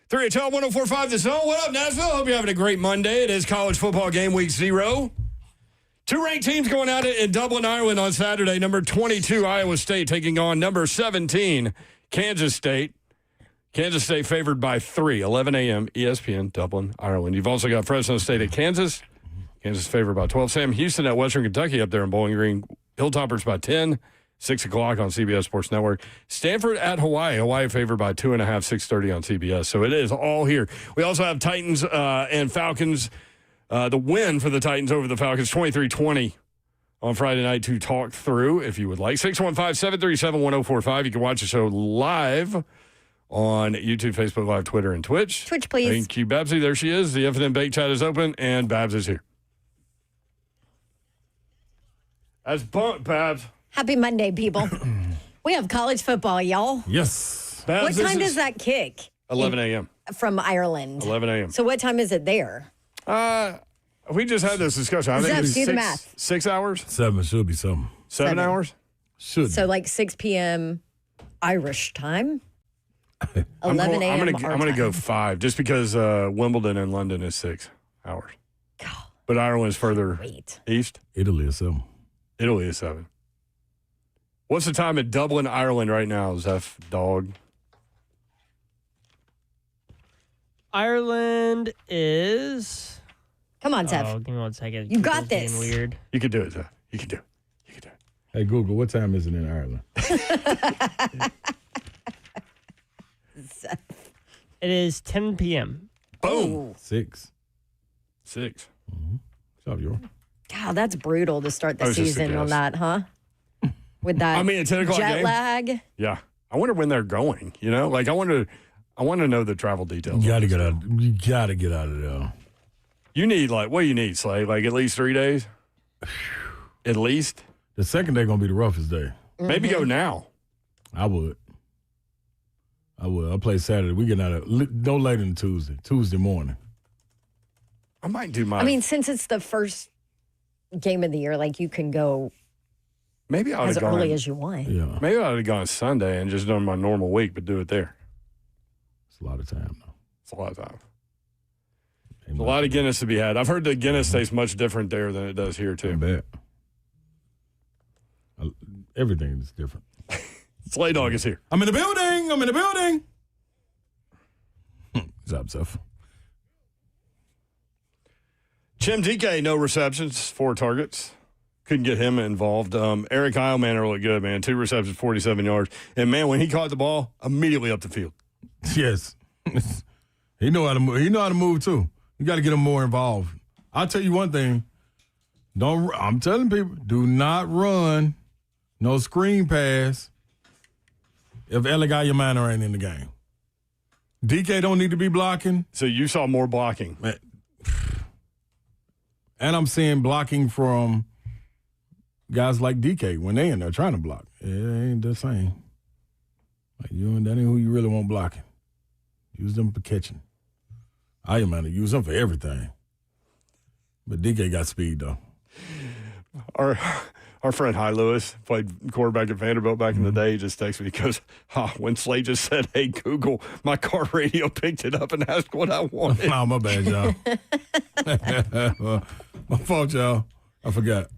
[SPEAKER 2] Three at 104.5 The Zone. What up, Nashville? Hope you're having a great Monday. It is college football game week 0. Two ranked teams going at it in Dublin, Ireland on Saturday. Number 22, Iowa State, taking on number 17, Kansas State. Kansas State favored by 3, 11 a.m., ESPN, Dublin, Ireland. You've also got Fresno State at Kansas. Kansas favored by 12. Sam Houston at Western Kentucky up there in Bowling Green. Hilltoppers by 10. 6 o'clock on CBS Sports Network. Stanford at Hawaii. Hawaii favored by 2.5, 6:30 on CBS. So it is all here. We also have Titans and Falcons. The win for the Titans over the Falcons, 23-20 on Friday night to talk through, if you would like. 615-737-1045. You can watch the show live on YouTube, Facebook Live, Twitter, and Twitch.
[SPEAKER 3] Twitch, please.
[SPEAKER 2] Thank you, Babsy. There she is. The Infinite Bake Chat is open, and Babs is here. That's bumped, Babs.
[SPEAKER 3] Happy Monday, people. We have college football, y'all.
[SPEAKER 4] Yes.
[SPEAKER 2] Babs,
[SPEAKER 3] what time does that kick?
[SPEAKER 2] 11 a.m.
[SPEAKER 3] From Ireland.
[SPEAKER 2] 11 a.m.
[SPEAKER 3] So what time is it there?
[SPEAKER 2] We just had this discussion. I think it's
[SPEAKER 3] do the math.
[SPEAKER 2] 6 hours?
[SPEAKER 4] 7 should be something.
[SPEAKER 2] 7 hours?
[SPEAKER 4] Should.
[SPEAKER 3] So like 6 p.m. Irish time? 11
[SPEAKER 2] I'm
[SPEAKER 3] a.m.
[SPEAKER 2] going to go 5 just because Wimbledon and London is 6 hours.
[SPEAKER 3] God,
[SPEAKER 2] But Ireland is further east.
[SPEAKER 4] Italy is 7.
[SPEAKER 2] Italy is 7. What's the time at Dublin, Ireland right now, Zeph Dog?
[SPEAKER 1] Ireland is...
[SPEAKER 3] Come on, Zeph.
[SPEAKER 1] Oh, give me 1 second.
[SPEAKER 3] You got
[SPEAKER 1] Google's
[SPEAKER 3] this.
[SPEAKER 1] being weird.
[SPEAKER 2] You can do it, Zeph. You can do it. You can do it.
[SPEAKER 4] Hey, Google, what time is it in Ireland?
[SPEAKER 1] It is 10 p.m.
[SPEAKER 2] Boom.
[SPEAKER 4] 6.
[SPEAKER 2] 6.
[SPEAKER 4] Stop, you.
[SPEAKER 3] God, that's brutal to start the
[SPEAKER 2] I was just a
[SPEAKER 3] season on
[SPEAKER 2] guess.
[SPEAKER 3] that, huh? With that
[SPEAKER 2] I mean, at 10 o'clock
[SPEAKER 3] jet
[SPEAKER 2] game?
[SPEAKER 3] lag.
[SPEAKER 2] Yeah. I wonder when they're going, you know? Like, I want to know the travel details.
[SPEAKER 4] You gotta get out. You gotta get out of there.
[SPEAKER 2] You need, like, what do you need, Slade? Like, at least 3 days? At least?
[SPEAKER 4] The second day gonna be the roughest day.
[SPEAKER 2] Maybe go now.
[SPEAKER 4] I would. I'll play Saturday. We get out of no later than Tuesday. Tuesday morning.
[SPEAKER 2] I might do my.
[SPEAKER 3] I mean, since it's the first game of the year, like you can go
[SPEAKER 2] maybe I ought
[SPEAKER 3] as
[SPEAKER 2] to go
[SPEAKER 3] early as you want.
[SPEAKER 4] Yeah,
[SPEAKER 2] Maybe I ought to go on Sunday and just do my normal week, but do it there.
[SPEAKER 4] it's a lot of time though.
[SPEAKER 2] It's a lot of time. There's a lot of Guinness to be had. I've heard that Guinness tastes much different there than it does here
[SPEAKER 4] I
[SPEAKER 2] too.
[SPEAKER 4] bet. Everything is different.
[SPEAKER 2] Slay Dog is here.
[SPEAKER 4] I'm in the building. I'm in the building. What's up, Zeph?
[SPEAKER 2] Chim DK, no receptions, 4 targets. Couldn't get him involved. Eric Heilman really good, man. 2 receptions, 47 yards. And, man, when he caught the ball, immediately up the field.
[SPEAKER 4] Yes. He know how to move. He know how to move, too. You got to get him more involved. I'll tell you one thing. I'm telling people, do not run no screen pass if Eligayamana ain't in the game. DK don't need to be blocking.
[SPEAKER 2] So you saw more blocking.
[SPEAKER 4] And I'm seeing blocking from guys like DK when they in there trying to block. It ain't the same. Like that ain't who you really want blocking. Use them for catching. Iron Man, use them for everything. But DK got speed, though.
[SPEAKER 2] Our friend Hi Lewis played quarterback at Vanderbilt back in the day. He just texted me because when Slay just said, "Hey Google," my car radio picked it up and asked what I wanted.
[SPEAKER 4] Oh, my bad, y'all. My fault, y'all. I forgot.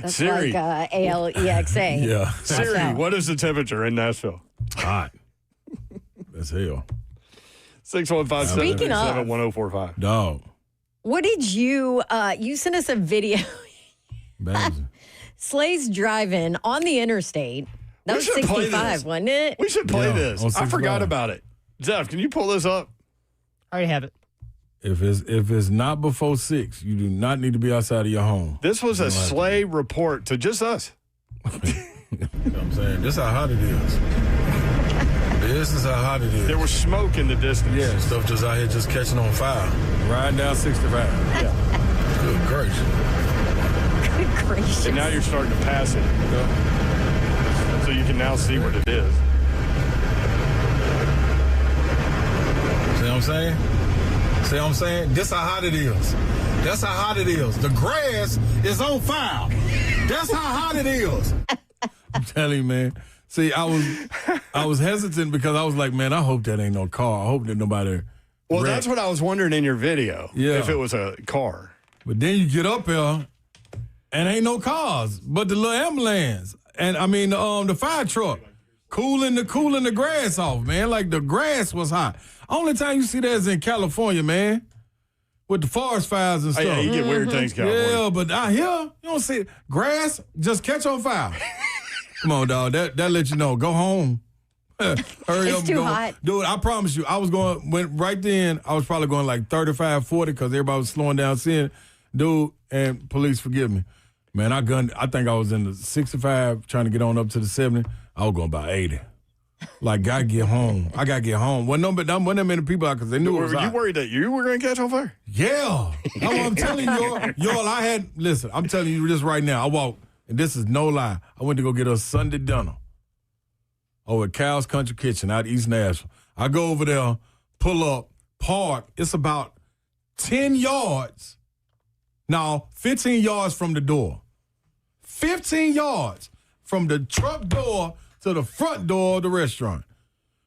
[SPEAKER 3] That's
[SPEAKER 2] Siri.
[SPEAKER 3] like ALEXA.
[SPEAKER 4] Yeah.
[SPEAKER 2] Siri, what is the temperature in Nashville?
[SPEAKER 4] Hot. That's hell.
[SPEAKER 2] 615-737-1045.
[SPEAKER 4] Dog.
[SPEAKER 3] What did you sent us a video.
[SPEAKER 4] Baby.
[SPEAKER 3] Slay's driving on the interstate. That was 65, wasn't it?
[SPEAKER 2] We should play this. I forgot
[SPEAKER 4] 65.
[SPEAKER 2] about it. Jeff, can you pull this up?
[SPEAKER 1] I already have it.
[SPEAKER 4] If it's not before 6, you do not need to be outside of your home.
[SPEAKER 2] This was a Slay report to just us.
[SPEAKER 4] You know what I'm saying? This is how hot it is. This is how hot it is.
[SPEAKER 2] There was smoke in the distance.
[SPEAKER 4] Yeah, stuff just out here just catching on fire. Riding down 65.
[SPEAKER 2] Yeah.
[SPEAKER 4] Good gracious.
[SPEAKER 3] Good gracious.
[SPEAKER 2] And now you're starting to pass it. So you can now see what it is.
[SPEAKER 4] See what I'm saying? See what I'm saying? This how hot it is. That's how hot it is. The grass is on fire. That's how hot it is. I'm telling you, man. See, I was hesitant because I was like, man, I hope that ain't no car. I hope that nobody.
[SPEAKER 2] Well, that's what I was wondering in your video.
[SPEAKER 4] Yeah.
[SPEAKER 2] If it was a car.
[SPEAKER 4] But then you get up here and ain't no cars, but the little ambulance. And I mean the fire truck cooling the grass off, man. Like the grass was hot. Only time you see that is in California, man. With the forest fires and stuff.
[SPEAKER 2] Yeah, you get weird things, California.
[SPEAKER 4] Yeah, but out here, you don't see it. Grass just catch on fire. Come on, dog. That let you know. Go home. Hurry up.
[SPEAKER 3] It's too hot.
[SPEAKER 4] Dude, I promise you, I was right then, I was probably going like 35, 40 because everybody was slowing down seeing. Dude, and police forgive me. Man, I think I was in the 65 trying to get on up to the 70. I was going about 80. Like, gotta get home. I gotta get home. Wasn't that many people out because they knew it was hot.
[SPEAKER 2] You worried that you were going to catch on fire?
[SPEAKER 4] Yeah. I'm telling you, y'all, listen, I'm telling you this right now. I walked, and this is no lie. I went to go get a Sunday dinner over at Cal's Country Kitchen out East Nashville. I go over there, pull up, park. It's about 10 yards. No, 15 yards from the door. 15 yards from the truck door to the front door of the restaurant.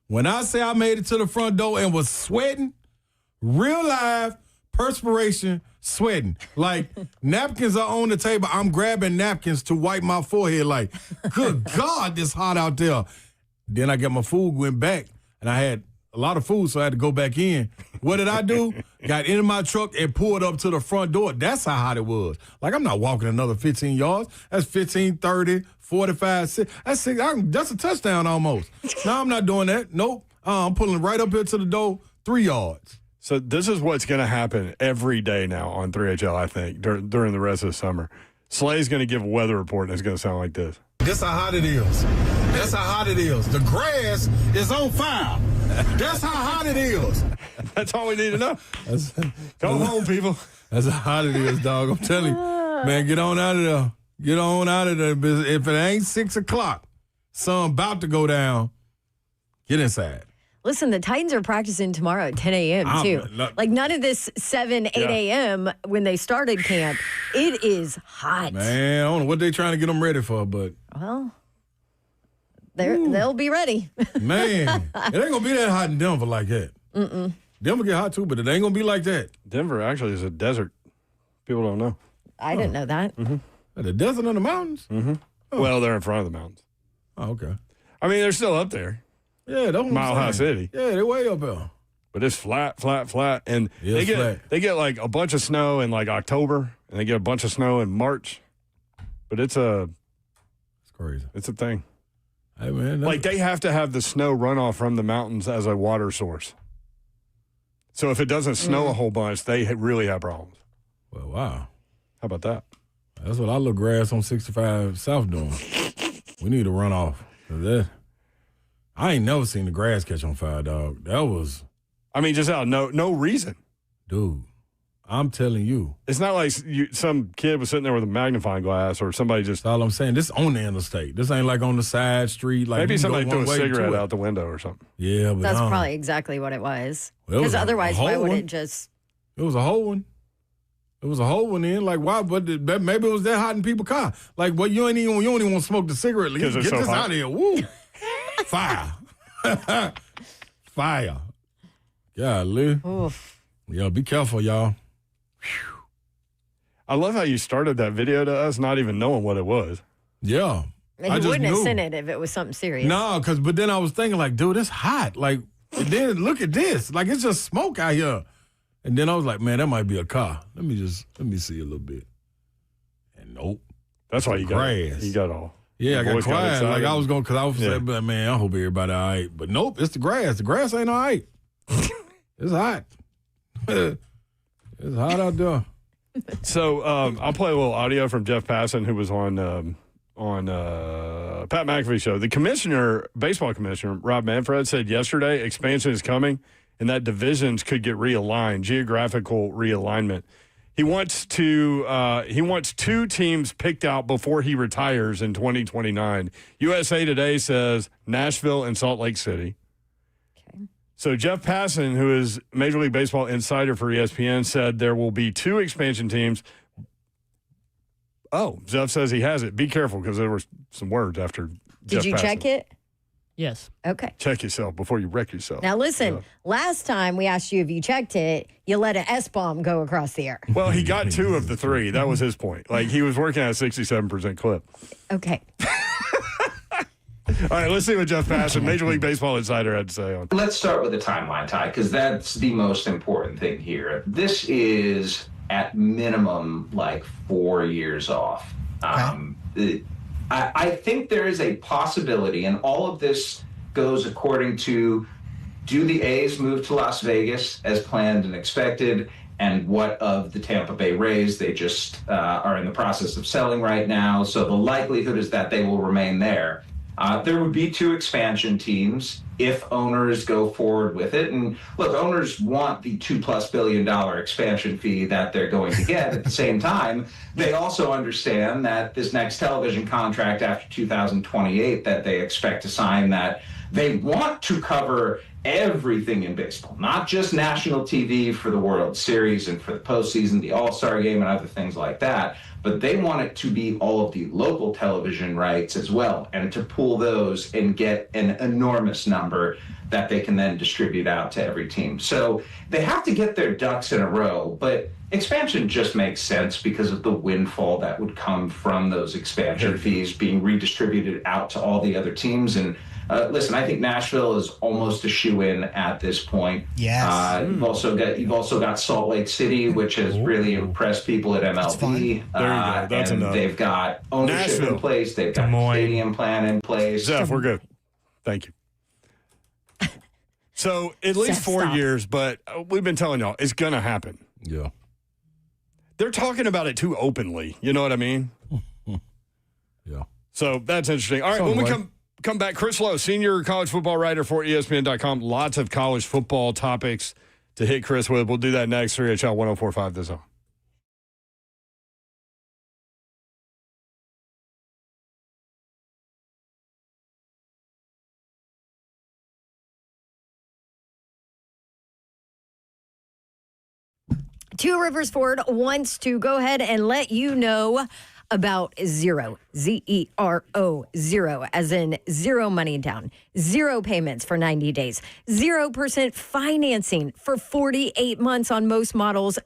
[SPEAKER 4] When I say I made it to the front door and was sweating, real live perspiration, sweating. Like, napkins are on the table. I'm grabbing napkins to wipe my forehead like, good God, this hot out there. Then I got my food, went back, and I had a lot of food, so I had to go back in. What did I do? Got into my truck and pulled up to the front door. That's how hot it was. Like, I'm not walking another 15 yards. That's 15, 30, 45, 6. That's a touchdown almost. No, I'm not doing that. Nope. I'm pulling right up here to the door, 3 yards.
[SPEAKER 2] So this is what's going to happen every day now on 3HL, I think, during the rest of the summer. Slay's going to give a weather report, and it's going to sound like this.
[SPEAKER 4] This how hot it is. That's how hot it is. The grass is on fire. That's how hot it is.
[SPEAKER 2] That's all we need to know. Go home, people.
[SPEAKER 4] That's how hot it is, dog. I'm telling you. Man, get on out of there. Get on out of there. If it ain't 6 o'clock, sun about to go down, get inside.
[SPEAKER 3] Listen, the Titans are practicing tomorrow at 10 a.m. too. Like none of this 7, 8 a.m. when they started camp. It is hot.
[SPEAKER 4] Man, I don't know what they're trying to get them ready for, but.
[SPEAKER 3] Well, they'll be ready.
[SPEAKER 4] Man, it ain't going to be that hot in Denver like that. Mm-mm. Denver get hot too, but it ain't going to be like that.
[SPEAKER 2] Denver actually is a desert. People don't know.
[SPEAKER 3] I didn't know that.
[SPEAKER 4] Mm-hmm. The desert in the mountains?
[SPEAKER 2] Mm-hmm. Oh. Well, they're in front of the mountains.
[SPEAKER 4] Oh, okay.
[SPEAKER 2] I mean, they're still up there.
[SPEAKER 4] Yeah, that's
[SPEAKER 2] Mile High City.
[SPEAKER 4] Yeah, they're way up there.
[SPEAKER 2] But it's flat, and they get like a bunch of snow in like October, and they get a bunch of snow in March. But it's
[SPEAKER 4] crazy.
[SPEAKER 2] It's a thing.
[SPEAKER 4] Hey man,
[SPEAKER 2] like they have to have the snow runoff from the mountains as a water source. So if it doesn't snow a whole bunch, they really have problems.
[SPEAKER 4] Well, wow.
[SPEAKER 2] How about that?
[SPEAKER 4] That's what our little grass on 65 South doing. We need to run off. I ain't never seen the grass catch on fire, dog. That was.
[SPEAKER 2] I mean, just out no reason.
[SPEAKER 4] Dude, I'm telling you.
[SPEAKER 2] It's not like some kid was sitting there with a magnifying glass or somebody just.
[SPEAKER 4] That's all I'm saying. This on the interstate. This ain't like on the side street. Like
[SPEAKER 2] maybe somebody threw a cigarette out the window or something.
[SPEAKER 4] Yeah, but
[SPEAKER 3] that's probably exactly what it was. Because otherwise, why would it just?
[SPEAKER 4] It was a whole one. It was a whole one in. Like, why? But maybe it was that hot in people's car. Like, well, you don't even want to smoke the cigarette. Get this out of here. Woo. Fire. Fire. Golly. Oof. Yeah, be careful, y'all. Whew.
[SPEAKER 2] I love how you started that video to us not even knowing what it was.
[SPEAKER 4] Yeah.
[SPEAKER 3] He wouldn't have sent it if it was something serious.
[SPEAKER 4] No, but then I was thinking, like, dude, it's hot. Like, and then look at this. Like, it's just smoke out here. And then I was like, man, that might be a car. Let me see a little bit. And nope.
[SPEAKER 2] That's why you
[SPEAKER 4] grass.
[SPEAKER 2] got all.
[SPEAKER 4] Yeah, I got quiet. Like, I was going, because I was saying, man, I hope everybody all right. But nope, it's the grass. The grass ain't all right. It's hot. It's hot out there.
[SPEAKER 2] So I'll play a little audio from Jeff Passan, who was on Pat McAfee's show. The baseball commissioner, Rob Manfred, said yesterday expansion is coming and that divisions could get realigned, geographical realignment. He wants two teams picked out before he retires in 2029. USA Today says Nashville and Salt Lake City. So Jeff Passan, who is Major League Baseball insider for ESPN, said there will be 2 expansion teams. Oh, Jeff says he has it. Be careful because there were some words after Jeff
[SPEAKER 3] Did you
[SPEAKER 2] Passan.
[SPEAKER 3] check it?
[SPEAKER 1] Yes.
[SPEAKER 3] Okay.
[SPEAKER 2] Check yourself before you wreck yourself.
[SPEAKER 3] Now listen, last time we asked you if you checked it, you let an S-bomb go across the air.
[SPEAKER 2] Well, he got 2 of the 3. That was his point. Like, he was working at a 67% clip.
[SPEAKER 3] Okay.
[SPEAKER 2] All right, let's see what Jeff Passan, Major League Baseball insider, had to say on.
[SPEAKER 8] Let's start with the timeline, Ty, because that's the most important thing here. This is at minimum like 4 years off. Okay. I think there is a possibility, and all of this goes according to, do the A's move to Las Vegas as planned and expected? And what of the Tampa Bay Rays? They just are in the process of selling right now. So the likelihood is that they will remain there. There would be 2 expansion teams if owners go forward with it. And look, owners want the $2+ billion expansion fee that they're going to get. At the same time, they also understand that this next television contract after 2028 that they expect to sign, that they want to cover everything in baseball, not just national TV for the World Series and for the postseason, the All-Star game, and other things like that. But they want it to be all of the local television rights as well, and to pool those and get an enormous number that they can then distribute out to every team. So they have to get their ducks in a row, but expansion just makes sense because of the windfall that would come from those expansion fees being redistributed out to all the other teams. And listen, I think Nashville is almost a shoe-in at this point.
[SPEAKER 9] Yes.
[SPEAKER 8] You've also got Salt Lake City, which has really impressed people at MLB.
[SPEAKER 2] There you go. That's enough.
[SPEAKER 8] They've got ownership in place. They've got a stadium plan in place.
[SPEAKER 2] Zeph, we're good. Thank you. So at least 4 years, but we've been telling y'all it's going to happen.
[SPEAKER 4] Yeah.
[SPEAKER 2] They're talking about it too openly. You know what I mean?
[SPEAKER 4] Yeah.
[SPEAKER 2] So that's interesting. All right, when we come back, Chris Lowe, senior college football writer for ESPN.com. Lots of college football topics to hit Chris with. We'll do that next. 3HL 104.5 The Zone.
[SPEAKER 3] Two Rivers Ford wants to go ahead and let you know about zero, Z-E-R-O, zero, as in zero money down, zero payments for 90 days, 0% financing for 48 months on most models,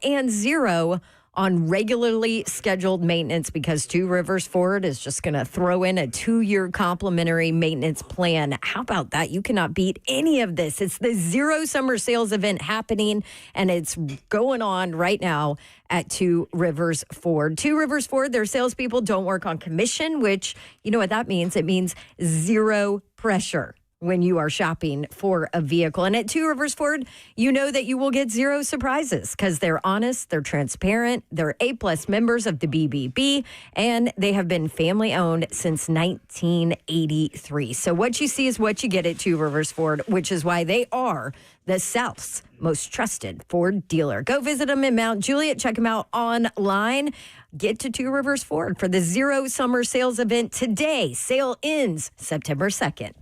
[SPEAKER 3] and zero on regularly scheduled maintenance, because Two Rivers Ford is just going to throw in a 2-year complimentary maintenance plan. How about that? You cannot beat any of this. It's the Zero Summer Sales event happening, and it's going on right now at Two Rivers Ford. Two Rivers Ford, their salespeople don't work on commission, which, you know what that means? It means zero pressure. when you are shopping for a vehicle. And at Two Rivers Ford, you know that you will get zero surprises because they're honest, they're transparent, they're A-plus members of the BBB, and they have been family-owned since 1983. So what you see is what you get at Two Rivers Ford, which is why they are the South's most trusted Ford dealer. Go visit them in Mount Juliet. Check them out online. Get to Two Rivers Ford for the Zero Summer Sales event today. Sale ends September 2nd.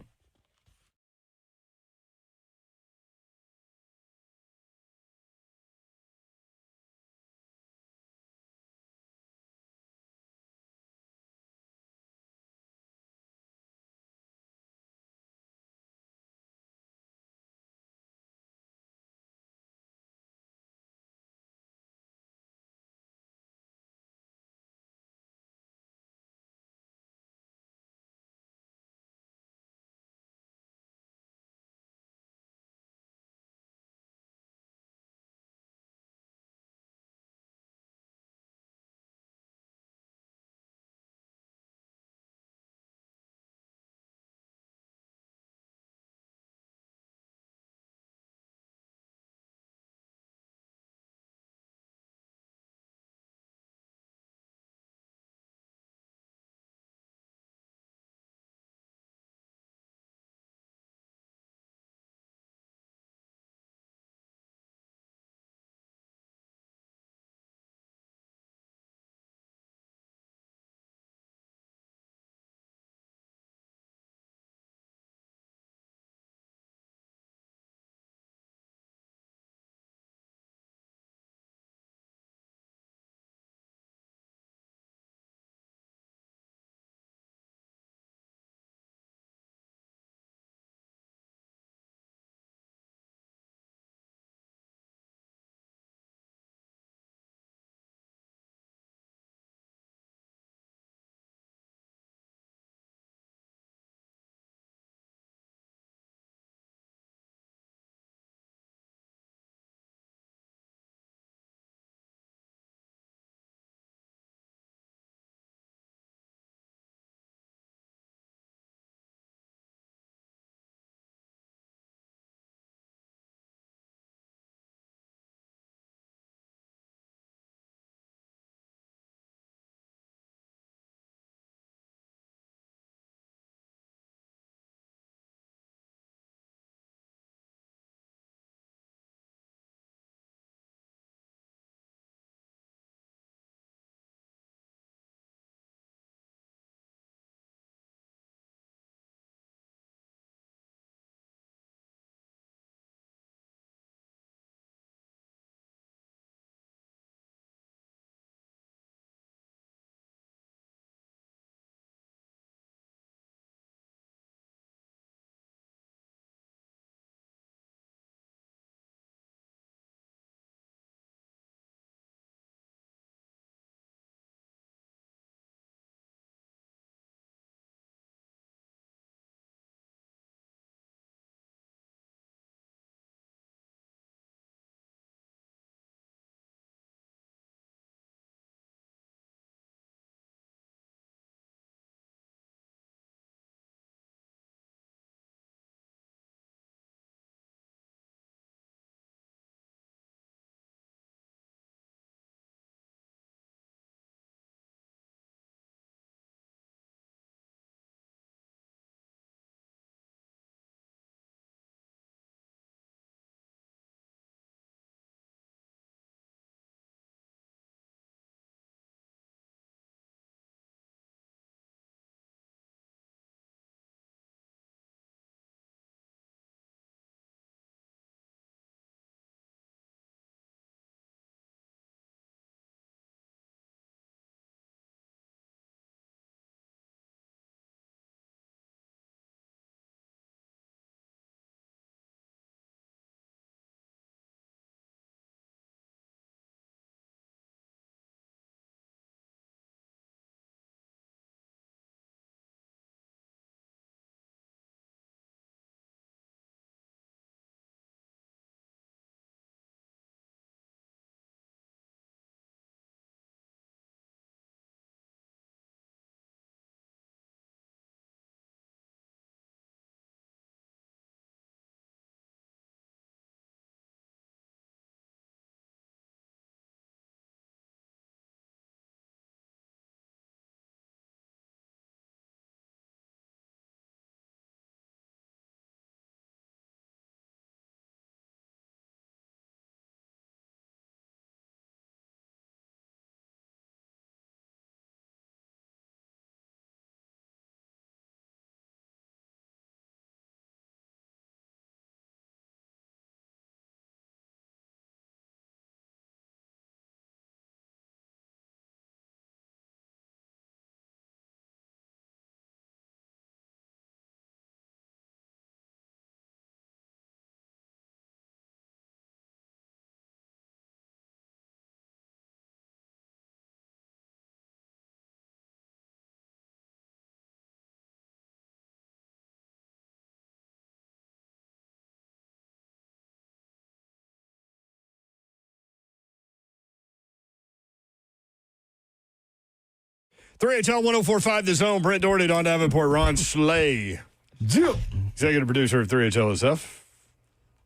[SPEAKER 2] 3HL 104.5 The Zone. Brent Doherty, Don Davenport, Ron Slay. Executive producer of 3HLSF.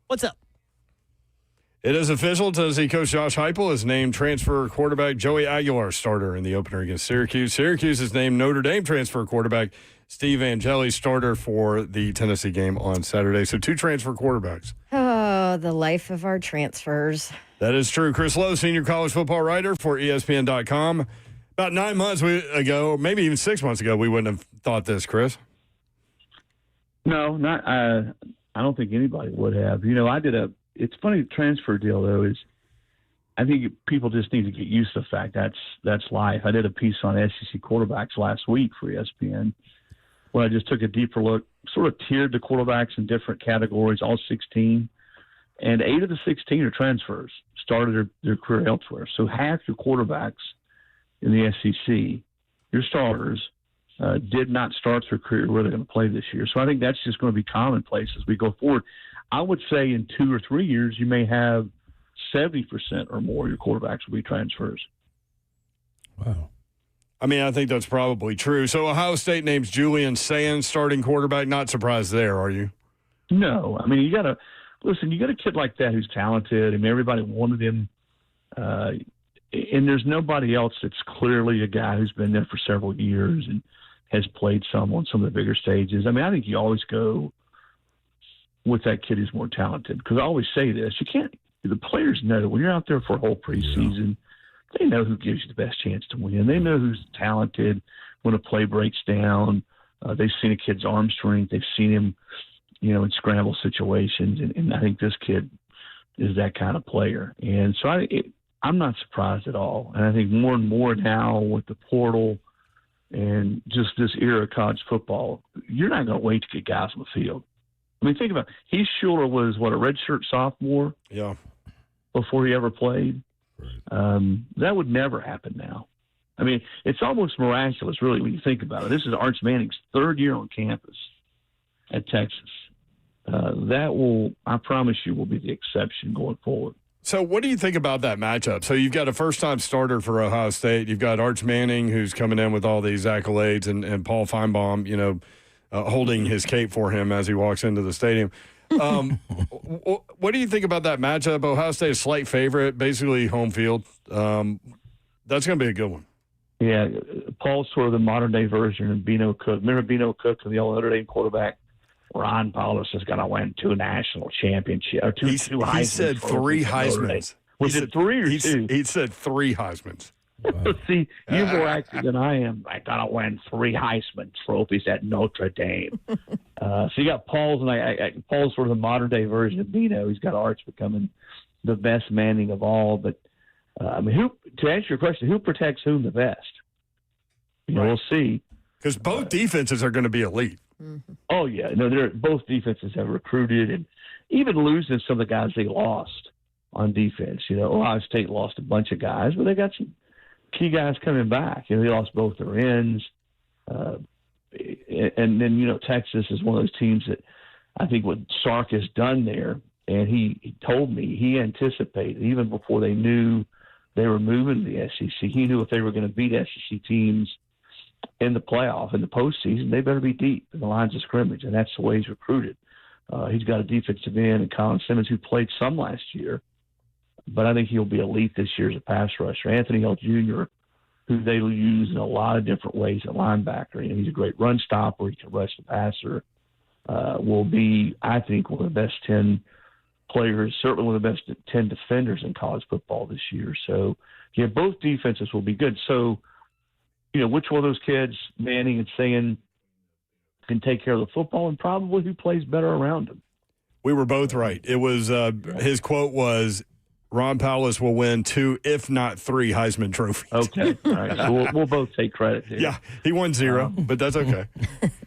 [SPEAKER 1] What's up?
[SPEAKER 2] It is official. Tennessee coach Josh Heupel has named transfer quarterback Joey Aguilar starter in the opener against Syracuse. Syracuse has named Notre Dame transfer quarterback Steve Angeli starter for the Tennessee game on Saturday. So 2 transfer quarterbacks.
[SPEAKER 3] Oh, the life of our transfers.
[SPEAKER 2] That is true. Chris Lowe, senior college football writer for ESPN.com. About 9 months ago, maybe even 6 months ago, we wouldn't have thought this, Chris.
[SPEAKER 9] No, not. I don't think anybody would have. It's funny, the transfer deal, though, is I think people just need to get used to the fact that's life. I did a piece on SEC quarterbacks last week for ESPN where I just took a deeper look, sort of tiered the quarterbacks in different categories, all 16, and 8 of the 16 are transfers, started their career elsewhere. So half your quarterbacks in the SEC, your starters, did not start their career where they're going to play this year. So I think that's just going to be commonplace as we go forward. I would say in 2 or 3 years, you may have 70% or more of your quarterbacks will be transfers.
[SPEAKER 4] Wow.
[SPEAKER 2] I mean, I think that's probably true. So Ohio State names Julian Sands starting quarterback. Not surprised there, are you?
[SPEAKER 9] No. I mean, you got a kid like that who's talented. I mean, everybody wanted him. And there's nobody else that's clearly a guy who's been there for several years and has played some on some of the bigger stages. I mean, I think you always go with that kid who's more talented. Because I always say this, the players know when you're out there for a whole preseason, they know who gives you the best chance to win. They know who's talented when a play breaks down. They've seen a kid's arm strength. They've seen him, in scramble situations. And I think this kid is that kind of player. And so I'm not surprised at all. And I think more and more now with the portal and just this era of college football, you're not going to wait to get guys on the field. I mean, think about it. Heath Schuler was, a redshirt sophomore?
[SPEAKER 2] Yeah.
[SPEAKER 9] Before he ever played? Right. That would never happen now. I mean, it's almost miraculous, really, when you think about it. This is Arch Manning's 3rd year on campus at Texas. I promise you, will be the exception going forward.
[SPEAKER 2] So what do you think about that matchup? So you've got a first-time starter for Ohio State. You've got Arch Manning, who's coming in with all these accolades, and Paul Feinbaum, holding his cape for him as he walks into the stadium. What do you think about that matchup? Ohio State is slight favorite, basically home field. That's going to be a good one.
[SPEAKER 9] Yeah, Paul's sort of the modern-day version of Bino Cook. Remember Bino Cook, the old Notre Dame quarterback? Ron Paulus is going to win 2 national championships. Or two Heismans.
[SPEAKER 2] He said 3 Heismans.
[SPEAKER 9] Was it 3 or 2?
[SPEAKER 2] He said 3 Heismans.
[SPEAKER 9] Wow. See, you're more active than I am. I got to win 3 Heisman trophies at Notre Dame. So you got Paul's, and Paul's sort of the modern day version of Bino. He's got Arch becoming the best Manning of all. But to answer your question, who protects whom the best? We'll see.
[SPEAKER 2] Because both defenses are going to be elite.
[SPEAKER 3] Mm-hmm.
[SPEAKER 9] Oh yeah, no, both defenses have recruited, and even losing some of the guys they lost on defense. Ohio State lost a bunch of guys, but they got some key guys coming back. They lost both their ends. And then, Texas is one of those teams that I think what Sark has done there, and he told me he anticipated, even before they knew they were moving to the SEC, he knew if they were going to beat SEC teams in the playoff, in the postseason, they better be deep in the lines of scrimmage, and that's the way he's recruited. He's got a defensive end in Colin Simmons who played some last year, but I think he'll be elite this year as a pass rusher. Anthony Hill Jr., who they will use in a lot of different ways at linebacker. He's a great run stopper. He can rush the passer. Will be, I think, one of the best 10 players, certainly one of the best 10 defenders in college football this year. So, both defenses will be good. So, which one of those kids, Manning and Saying, can take care of the football, and probably who plays better around him.
[SPEAKER 2] We were both right. It was his quote was, Ron Paulus will win 2, if not 3 Heisman trophies.
[SPEAKER 9] Okay. All right. So we'll both take credit here.
[SPEAKER 2] Yeah. He won 0, but that's okay.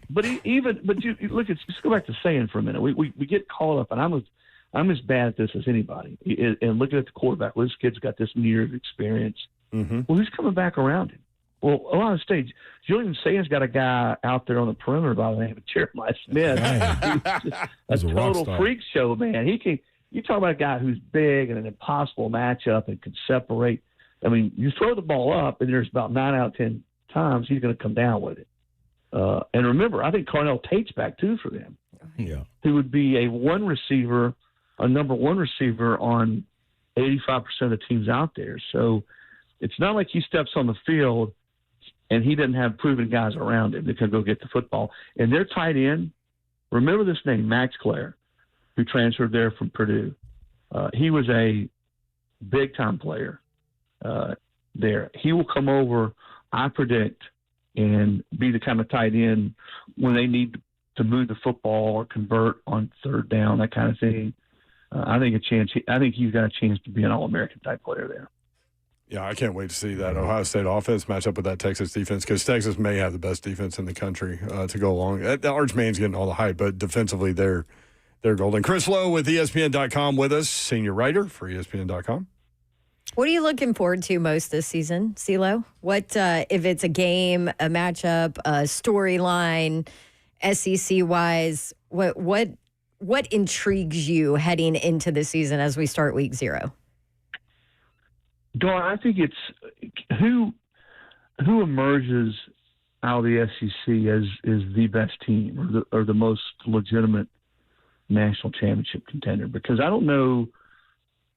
[SPEAKER 9] But you look, let's go back to Saying for a minute. We get caught up, and I'm as bad at this as anybody. And looking at the quarterback, well, this kid's got this years of experience.
[SPEAKER 2] Mm-hmm.
[SPEAKER 9] Well, who's coming back around him? Well, Ohio State, Julian Sayers got a guy out there on the perimeter by the name of Jeremiah Smith. He's a total freak show, man. You talk about a guy who's big and an impossible matchup and can separate. I mean, you throw the ball up, and there's about 9 out of 10 times, he's going to come down with it. And remember, I think Carnell Tate's back too for them.
[SPEAKER 4] Yeah.
[SPEAKER 9] Who would be a number one receiver on 85% of the teams out there. So it's not like he steps on the field and he doesn't have proven guys around him that can go get the football. And their tight end, remember this name, Max Clare, who transferred there from Purdue. He was a big-time player there. He will come over, I predict, and be the kind of tight end when they need to move the football or convert on third down, that kind of thing. I think he's got a chance to be an All-American type player there.
[SPEAKER 2] Yeah, I can't wait to see that Ohio State offense match up with that Texas defense, because Texas may have the best defense in the country to go along. Arch Man's getting all the hype, but defensively they're golden. Chris Lowe with ESPN.com with us, senior writer for ESPN.com.
[SPEAKER 3] What are you looking forward to most this season, CeeLo? What if it's a game, a matchup, a storyline, SEC-wise? What intrigues you heading into the season as we start week 0?
[SPEAKER 9] Dawn, I think it's who emerges out of the SEC as the best team or the most legitimate national championship contender. Because I don't know,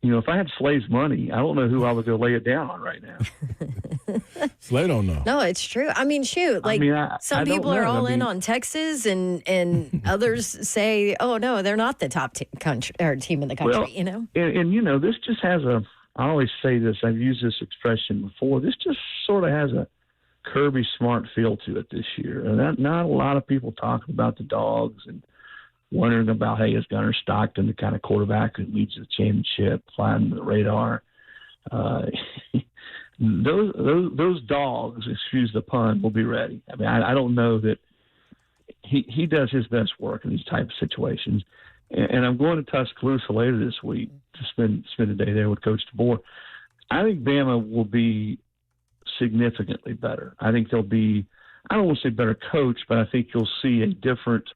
[SPEAKER 9] if I had Slay's money, I don't know who I would go lay it down on right now.
[SPEAKER 4] Slay don't know.
[SPEAKER 3] No, it's true. I mean, shoot, some people are all in on Texas, and others say, "Oh no, they're not the top team in the country."
[SPEAKER 9] Well, and this just has I always say this. I've used this expression before. This just sort of has a Kirby Smart feel to it this year, and not a lot of people talking about the Dogs and wondering about, hey, is Gunnar Stockton the kind of quarterback who leads the championship, flying under the radar? Those Dogs, excuse the pun, will be ready. I mean, I don't know that he does his best work in these type of situations. And I'm going to Tuscaloosa later this week to spend a day there with Coach DeBoer. I think Bama will be significantly better. I think they'll be, I don't want to say better coach, but I think you'll see a different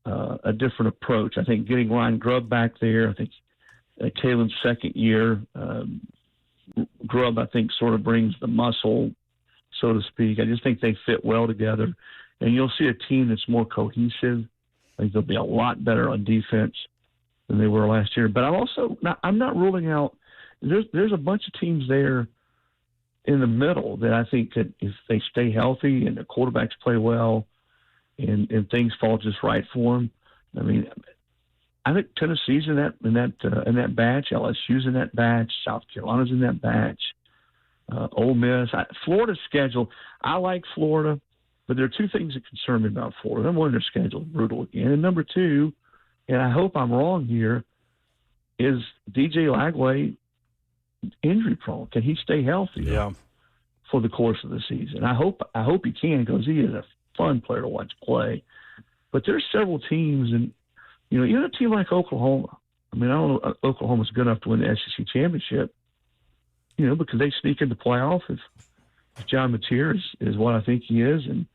[SPEAKER 9] approach. I think getting Ryan Grubb back there, I think Kalen's second year, Grubb, I think, sort of brings the muscle, so to speak. I just think they fit well together. And you'll see a team that's more cohesive. I think they'll be a lot better on defense than they were last year. But I'm not ruling out there's a bunch of teams there in the middle that I think that if they stay healthy and the quarterbacks play well and things fall just right for them. I mean, I think Tennessee's in that batch, LSU's in that batch, South Carolina's in that batch, Ole Miss. Florida's schedule, I like Florida. But there are two things that concern me about Florida. Number one, their schedule is brutal again. And number two, and I hope I'm wrong here, is DJ Lagway injury prone? Can he stay healthy for the course of the season? I hope he can, because he is a fun player to watch play. But there's several teams, and even a team like Oklahoma. I mean, I don't know if Oklahoma's good enough to win the SEC championship, because they sneak into playoff if John Mateer is what I think he is. And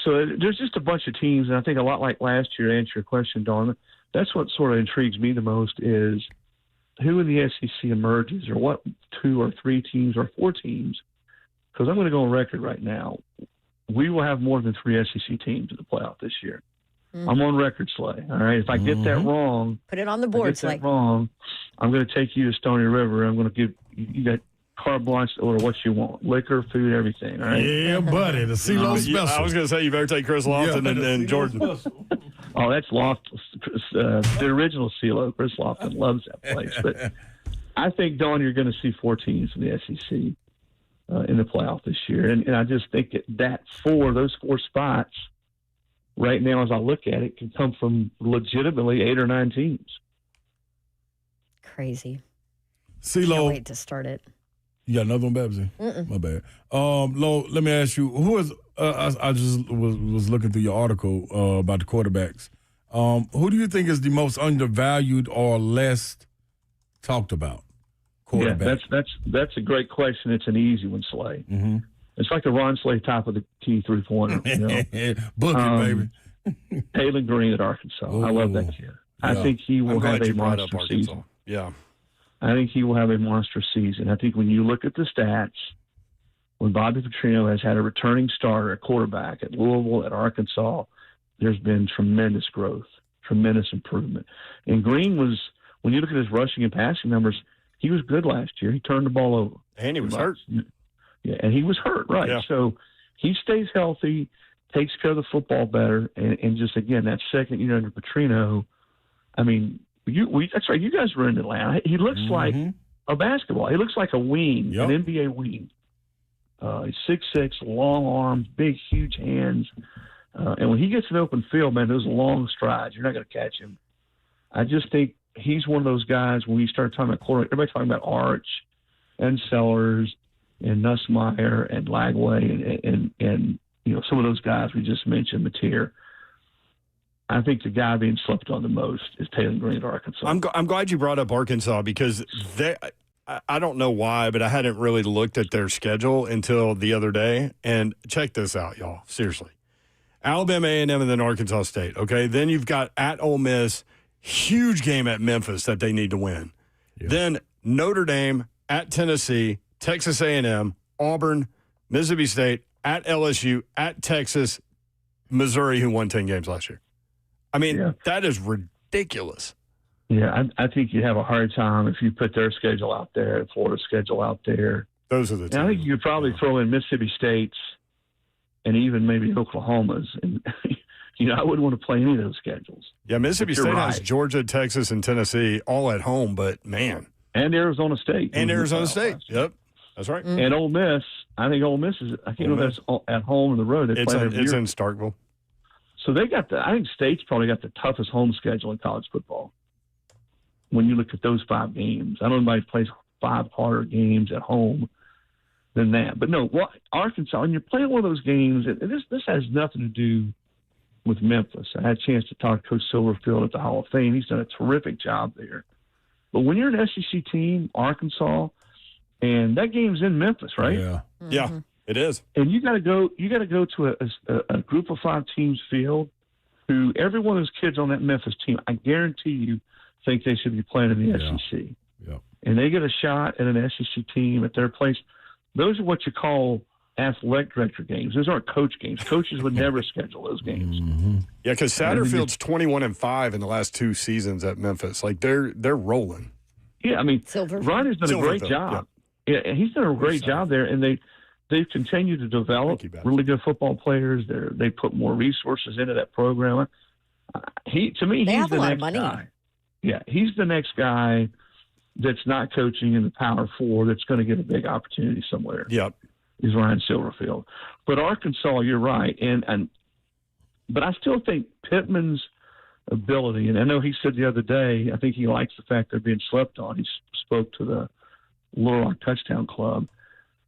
[SPEAKER 9] so there's just a bunch of teams, and I think a lot like last year, to answer your question, Dawn, that's what sort of intrigues me the most is who in the SEC emerges, or what 2 or 3 teams or 4 teams, because I'm going to go on record right now. We will have more than 3 SEC teams in the playoff this year. Mm-hmm. I'm on record, Slay. All right. If I get that wrong,
[SPEAKER 3] put it on the board, Slay.
[SPEAKER 9] Wrong, I'm going to take you to Stony River. I'm going to give you got carte blanche to order what you want, liquor, food, everything. All right.
[SPEAKER 4] Yeah, buddy. The CeeLo special.
[SPEAKER 2] I was going to say you better take Chris Lofton and Jordan.
[SPEAKER 9] Oh, that's Lofton. The original CeeLo. Chris Lofton loves that place. But I think, Dawn, you're going to see 4 teams in the SEC in the playoff this year, and I just think those 4 spots right now, as I look at it, can come from legitimately 8 or 9 teams.
[SPEAKER 3] Crazy.
[SPEAKER 4] CeeLo,
[SPEAKER 3] can't wait to start it.
[SPEAKER 4] You got another one, Babsy? My bad. Lo, let me ask you, who is? I just was looking through your article about the quarterbacks. Who do you think is the most undervalued or less talked about quarterback?
[SPEAKER 9] Yeah, that's a great question. It's an easy one, Slay.
[SPEAKER 4] Mm-hmm.
[SPEAKER 9] It's like the Ron Slay top of the key 3-pointer.
[SPEAKER 4] Book it, baby.
[SPEAKER 9] Taylor Green at Arkansas. I love that kid. Yeah. I think he will have a monster season.
[SPEAKER 2] Yeah.
[SPEAKER 9] I think he will have a monster season. I think when you look at the stats, when Bobby Petrino has had a returning starter at quarterback at Louisville, at Arkansas, there's been tremendous growth, tremendous improvement. And Green was, when you look at his rushing and passing numbers, he was good last year. He turned the ball over.
[SPEAKER 2] And he was hurt.
[SPEAKER 9] Yeah, and he was hurt, right. Yeah. So he stays healthy, takes care of the football better, and just, again, that second year under Petrino, I mean, that's right, you guys were in Atlanta. He looks like a basketball. He looks like a wing, an NBA wing. He's 6'6", long arms, big, huge hands. And when he gets an open field, man, those long strides, you're not going to catch him. I just think he's one of those guys, when you start talking about quarterback, everybody's talking about Arch and Sellers and Nussmeier and Lagway and some of those guys we just mentioned, Mateer. I think the guy being slept on the most is Taylor Green at Arkansas.
[SPEAKER 2] I'm glad you brought up Arkansas because I don't know why, but I hadn't really looked at their schedule until the other day. And check this out, y'all. Seriously. Alabama, A&M, and then Arkansas State, okay? Then you've got at Ole Miss, huge game at Memphis that they need to win. Yeah. Then Notre Dame, at Tennessee, Texas A&M, Auburn, Mississippi State, at LSU, at Texas, Missouri, who won 10 games last year. I mean, that is ridiculous.
[SPEAKER 9] Yeah, I think you'd have a hard time if you put their schedule out there, Florida's schedule out there.
[SPEAKER 2] Those are the two.
[SPEAKER 9] I think you could probably throw in Mississippi State's and even maybe Oklahoma's. And, I wouldn't want to play any of those schedules.
[SPEAKER 2] Yeah, Mississippi State has Georgia, Texas, and Tennessee all at home, but, man.
[SPEAKER 9] And Arizona State.
[SPEAKER 2] And Arizona State. Yep, that's right.
[SPEAKER 9] Mm-hmm. And Ole Miss, I think Ole Miss is, I can't know if that's at home or the road.
[SPEAKER 2] It's in Starkville.
[SPEAKER 9] So they got I think State's probably got the toughest home schedule in college football. When you look at those 5 games, I don't know if anybody plays 5 harder games at home than that. But no, Arkansas, when you're playing one of those games, this has nothing to do with Memphis. I had a chance to talk to Coach Silverfield at the Hall of Fame. He's done a terrific job there. But when you're an SEC team, Arkansas, and that game's in Memphis, right?
[SPEAKER 2] Yeah, yeah, it is.
[SPEAKER 9] And you got to go. You got to go to a group of 5 teams field. Who every one of those kids on that Memphis team, I guarantee you, think they should be playing in the SEC.
[SPEAKER 4] Yeah.
[SPEAKER 9] And they get a shot at an SEC team at their place. Those are what you call athletic director games. Those aren't coach games. Coaches would never schedule those games.
[SPEAKER 2] Mm-hmm. Yeah, because Satterfield's 21-5 in the last 2 seasons at Memphis. Like they're rolling.
[SPEAKER 9] Yeah, I mean, Ronnie's done a great job. Yeah, and he's done a great job there, and they've continued to develop really good football players. They put more resources into that program. He's the next guy. Yeah, he's the next guy that's not coaching in the Power 4 that's going to get a big opportunity somewhere.
[SPEAKER 2] Yep.
[SPEAKER 9] Is Ryan Silverfield. But Arkansas, you're right. But I still think Pittman's ability, and I know he said the other day, I think he likes the fact they're being slept on. He spoke to the Little Rock Touchdown Club.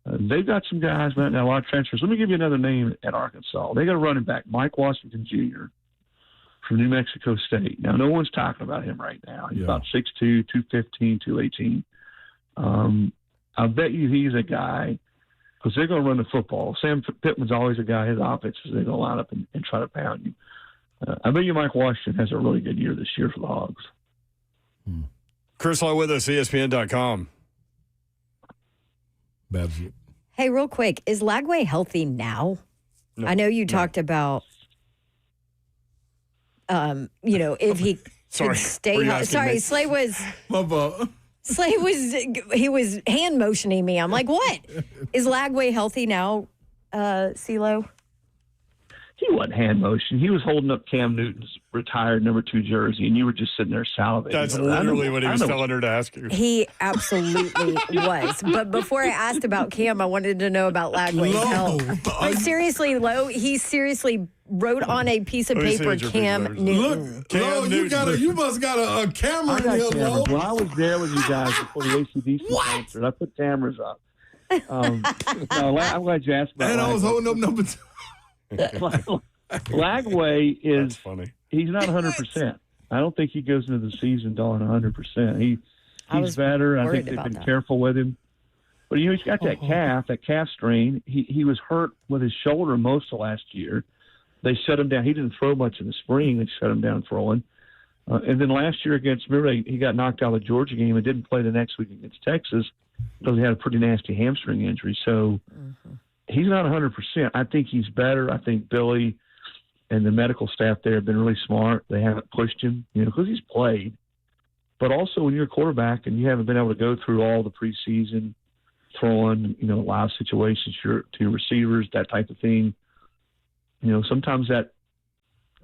[SPEAKER 9] They've got some guys right now, a lot of transfers. Let me give you another name at Arkansas. They got a running back, Mike Washington Jr., from New Mexico State. Now, no one's talking about him right now. He's about 6'2", 215, 218. I bet you he's a guy, because they're going to run the football. Sam Pittman's always a guy, his offense is they're going to line up and try to pound you. I bet you Mike Washington has a really good year this year for the Hogs.
[SPEAKER 2] Chris Lowe with us, ESPN.com.
[SPEAKER 3] Hey, real quick, is Lagway healthy now? No, I know you talked about if he could stay healthy. Sorry, Slay was he was hand motioning me. I'm like, what? Is Lagway healthy now, CeeLo?
[SPEAKER 9] He wasn't hand motion. He was holding up Cam Newton's retired number 2 jersey, and you were just sitting there salivating.
[SPEAKER 2] That's literally what he was telling her to ask you.
[SPEAKER 3] He absolutely was. But before I asked about Cam, I wanted to know about Lagway's health. But seriously, Lo, he seriously wrote on a piece of paper Cam Newton.
[SPEAKER 4] Look, Lo, you must got a camera in here, Lo.
[SPEAKER 9] When I was there with you guys before the ACDC concert, I put cameras up. I'm glad you asked about
[SPEAKER 4] And I was holding up number 2.
[SPEAKER 9] Lagway is funny. He's not 100%. I don't think he goes into the season on 100%. He's better. I think they've been careful with him. But he's got that calf strain. He was hurt with his shoulder most of last year. They shut him down. He didn't throw much in the spring. They shut him down throwing. And then last year he got knocked out of the Georgia game and didn't play the next week against Texas because he had a pretty nasty hamstring injury. So he's not 100%. I think he's better. I think Billy and the medical staff there have been really smart. They haven't pushed him, because he's played. But also when you're a quarterback and you haven't been able to go through all the preseason throwing, live situations to your receivers, that type of thing, sometimes that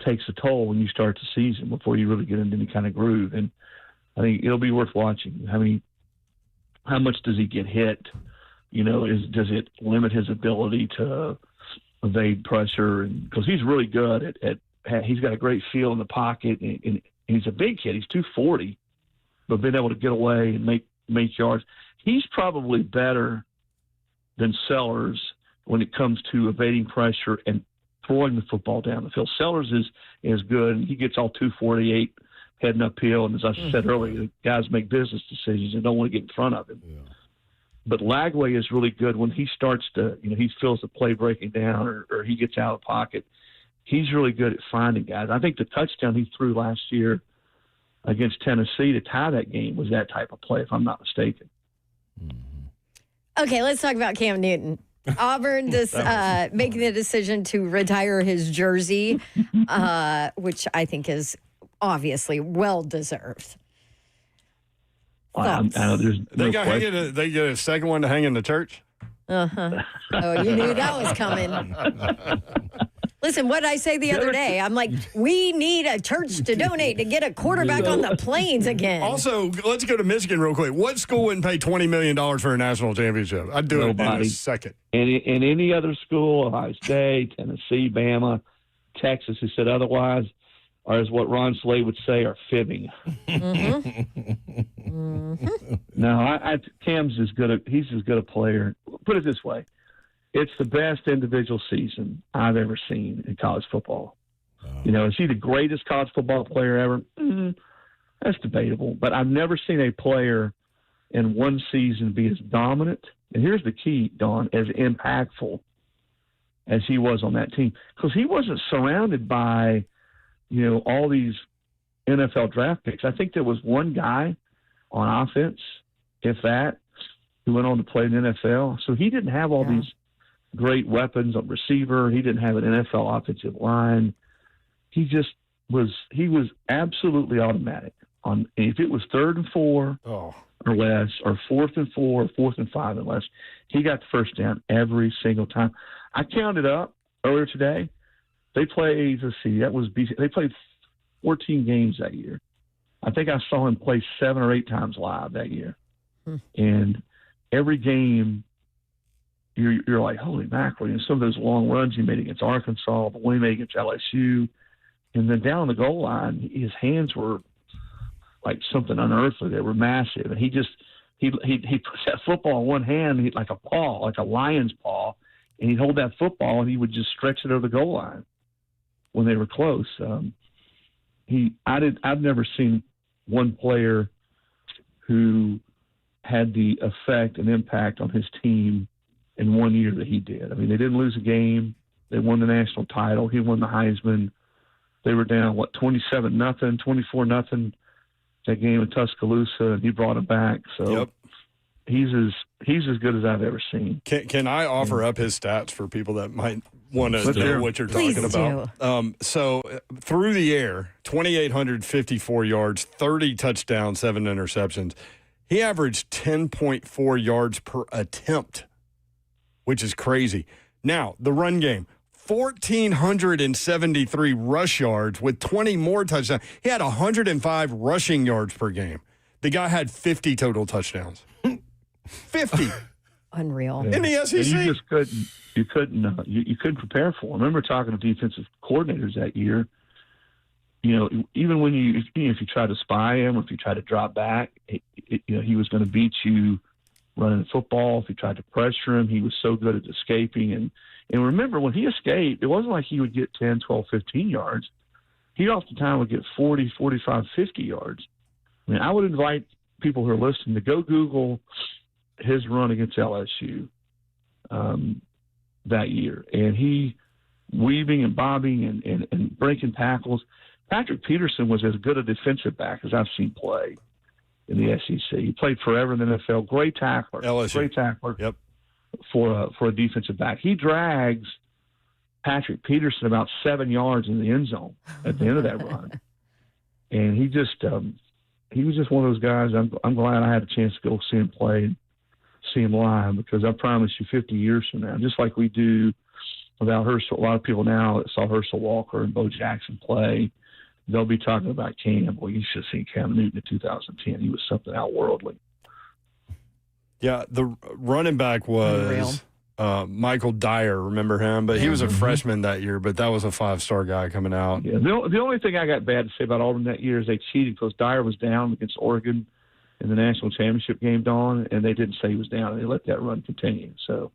[SPEAKER 9] takes a toll when you start the season before you really get into any kind of groove. And I think it'll be worth watching. How much does he get hit? Does it limit his ability to evade pressure? And because he's really good at he's got a great feel in the pocket, and he's a big kid. He's 240, but being able to get away and make yards. He's probably better than Sellers when it comes to evading pressure and throwing the football down the field. Sellers is good, and he gets all 248 heading uphill. And as I said earlier, guys make business decisions and don't want to get in front of him. Yeah. But Lagway is really good when he starts to, he feels the play breaking down or he gets out of the pocket. He's really good at finding guys. I think the touchdown he threw last year against Tennessee to tie that game was that type of play, if I'm not mistaken.
[SPEAKER 3] Okay, let's talk about Cam Newton. Auburn making the decision to retire his jersey, which I think is obviously well-deserved.
[SPEAKER 9] I know there's
[SPEAKER 2] they get a second one to hang in the church?
[SPEAKER 3] Uh-huh. Oh, you knew that was coming. Listen, what did I say the other day? I'm like, we need a church to donate to get a quarterback on the plains again.
[SPEAKER 2] Also, let's go to Michigan real quick. What school wouldn't pay $20 million for a national championship? I'd do it in a second.
[SPEAKER 9] In any other school, Ohio State, Tennessee, Bama, Texas, who said otherwise, or as what Ron Slade would say, are fibbing. No, Cam's he's as good a player. Put it this way. It's the best individual season I've ever seen in college football. Is he the greatest college football player ever? That's debatable. But I've never seen a player in one season be as dominant, and here's the key, Don, as impactful as he was on that team. Because he wasn't surrounded by, all these NFL draft picks. I think there was one guy on offense, if that, who went on to play in the NFL. So he didn't have all these great weapons on receiver. He didn't have an NFL offensive line. He was absolutely automatic on if it was 3rd and 4 or less, or 4th and 4, or 4th and 5 and less, he got the first down every single time. I counted up earlier today. They played, they played 14 games that year. I think I saw him play 7 or 8 times live that year. And every game, you're like, holy mackerel. Some of those long runs he made against Arkansas, the one he made against LSU, and then down the goal line, his hands were like something unearthly. They were massive. And he puts that football in one hand, like a paw, like a lion's paw, and he'd hold that football and he would just stretch it over the goal line when they were close. I've never seen one player who had the effect and impact on his team in 1 year that he did. They didn't lose a game. They won the national title. He won the Heisman. They were down, 27-0, 24-0 that game in Tuscaloosa, and he brought him back. So he's as good as I've ever seen.
[SPEAKER 2] Can I offer up his stats for people that might want to know what you're talking about? So through the air, 2,854 yards, 30 touchdowns, 7 interceptions. He averaged 10.4 yards per attempt, which is crazy. Now, the run game, 1,473 rush yards with 20 more touchdowns. He had 105 rushing yards per game. The guy had 50 total touchdowns. 50.
[SPEAKER 3] Unreal.
[SPEAKER 2] In the SEC.
[SPEAKER 9] You couldn't prepare for him. I remember talking to defensive coordinators that year. Even when if you try to spy him, or if you try to drop back, he was going to beat you running the football. If you tried to pressure him, he was so good at escaping. And remember, when he escaped, it wasn't like he would get 10, 12, 15 yards. He oftentimes would get 40, 45, 50 yards. I would invite people who are listening to go Google his run against LSU that year. And he weaving and bobbing and breaking tackles. Patrick Peterson was as good a defensive back as I've seen play in the SEC. He played forever in the NFL. Great tackler.
[SPEAKER 2] LSU.
[SPEAKER 9] Great tackler.
[SPEAKER 2] Yep.
[SPEAKER 9] for a defensive back. He drags Patrick Peterson about 7 yards in the end zone at the end of that run. And he was just one of those guys. I'm glad I had a chance to go see him play and see him live, because I promise you 50 years from now, just like we do about Herschel, a lot of people now that saw Herschel Walker and Bo Jackson play, they'll be talking about Cam. Well, you should have seen Cam Newton in 2010. He was something outworldly.
[SPEAKER 2] Yeah, the running back was Michael Dyer. Remember him? But he was a freshman that year, but that was a 5-star guy coming out.
[SPEAKER 9] Yeah, the only thing I got bad to say about Auburn that year is they cheated, because Dyer was down against Oregon in the national championship game, Dawn, and they didn't say he was down. They let that run continue. So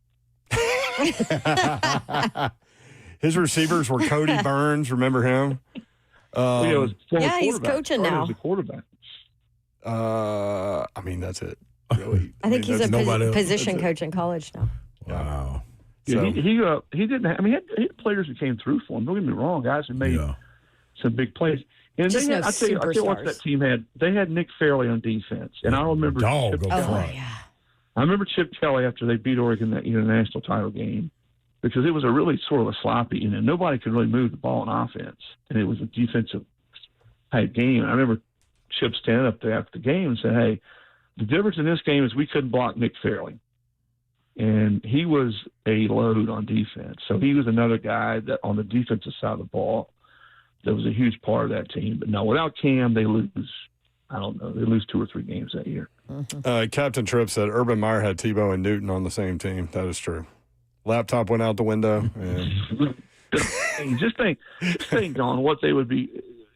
[SPEAKER 2] his receivers were Cody Burns. Remember him?
[SPEAKER 3] He's coaching now.
[SPEAKER 9] He's a quarterback.
[SPEAKER 2] I mean, that's it. Really.
[SPEAKER 3] I think he's a position coach in college now.
[SPEAKER 4] Wow.
[SPEAKER 9] Yeah, he didn't. He had players that came through for him. Don't get me wrong, guys who made some big plays. And
[SPEAKER 3] Just
[SPEAKER 9] I tell you what that team had. They had Nick Fairley on defense, and I remember I remember Chip Kelly after they beat Oregon that year in the national title game, because it was a really sort of a sloppy, nobody could really move the ball on offense, and it was a defensive type game. And I remember Chip standing up there after the game and saying, "Hey, the difference in this game is we couldn't block Nick Fairley." And he was a load on defense. So he was another guy that on the defensive side of the ball that was a huge part of that team. But no, without Cam, they lose, I don't know, they lose 2 or 3 games that year.
[SPEAKER 2] Captain Tripp said Urban Meyer had Tebow and Newton on the same team. That is true. Laptop went out the window. And...
[SPEAKER 9] just think on what they would be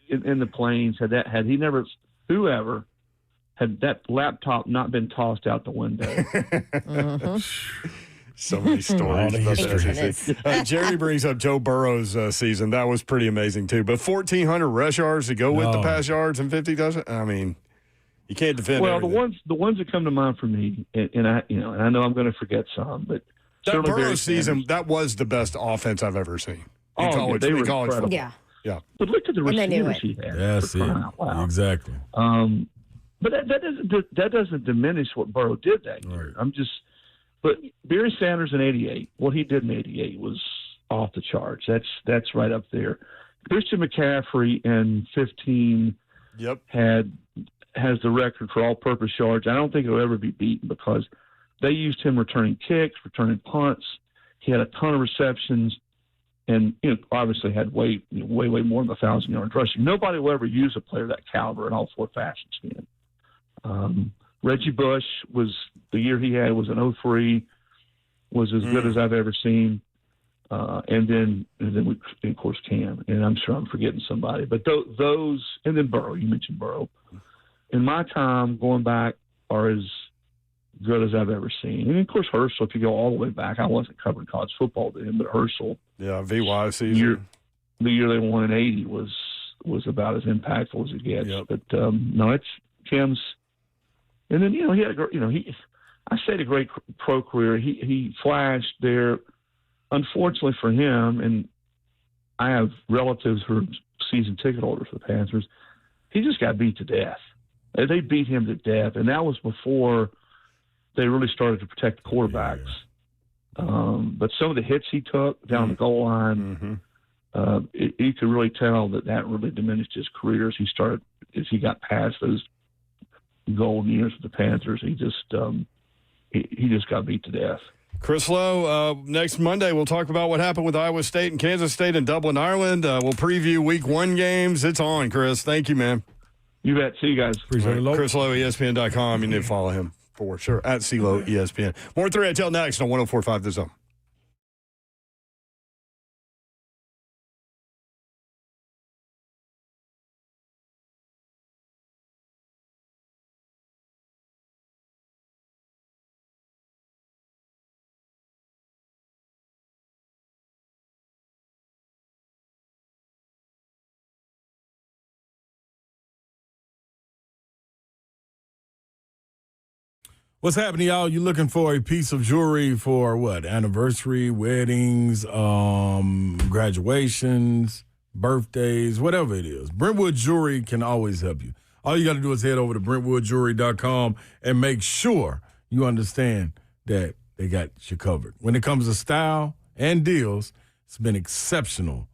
[SPEAKER 9] in the Plains had whoever had that laptop not been tossed out the window.
[SPEAKER 2] So many stories. Jerry brings up Joe Burrow's season. That was pretty amazing, too. But 1,400 rush yards to go with the pass yards and 50 doesn't. I mean, you can't defend everything.
[SPEAKER 9] the ones that come to mind for me, and I know I'm going to forget some, but
[SPEAKER 2] that Burrow season, that was the best offense I've ever seen in college.
[SPEAKER 9] They were
[SPEAKER 2] college
[SPEAKER 9] incredible.
[SPEAKER 3] Yeah.
[SPEAKER 9] But look at the receivers he had.
[SPEAKER 4] That's it. Wow. Exactly.
[SPEAKER 9] But that doesn't diminish what Burrow did that year.
[SPEAKER 4] Right.
[SPEAKER 9] But Barry Sanders in '88, what he did in '88 was off the charts. That's right up there. Christian McCaffrey in 15 has the record for all-purpose yards. I don't think it'll ever be beaten, because they used him returning kicks, returning punts. He had a ton of receptions, and obviously had way more than 1,000 yards rushing. Nobody will ever use a player that caliber in all 4 facets again. Reggie Bush was the year he had was an 03, was as good as I've ever seen. And then we, of course, Cam, and I'm sure I'm forgetting somebody, but those, and then Burrow, you mentioned Burrow. In my time, going back, are as good as I've ever seen. And of course, Herschel, if you go all the way back, I wasn't covering college football then, but Herschel.
[SPEAKER 2] Yeah, VY season.
[SPEAKER 9] The year they won in 80 was about as impactful as it gets.
[SPEAKER 2] Yep.
[SPEAKER 9] But no, it's Cam's. And then, he had I said a great pro career. He flashed there. Unfortunately for him, and I have relatives who are season ticket holders for the Panthers, he just got beat to death. They beat him to death, and that was before they really started to protect the quarterbacks. But some of the hits he took down the goal line, you could really tell that really diminished his career as he got past those golden years with the Panthers. He just got beat to death.
[SPEAKER 2] Chris Lowe, next Monday we'll talk about what happened with Iowa State and Kansas State in Dublin, Ireland. We'll preview Week 1 games. It's on, Chris. Thank you, man.
[SPEAKER 9] You bet. See you guys.
[SPEAKER 4] Appreciate it, Lowe.
[SPEAKER 2] Chris Lowe, ESPN.com. You need to follow him for sure, at CLowe ESPN. More 3 I Tell next on 104.5 The Zone.
[SPEAKER 4] What's happening, y'all? You looking for a piece of jewelry for what? Anniversary, weddings, graduations, birthdays, whatever it is. Brentwood Jewelry can always help you. All you got to do is head over to BrentwoodJewelry.com and make sure you understand that they got you covered. When it comes to style and deals, it's been exceptional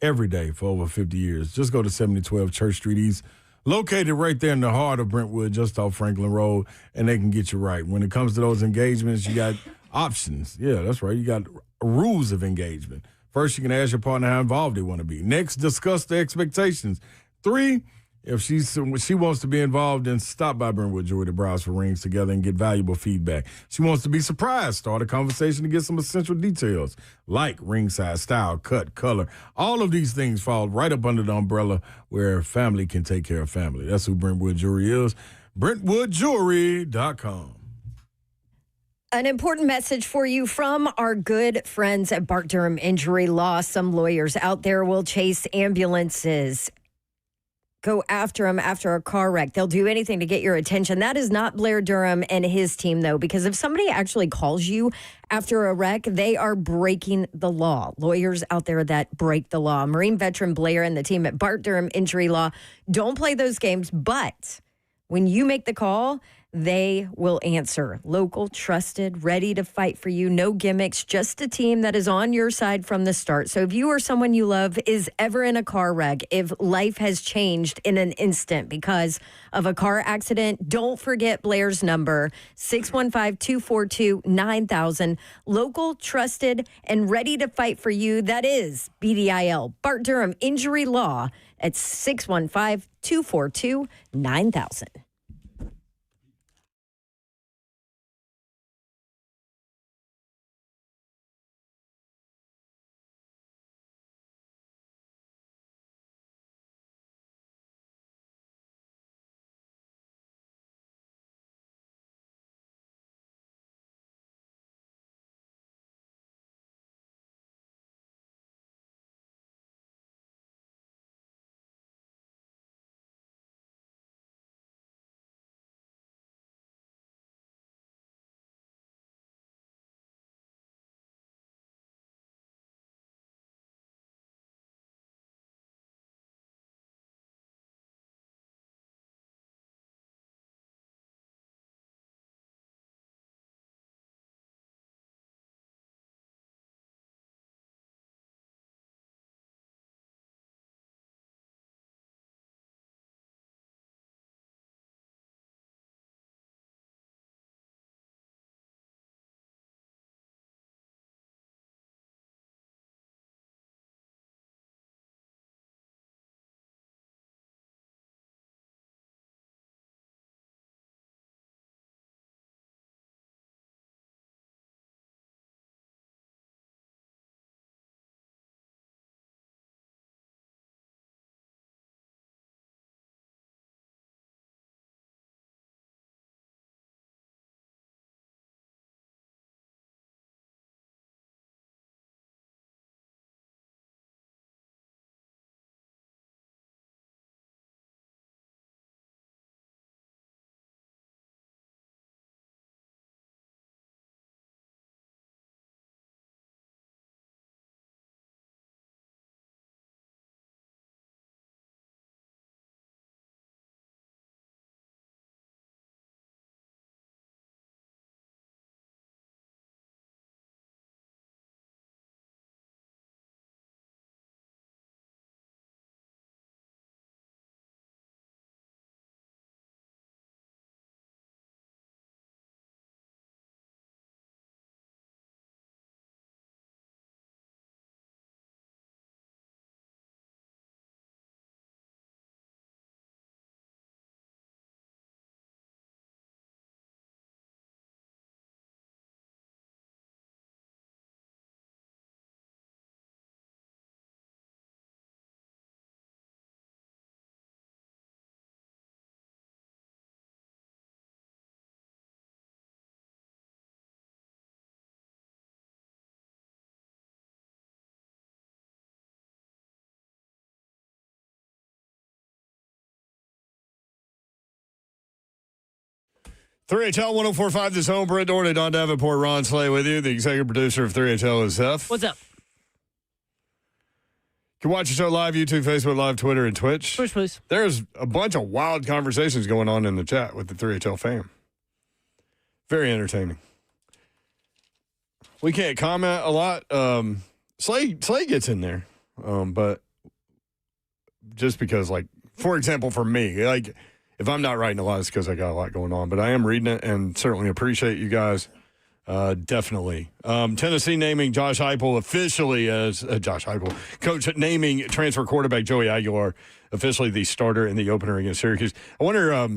[SPEAKER 4] every day for over 50 years. Just go to 7012 Church Street East, located right there in the heart of Brentwood, just off Franklin Road, and they can get you right. When it comes to those engagements, you got options. Yeah, that's right. You got rules of engagement. First, you can ask your partner how involved they want to be. Next, discuss the expectations. 3, if she wants to be involved, then stop by Brentwood Jewelry to browse for rings together and get valuable feedback. She wants to be surprised, start a conversation to get some essential details like ring size, style, cut, color. All of these things fall right up under the umbrella where family can take care of family. That's who Brentwood Jewelry is. BrentwoodJewelry.com.
[SPEAKER 3] An important message for you from our good friends at Bart Durham Injury Law. Some lawyers out there will chase ambulances, go after them after a car wreck. They'll do anything to get your attention. That is not Blair Durham and his team, though, because if somebody actually calls you after a wreck, they are breaking the law. Lawyers out there that break the law. Marine veteran Blair and the team at Bart Durham Injury Law don't play those games, but when you make the call, they will answer. Local, trusted, ready to fight for you. No gimmicks, just a team that is on your side from the start. So if you or someone you love is ever in a car wreck, if life has changed in an instant because of a car accident, don't forget Blair's number, 615-242-9000. Local, trusted, and ready to fight for you. That is BDIL, Bart Durham Injury Law at 615-242-9000.
[SPEAKER 2] .3HL 104.5, this home. Brent Doherty, Don Davenport, Ron Slay with you. The executive producer of .3HL is Huff.
[SPEAKER 1] What's up?
[SPEAKER 2] You can watch the show live, YouTube, Facebook Live, Twitter, and Twitch.
[SPEAKER 1] Twitch, please.
[SPEAKER 2] There's a bunch of wild conversations going on in the chat with the .3HL fam. Very entertaining. we can't comment a lot. Slay gets in there, but just because, like, for example, for me, like, if I'm not writing a lot, it's because I got a lot going on. But I am reading it and certainly appreciate you guys. Definitely. Tennessee naming Josh Heupel officially as Josh Heupel. Coach naming transfer quarterback Joey Aguilar officially the starter in the opener against Syracuse. I wonder,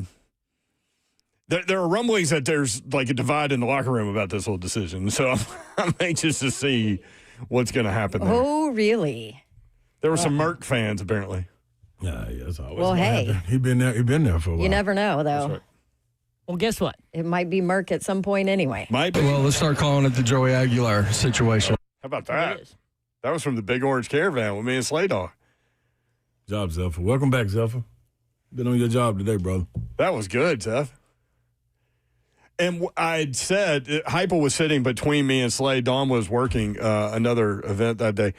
[SPEAKER 2] there are rumblings that there's like a divide in the locker room about this whole decision. So I'm anxious to see what's going to happen there.
[SPEAKER 3] Oh, really?
[SPEAKER 2] There were some Merck fans, apparently.
[SPEAKER 4] Yeah, that's always.
[SPEAKER 3] Well, hey.
[SPEAKER 4] He been there for a while.
[SPEAKER 3] You never know, though.
[SPEAKER 2] Right.
[SPEAKER 1] Well, guess what?
[SPEAKER 3] It might be Merck at some point anyway.
[SPEAKER 2] Might be.
[SPEAKER 6] Well, let's start calling it the Joey Aguilar situation.
[SPEAKER 2] How about
[SPEAKER 1] It
[SPEAKER 2] that?
[SPEAKER 1] is.
[SPEAKER 2] That was from the Big Orange Caravan with me and Slay Dog.
[SPEAKER 4] Job, Zephyr. Welcome back, Zephyr. Been on your job today, brother.
[SPEAKER 2] That was good, Seth. And I'd said Heupel was sitting between me and Slay. Dawn was working another event that day.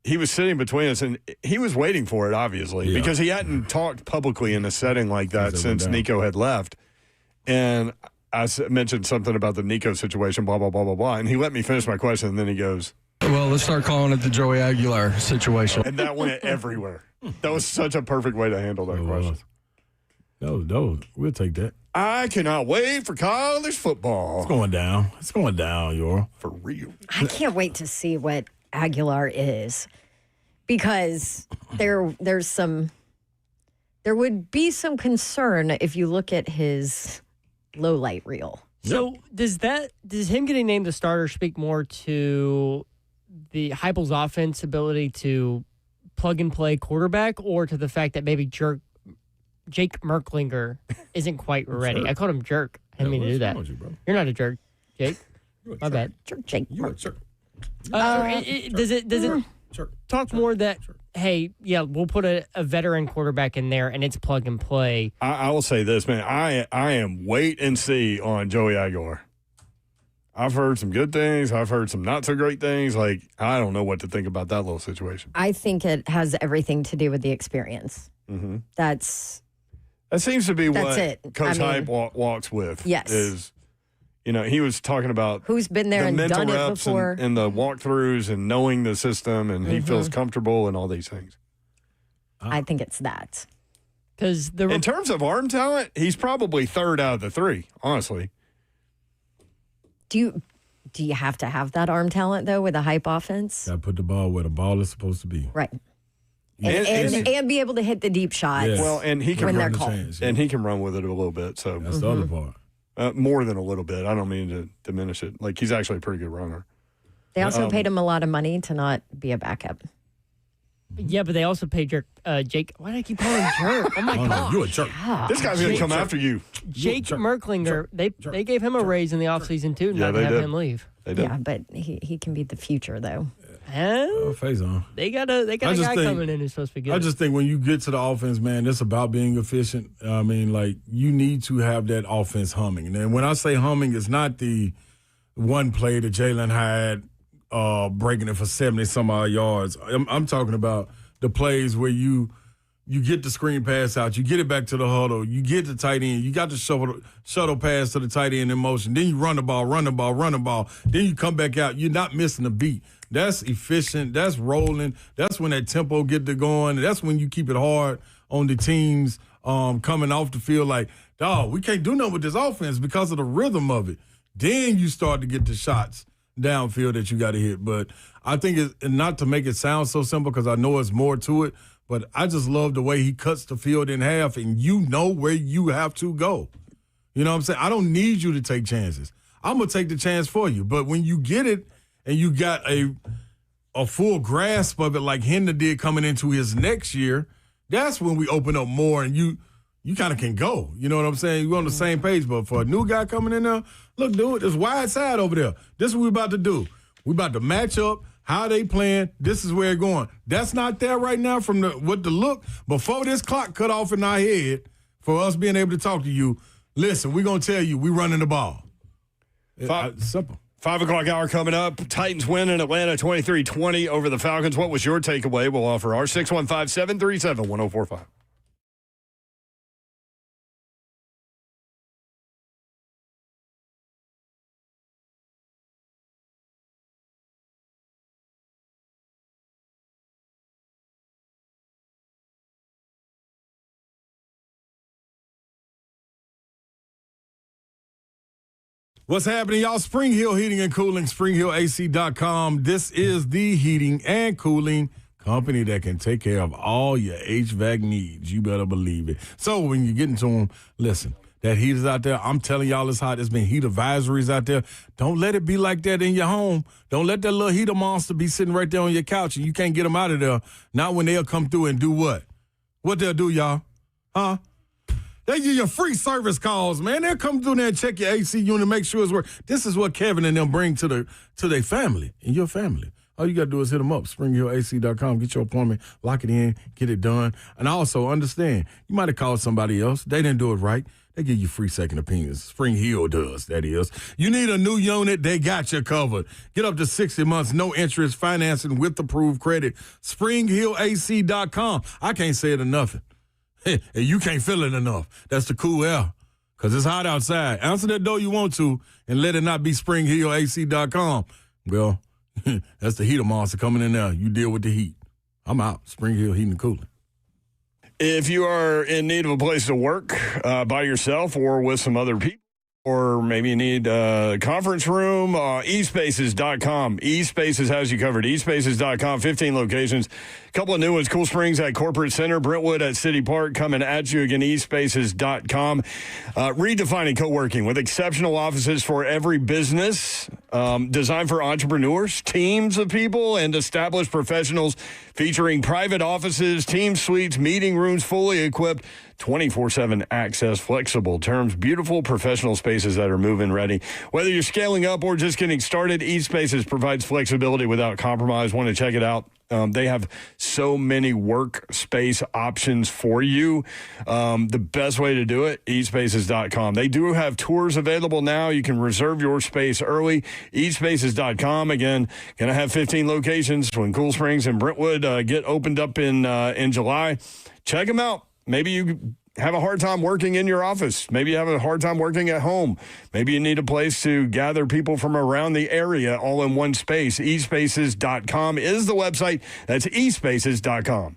[SPEAKER 2] He was sitting between us, and he was waiting for it, obviously, because he hadn't talked publicly in a setting like that since Nico had left. And I mentioned something about the Nico situation, blah, blah, blah, blah, blah. And he let me finish my question, and then he goes,
[SPEAKER 6] Well, let's start calling it the Joey Aguilar situation.
[SPEAKER 2] and that went everywhere. That was such a perfect way to handle that question.
[SPEAKER 4] No, we'll take that.
[SPEAKER 2] I cannot wait for college football.
[SPEAKER 4] It's going down. It's going down, Yoro.
[SPEAKER 2] For real.
[SPEAKER 3] I can't wait to see what Aguilar is, because there would be some concern if you look at his low light reel.
[SPEAKER 1] So does him getting named the starter speak more to the Heupel's offense ability to plug and play quarterback, or to the fact that maybe Jake Merklinger isn't quite ready?
[SPEAKER 4] Jerk.
[SPEAKER 1] I called him jerk. I didn't mean to do that. You're not a jerk, Jake. My bad.
[SPEAKER 3] Jake.
[SPEAKER 4] You a jerk.
[SPEAKER 1] Does it talk more that, hey, yeah, we'll put a veteran quarterback in there and it's plug and play?
[SPEAKER 2] I will say this, man. I am wait and see on Joey Aguilar. I've heard some good things. I've heard some not so great things. Like, I don't know what to think about that little situation.
[SPEAKER 3] I think it has everything to do with the experience.
[SPEAKER 2] Mm-hmm.
[SPEAKER 3] That
[SPEAKER 2] seems to be what
[SPEAKER 3] it.
[SPEAKER 2] Coach Hype walks with.
[SPEAKER 3] Yes.
[SPEAKER 2] Is, he was talking about
[SPEAKER 3] who's been there
[SPEAKER 2] the
[SPEAKER 3] and
[SPEAKER 2] mental
[SPEAKER 3] done it
[SPEAKER 2] reps
[SPEAKER 3] before.
[SPEAKER 2] and the walkthroughs and knowing the system, and he feels comfortable and all these things.
[SPEAKER 3] I think it's that.
[SPEAKER 1] Because
[SPEAKER 2] in terms of arm talent, he's probably third out of the three, honestly.
[SPEAKER 3] Do you have to have that arm talent, though, with a Hype offense?
[SPEAKER 4] Got to put the ball where the ball is supposed to be.
[SPEAKER 3] Right. And be able to hit the deep shots.
[SPEAKER 4] Yes.
[SPEAKER 2] Well, and he can
[SPEAKER 3] when they're
[SPEAKER 2] run
[SPEAKER 3] called.
[SPEAKER 2] and he can run with it a little bit. So
[SPEAKER 4] That's the other part.
[SPEAKER 2] more than a little bit. I don't mean to diminish it. Like, he's actually a pretty good runner.
[SPEAKER 3] They also paid him a lot of money to not be a backup.
[SPEAKER 1] Yeah, but they also paid Jake. Why do I keep calling him jerk? Oh, my God.
[SPEAKER 4] You a jerk.
[SPEAKER 2] This guy's going to come after you.
[SPEAKER 1] Jake Merklinger, they gave him a raise in the offseason, too, not to have him leave.
[SPEAKER 2] They did.
[SPEAKER 3] Yeah, but he can be the future, though.
[SPEAKER 4] Phase on.
[SPEAKER 1] They got a guy coming in who's supposed to be good.
[SPEAKER 4] I just think when you get to the offense, man, it's about being efficient. I mean, like, you need to have that offense humming. And when I say humming, it's not the one play that Jalen had breaking it for 70-some-odd yards. I'm talking about the plays where you get the screen pass out, you get it back to the huddle, you get the tight end, you got the shuttle pass to the tight end in motion, then you run the ball, then you come back out. You're not missing a beat. That's efficient. That's rolling. That's when that tempo get to going. That's when you keep it hard on the teams coming off the field like, dog, we can't do nothing with this offense because of the rhythm of it. Then you start to get the shots downfield that you got to hit. But I think it's not to make it sound so simple, because I know it's more to it, but I just love the way he cuts the field in half and you know where you have to go. You know what I'm saying? I don't need you to take chances. I'm going to take the chance for you. But when you get it and you got a full grasp of it like Hinder did coming into his next year, that's when we open up more and you kind of can go. You know what I'm saying? You're on the same page. But for a new guy coming in there, look, dude, there's wide side over there. This is what we're about to do. We're about to match up how they playing. This is where it's going. That's not there right now from the look. Before this clock cut off in our head for us being able to talk to you, listen, we're going to tell you we running the ball. Simple.
[SPEAKER 2] 5 o'clock hour coming up. Titans win in Atlanta 23-20 over the Falcons. What was your takeaway? We'll offer our 615-737-1045.
[SPEAKER 4] What's happening, y'all? Spring Hill Heating and Cooling, springhillac.com. This is the heating and cooling company that can take care of all your HVAC needs. You better believe it. So when you get into them, listen, that heat is out there. I'm telling y'all it's hot. There's been heat advisories out there. Don't let it be like that in your home. Don't let that little heater monster be sitting right there on your couch and you can't get them out of there. Not when they'll come through and do what? What they'll do, y'all? Huh? They give you free service calls, man. They'll come through there and check your AC unit, make sure it's working. This is what Kevin and them bring to their family and your family. All you got to do is hit them up, springhillac.com, get your appointment, lock it in, get it done. And also understand, you might have called somebody else. They didn't do it right. They give you free second opinions. Spring Hill does, that is. You need a new unit, they got you covered. Get up to 60 months, no interest, financing with approved credit. springhillac.com. I can't say it enough. And you can't feel it enough. That's the cool air. Because it's hot outside. Answer that door you want to and let it not be springhillac.com. Well, that's the heater monster coming in there. You deal with the heat. I'm out. Spring Hill Heating and Cooling.
[SPEAKER 2] If you are in need of a place to work by yourself or with some other people, or maybe you need a conference room, eSpaces.com. eSpaces has you covered. eSpaces.com, 15 locations. A couple of new ones, Cool Springs at Corporate Center, Brentwood at City Park, coming at you again, eSpaces.com. Redefining co-working with exceptional offices for every business, designed for entrepreneurs, teams of people, and established professionals, featuring private offices, team suites, meeting rooms, fully equipped, 24/7 access, flexible terms, beautiful professional spaces that are move-in ready. Whether you're scaling up or just getting started, eSpaces provides flexibility without compromise. Want to check it out? They have so many workspace options for you. The best way to do it, eSpaces.com. They do have tours available now. You can reserve your space early. eSpaces.com. Again, going to have 15 locations when Cool Springs and Brentwood get opened up in July. Check them out. Maybe you have a hard time working in your office. Maybe you have a hard time working at home. Maybe you need a place to gather people from around the area all in one space. eSpaces.com is the website. That's eSpaces.com.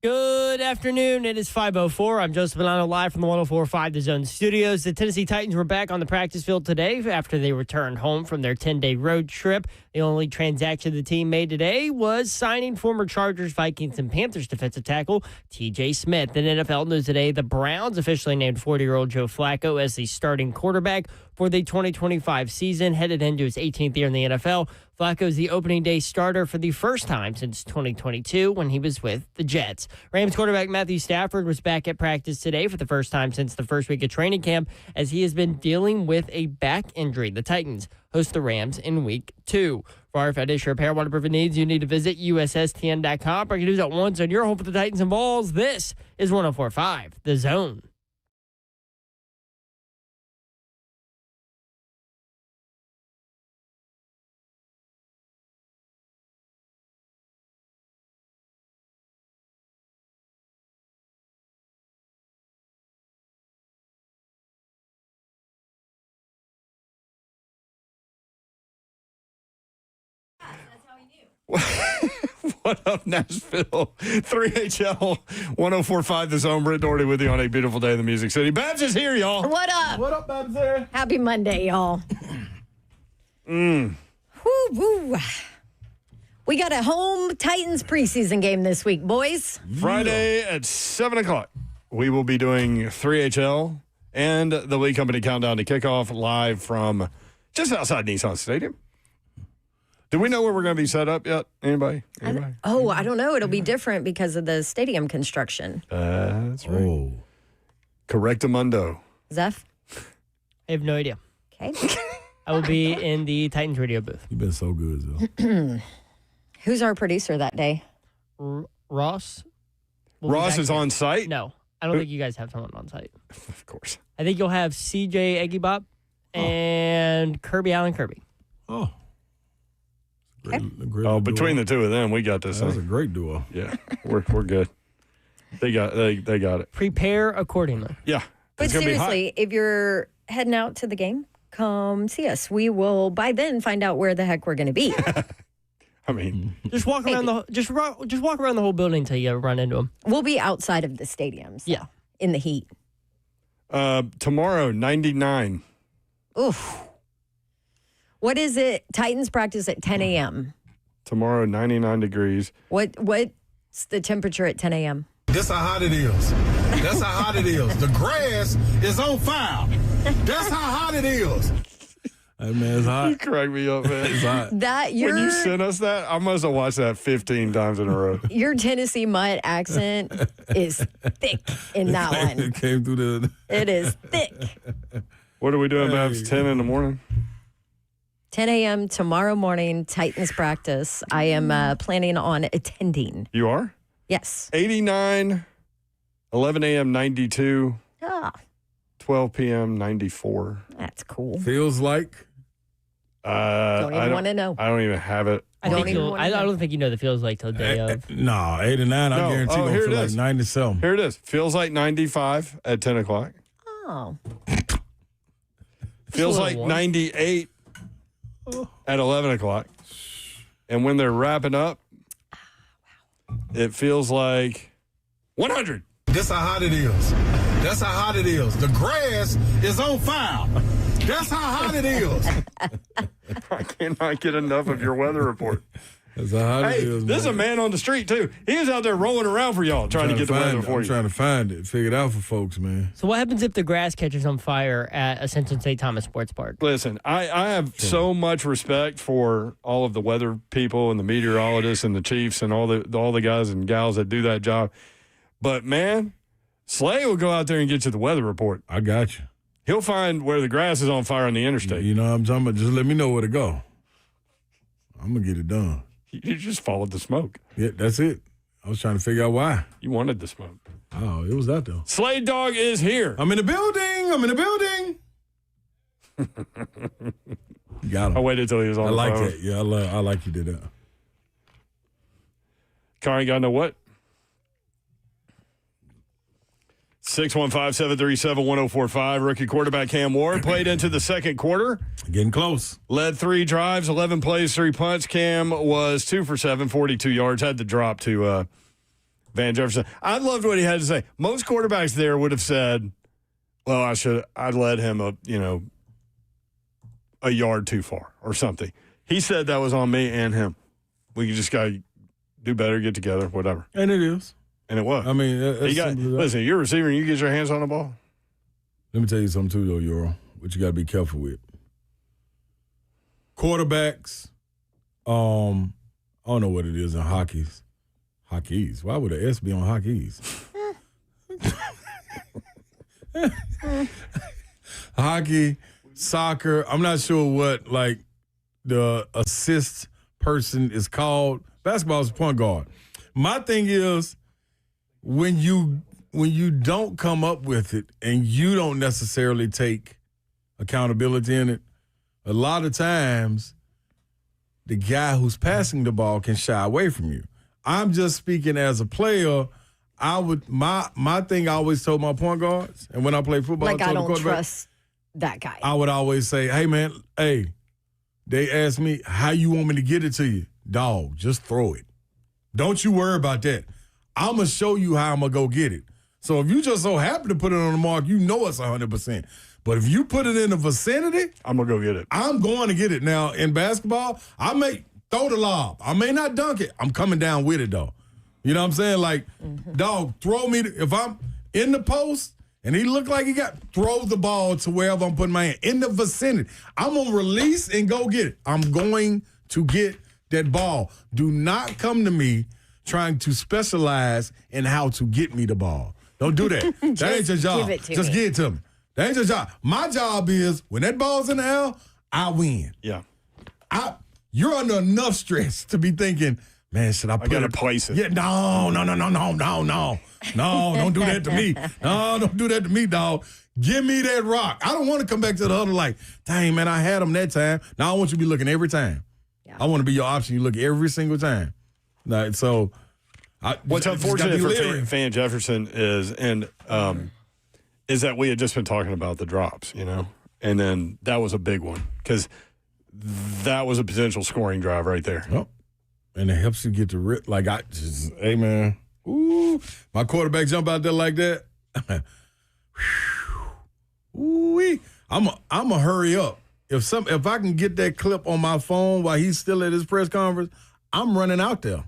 [SPEAKER 1] Good afternoon. It is 5:04. I'm Joseph Milano live from the 104.5 The Zone studios. The Tennessee Titans were back on the practice field today after they returned home from their 10-day road trip. The only transaction the team made today was signing former Chargers, Vikings, and Panthers defensive tackle T.J. Smith. In NFL news today, the Browns officially named 40-year-old Joe Flacco as the starting quarterback for the 2025 season, headed into his 18th year in the NFL. Flacco is the opening day starter for the first time since 2022 when he was with the Jets. Rams quarterback Matthew Stafford was back at practice today for the first time since the first week of training camp as he has been dealing with a back injury. The Titans host the Rams in week 2. For our foundation repair waterproofing needs, you need to visit USSTN.com. Breaking news at once on your home for the Titans and Balls. This is 104.5 The Zone.
[SPEAKER 2] What up, Nashville? 3HL 104.5 The Zone. Britt Doherty with you on a beautiful day in the Music City. Babs is here, y'all.
[SPEAKER 3] What up?
[SPEAKER 4] What up, Babs?
[SPEAKER 3] Happy Monday, y'all. Woo, woo. We got a home Titans preseason game this week, boys.
[SPEAKER 2] Friday at 7 o'clock, we will be doing 3HL and the Lee Company Countdown to Kickoff live from just outside Nissan Stadium. Do we know where we're going to be set up yet? Anybody?
[SPEAKER 3] I don't know. It'll be different because of the stadium construction.
[SPEAKER 2] That's right. Correctamundo.
[SPEAKER 3] Zeph?
[SPEAKER 1] I have no idea.
[SPEAKER 3] Okay.
[SPEAKER 1] I will be in the Titans radio booth.
[SPEAKER 4] You've been so good, Zoe.
[SPEAKER 3] Who's our producer that day?
[SPEAKER 1] Ross?
[SPEAKER 2] Ross is on site?
[SPEAKER 1] No. I don't think you guys have someone on site.
[SPEAKER 2] Of course.
[SPEAKER 1] I think you'll have CJ Eggybop and Kirby Allen Kirby.
[SPEAKER 4] Oh.
[SPEAKER 2] Between the two of them, we got this.
[SPEAKER 4] That's a great duo.
[SPEAKER 2] Yeah, we're good. They got it.
[SPEAKER 1] Prepare accordingly.
[SPEAKER 2] Yeah.
[SPEAKER 3] But seriously, if you're heading out to the game, come see us. We will by then find out where the heck we're going to be.
[SPEAKER 2] I mean,
[SPEAKER 1] just walk around just walk around the whole building until you run into them.
[SPEAKER 3] We'll be outside of the stadium. So,
[SPEAKER 1] yeah,
[SPEAKER 3] in the heat.
[SPEAKER 2] Tomorrow, 99.
[SPEAKER 3] Oof. What is it? Titans practice at 10 a.m.
[SPEAKER 2] Tomorrow, 99 degrees.
[SPEAKER 3] What's the temperature at 10 a.m.?
[SPEAKER 4] That's how hot it is. That's how hot it is. The grass is on fire. That's how hot it is. Hey, man, it's hot.
[SPEAKER 2] You crack me up, man.
[SPEAKER 4] It's hot.
[SPEAKER 2] When you sent us that, I must have watched that 15 times in a row.
[SPEAKER 3] Your Tennessee Mutt accent is thick in that one.
[SPEAKER 4] It came through the...
[SPEAKER 3] It is thick.
[SPEAKER 2] What are we doing, Babs? 10 in the morning?
[SPEAKER 3] 10 a.m. tomorrow morning, Titans practice. I am planning on attending.
[SPEAKER 2] You are?
[SPEAKER 3] Yes.
[SPEAKER 2] 89, 11 a.m. 92, 12 p.m. 94.
[SPEAKER 3] That's cool.
[SPEAKER 4] Feels like?
[SPEAKER 3] Don't even want to know.
[SPEAKER 2] I don't even have it.
[SPEAKER 1] I don't think you know the feels like till the day of.
[SPEAKER 4] No, 89. I guarantee you
[SPEAKER 2] here
[SPEAKER 4] feel
[SPEAKER 2] it
[SPEAKER 4] like
[SPEAKER 2] is.
[SPEAKER 4] 97.
[SPEAKER 2] Here it is. Feels like 95 at 10 o'clock.
[SPEAKER 3] Oh.
[SPEAKER 2] Feels like 98 at 11 o'clock. And when they're wrapping up, it feels like 100.
[SPEAKER 4] That's how hot it is. That's how hot it is. The grass is on fire. That's how hot it is.
[SPEAKER 2] I cannot get enough of your weather report.
[SPEAKER 4] That's how hot it is,
[SPEAKER 2] this is a man on the street, too. He was out there rolling around for y'all, trying to get the weather for you.
[SPEAKER 4] I'm trying to find it, figure it out for folks, man.
[SPEAKER 1] So what happens if the grass catches on fire at Ascension St. Thomas Sports Park?
[SPEAKER 2] Listen, I have so much respect for all of the weather people and the meteorologists and the chiefs and all the guys and gals that do that job. But, man, Slay will go out there and get you the weather report.
[SPEAKER 4] I got you.
[SPEAKER 2] He'll find where the grass is on fire on the interstate.
[SPEAKER 4] You know what I'm talking about? Just let me know where to go. I'm going to get it done.
[SPEAKER 2] You just followed the smoke.
[SPEAKER 4] Yeah, that's it. I was trying to figure out why.
[SPEAKER 2] You wanted the smoke.
[SPEAKER 4] Oh, it was that, though.
[SPEAKER 2] Slade Dog is here.
[SPEAKER 4] I'm in the building. Got him.
[SPEAKER 2] I waited till he was on the phone.
[SPEAKER 4] I like that. Yeah, I like you did that.
[SPEAKER 2] Car ain't got no what? 615-737-1045. Rookie quarterback Cam Ward played into the second quarter.
[SPEAKER 4] Getting close.
[SPEAKER 2] Led 3 drives, 11 plays, 3 punts. Cam was 2 for 7, 42 yards. Had to drop to Van Jefferson. I loved what he had to say. Most quarterbacks there would have said, well, I led him a yard too far or something. He said that was on me and him. We just got to do better, get together, whatever.
[SPEAKER 4] And it is.
[SPEAKER 2] And it was.
[SPEAKER 4] I mean,
[SPEAKER 2] listen, you're a receiver and you get your hands on the ball.
[SPEAKER 4] Let me tell you something too, though, Euro, what you got to be careful with. Quarterbacks, I don't know what it is in hockeys. Hockeys. Why would an S be on hockeys? Hockey, soccer. I'm not sure what like the assist person is called. Basketball is point guard. My thing is when you don't come up with it and you don't necessarily take accountability in it, a lot of times the guy who's passing the ball can shy away from you. I'm just speaking as a player. My thing I always told my point guards, and when I play football,
[SPEAKER 3] like I don't trust that guy.
[SPEAKER 4] I would always say, hey, man, they ask me, how you want me to get it to you? Dog, just throw it. Don't you worry about that. I'm going to show you how I'm going to go get it. So if you just so happen to put it on the mark, you know it's 100%. But if you put it in the vicinity,
[SPEAKER 2] I'm going to go get it.
[SPEAKER 4] I'm going to get it. Now, in basketball, I may throw the lob. I may not dunk it. I'm coming down with it, though. You know what I'm saying? Like, dog, throw me. If I'm in the post and he look like throw the ball to wherever I'm putting my hand. In the vicinity. I'm going to release and go get it. I'm going to get that ball. Do not come to me trying to specialize in how to get me the ball. Don't do that. That ain't your job. Just give it to me. That ain't your job. My job is when that ball's in the air, I win.
[SPEAKER 2] Yeah.
[SPEAKER 4] You're under enough stress to be thinking, man, should I put
[SPEAKER 2] I got to place it.
[SPEAKER 4] Yeah, no. No, don't do that to me. No, don't do that to me, dog. Give me that rock. I don't want to come back to the other like, dang, man, I had him that time. Now I want you to be looking every time. Yeah. I want to be your option. You look every single time. Like, so
[SPEAKER 2] what's unfortunate for Van Jefferson is that we had just been talking about the drops, and then that was a big one because that was a potential scoring drive right there.
[SPEAKER 4] Oh. And it helps you get the rip. Like, hey, man, ooh, my quarterback jump out there like that. Ooh-wee. I'm a hurry up. If I can get that clip on my phone while he's still at his press conference, I'm running out there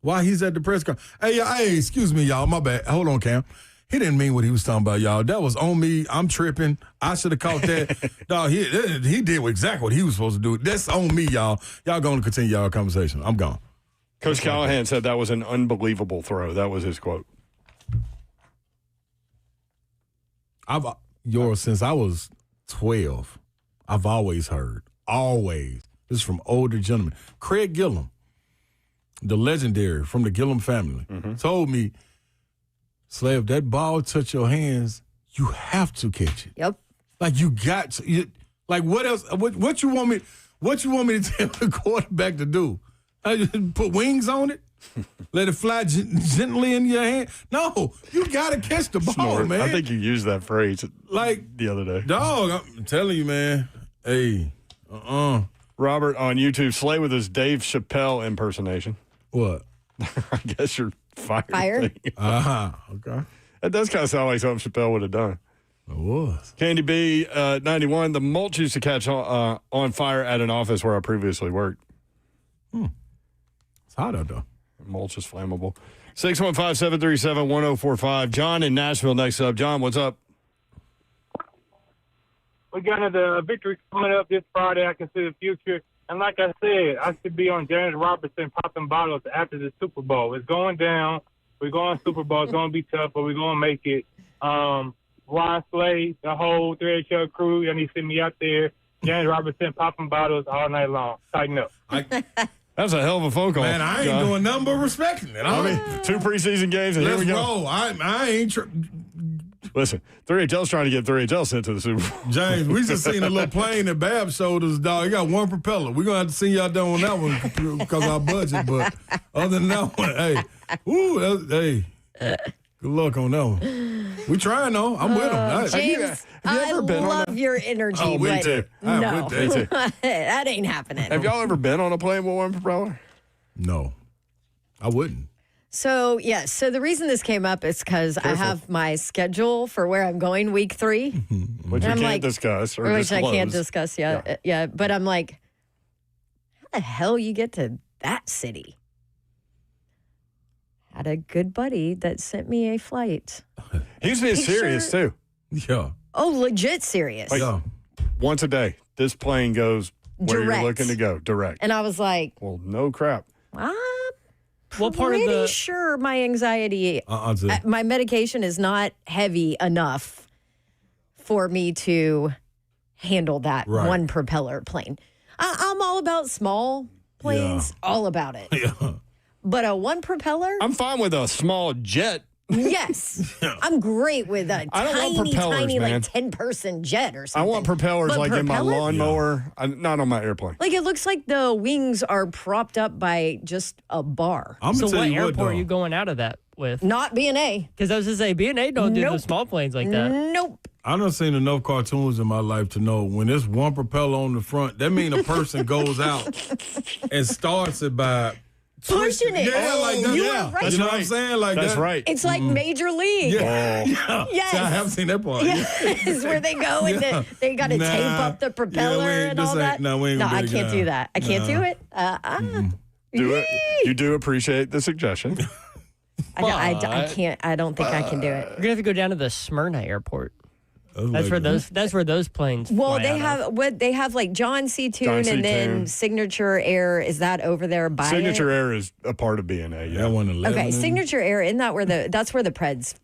[SPEAKER 4] while he's at the press conference. Hey, excuse me, y'all. My bad. Hold on, Cam. He didn't mean what he was talking about, y'all. That was on me. I'm tripping. I should have caught that. Dog, he did exactly what he was supposed to do. That's on me, y'all. Y'all going to continue y'all conversation. I'm gone.
[SPEAKER 2] Coach Callahan said that was an unbelievable throw. That was his quote.
[SPEAKER 4] Since I was 12, I've always heard, this is from older gentlemen. Craig Gillum, the legendary from the Gillum family, told me, Slave, that ball touch your hands, you have to catch it.
[SPEAKER 3] Yep.
[SPEAKER 4] Like you got to. Like what else? What you want me? What you want me to tell the quarterback to do? Put wings on it? Let it fly gently in your hand? No, you got to catch the ball, man.
[SPEAKER 2] I think you used that phrase like the other day.
[SPEAKER 4] Dog, I'm telling you, man. Hey,
[SPEAKER 2] Robert on YouTube, Slay with his Dave Chappelle impersonation.
[SPEAKER 4] What?
[SPEAKER 2] I guess you're fired.
[SPEAKER 4] Okay.
[SPEAKER 2] That does kind of sound like something Chappelle would have done.
[SPEAKER 4] It was.
[SPEAKER 2] Candy B, 91. The mulch used to catch on fire at an office where I previously worked.
[SPEAKER 4] It's hot out there.
[SPEAKER 2] Mulch is flammable. 615-737-1045. John in Nashville next up. John, what's up?
[SPEAKER 10] We got the victory coming up this Friday. I can see the future. And like I said, I should be on James Robertson popping bottles after the Super Bowl. It's going down. We're going Super Bowl. It's going to be tough, but we're going to make it. Ron Slay, the whole 3HL crew, y'all need to see me out there. James Robertson popping bottles all night long. Tighten up.
[SPEAKER 2] That's a hell of a phone call.
[SPEAKER 4] Man, I ain't doing nothing but respecting it.
[SPEAKER 2] I mean, 2 preseason games, and here we go.
[SPEAKER 4] Roll. I ain't
[SPEAKER 2] Listen, 3HL's trying to get 3HL sent to the Super Bowl.
[SPEAKER 4] James, we just seen a little plane that Bab showed us, dog. He got one propeller. We're going to have to see y'all done on that one because of our budget. But other than that one, hey, good luck on that one. We trying, though. I'm with him.
[SPEAKER 3] James, I love your energy.
[SPEAKER 4] Oh, me too.
[SPEAKER 3] No, that ain't happening.
[SPEAKER 2] Have y'all ever been on a plane with one propeller?
[SPEAKER 4] No, I wouldn't.
[SPEAKER 3] So, yes. So the reason this came up is because I have my schedule for where I'm going week 3.
[SPEAKER 2] Which we can't discuss.
[SPEAKER 3] Which I can't discuss yet. Yeah. But I'm like, how the hell you get to that city? Had a good buddy that sent me a flight.
[SPEAKER 2] He's being serious, too.
[SPEAKER 4] Yeah.
[SPEAKER 3] Oh, legit serious.
[SPEAKER 2] Like, once a day, this plane goes where
[SPEAKER 3] Direct.
[SPEAKER 2] you're looking to go, direct.
[SPEAKER 3] And I was like,
[SPEAKER 2] well, no crap.
[SPEAKER 3] What part of the? Sure, my anxiety, my medication is not heavy enough for me to handle that one propeller plane. I'm all about small planes, all about it.
[SPEAKER 4] Yeah.
[SPEAKER 3] But a one propeller?
[SPEAKER 2] I'm fine with a small jet.
[SPEAKER 3] Yes. I'm great with a tiny, like 10-person jet or something.
[SPEAKER 2] I want propellers
[SPEAKER 3] But
[SPEAKER 2] like in my lawnmower, not on my airplane.
[SPEAKER 3] Like it looks like the wings are propped up by just a bar.
[SPEAKER 1] So what airport are you going out of that with?
[SPEAKER 3] Not B&A.
[SPEAKER 1] Because I was going to say, B&A don't do the small planes like that.
[SPEAKER 3] Nope.
[SPEAKER 4] I done seen enough cartoons in my life to know when there's one propeller on the front, that means a person goes out and starts it by
[SPEAKER 3] pushing it.
[SPEAKER 4] Yeah, like that.
[SPEAKER 3] You are right.
[SPEAKER 4] You know what I'm saying? Like
[SPEAKER 2] that's
[SPEAKER 4] that.
[SPEAKER 2] right.
[SPEAKER 3] It's like Major League.
[SPEAKER 4] Yeah.
[SPEAKER 3] Yes.
[SPEAKER 4] See, I haven't seen that part.
[SPEAKER 3] Yes, where they go and they got to tape up the propeller and all that.
[SPEAKER 4] No,
[SPEAKER 3] I can't do that. I can't do it.
[SPEAKER 2] Do it. You do appreciate the suggestion.
[SPEAKER 3] I can't. I don't think I can do it.
[SPEAKER 1] You're gonna have to go down to the Smyrna airport. That's where those planes.
[SPEAKER 3] Well,
[SPEAKER 1] fly
[SPEAKER 3] they have like John C. Toon and then Signature Air. Is that over there by
[SPEAKER 2] Signature Air is a part of B&A. Yeah,
[SPEAKER 4] that one.
[SPEAKER 3] Okay, Signature Air. Isn't that where that's where the Preds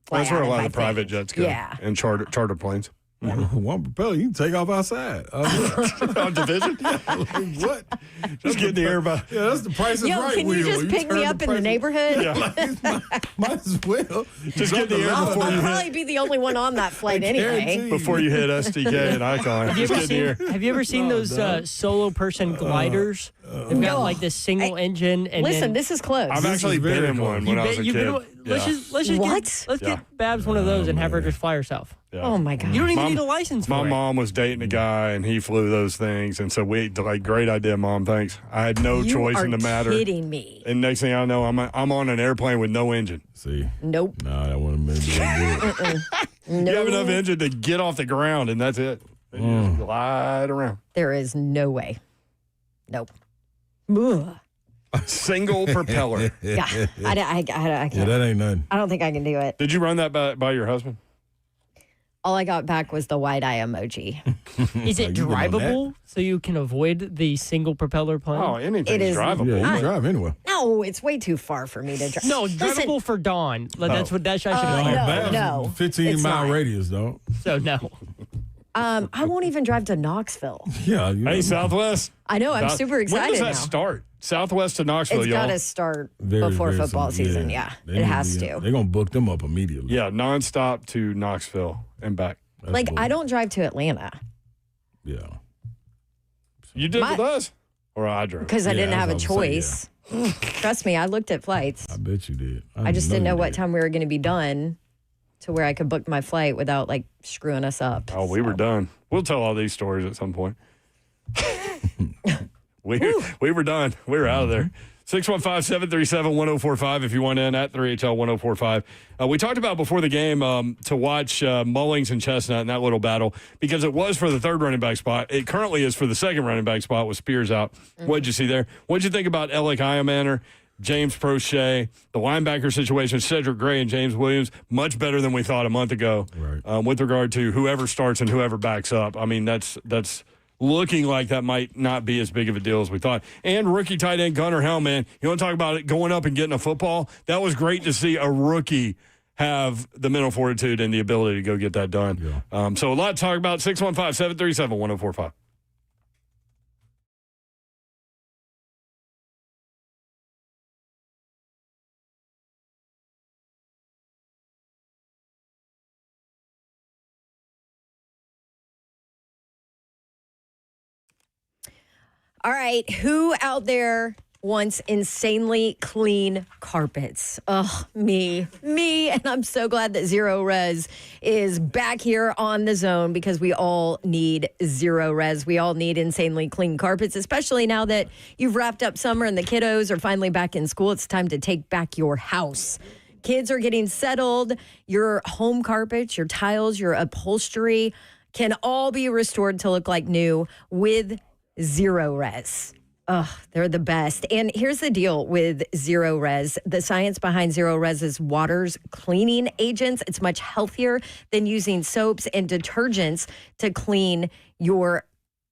[SPEAKER 3] fly?
[SPEAKER 2] That's where a lot of
[SPEAKER 3] the
[SPEAKER 2] private jets go.
[SPEAKER 3] Yeah,
[SPEAKER 2] and charter planes.
[SPEAKER 4] One propeller, you can take off outside.
[SPEAKER 2] On division?
[SPEAKER 4] What?
[SPEAKER 2] Just get the air by.
[SPEAKER 4] Yeah, that's the price of right
[SPEAKER 3] can
[SPEAKER 4] wheel.
[SPEAKER 3] you just pick me up in the neighborhood?
[SPEAKER 4] Might as well.
[SPEAKER 2] Just get the air before
[SPEAKER 3] I'll
[SPEAKER 2] you
[SPEAKER 3] probably be the only one on that flight anyway.
[SPEAKER 2] Before you hit SDK and Icon.
[SPEAKER 1] Have you ever seen those solo person gliders? They've got like this single engine. And
[SPEAKER 3] listen, this is close.
[SPEAKER 2] I've actually been in one when I was a kid.
[SPEAKER 1] Let's get Babs one of those and have her just fly herself.
[SPEAKER 2] Yeah.
[SPEAKER 3] Oh my God!
[SPEAKER 1] You don't even need a license for it.
[SPEAKER 2] My mom was dating a guy and he flew those things, and so great idea, Mom. Thanks. I had no choice in the matter.
[SPEAKER 3] You're kidding me.
[SPEAKER 2] And next thing I know, I'm on an airplane with no engine.
[SPEAKER 4] See?
[SPEAKER 3] Nope.
[SPEAKER 4] No, that wouldn't have been good.
[SPEAKER 2] You have enough engine to get off the ground, and that's it. And you just glide around.
[SPEAKER 3] There is no way. Nope. Ugh.
[SPEAKER 2] A single propeller.
[SPEAKER 3] Yeah, I can't.
[SPEAKER 4] Yeah, that ain't nothing.
[SPEAKER 3] I don't think I can do it.
[SPEAKER 2] Did you run that by your husband?
[SPEAKER 3] All I got back was the wide eye emoji.
[SPEAKER 1] Is it drivable so you can avoid the single propeller plane?
[SPEAKER 2] Oh, anything's drivable.
[SPEAKER 4] Yeah, you can drive anywhere.
[SPEAKER 3] No, it's way too far for me to drive.
[SPEAKER 1] No, drivable for Dawn. That's what I should have
[SPEAKER 3] no,
[SPEAKER 4] 15-mile radius, though.
[SPEAKER 1] So no.
[SPEAKER 3] I won't even drive to Knoxville.
[SPEAKER 4] Yeah.
[SPEAKER 2] Hey, Southwest.
[SPEAKER 3] I know. I'm super excited.
[SPEAKER 2] When does that
[SPEAKER 3] now.
[SPEAKER 2] start? Southwest to Knoxville,
[SPEAKER 3] It's
[SPEAKER 2] y'all.
[SPEAKER 3] got to start before football season. Yeah, it has to.
[SPEAKER 4] They're going to book them up immediately.
[SPEAKER 2] Yeah, nonstop to Knoxville and back.
[SPEAKER 3] That's cool. I don't drive to Atlanta.
[SPEAKER 4] Yeah.
[SPEAKER 2] You did with us? Or I drove?
[SPEAKER 3] Because I didn't have a choice. Trust me, I looked at flights.
[SPEAKER 4] I bet you did.
[SPEAKER 3] I just didn't know what time we were going to be done to where I could book my flight without like screwing us up.
[SPEAKER 2] Oh, we were done. We'll tell all these stories at some point. We were done. We were out of there. 615-737-1045 if you want in at 3HL1045. We talked about before the game to watch Mullings and Chestnut in that little battle because it was for the third running back spot. It currently is for the second running back spot with Spears out. What'd you see there? What'd you think about Alec Iamaner, James Prochet, the linebacker situation, Cedric Gray and James Williams? Much better than we thought a month ago with regard to whoever starts and whoever backs up. I mean, that's looking like that might not be as big of a deal as we thought. And rookie tight end Gunnar Helm, man, you want to talk about it going up and getting a football? That was great to see a rookie have the mental fortitude and the ability to go get that done. Yeah. So a lot to talk about. 615-737-1045.
[SPEAKER 3] All right, who out there wants insanely clean carpets. Ugh, me. And I'm so glad that Zero Res is back here on the Zone because we all need Zero Res. We all need insanely clean carpets, especially now that you've wrapped up summer and the kiddos are finally back in school. It's time to take back your house. Kids are getting settled. Your home carpets, your tiles, your upholstery can all be restored to look like new with Zero Res. Oh, they're the best. And here's the deal with Zero Res. The science behind Zero Res is water's cleaning agents. It's much healthier than using soaps and detergents to clean your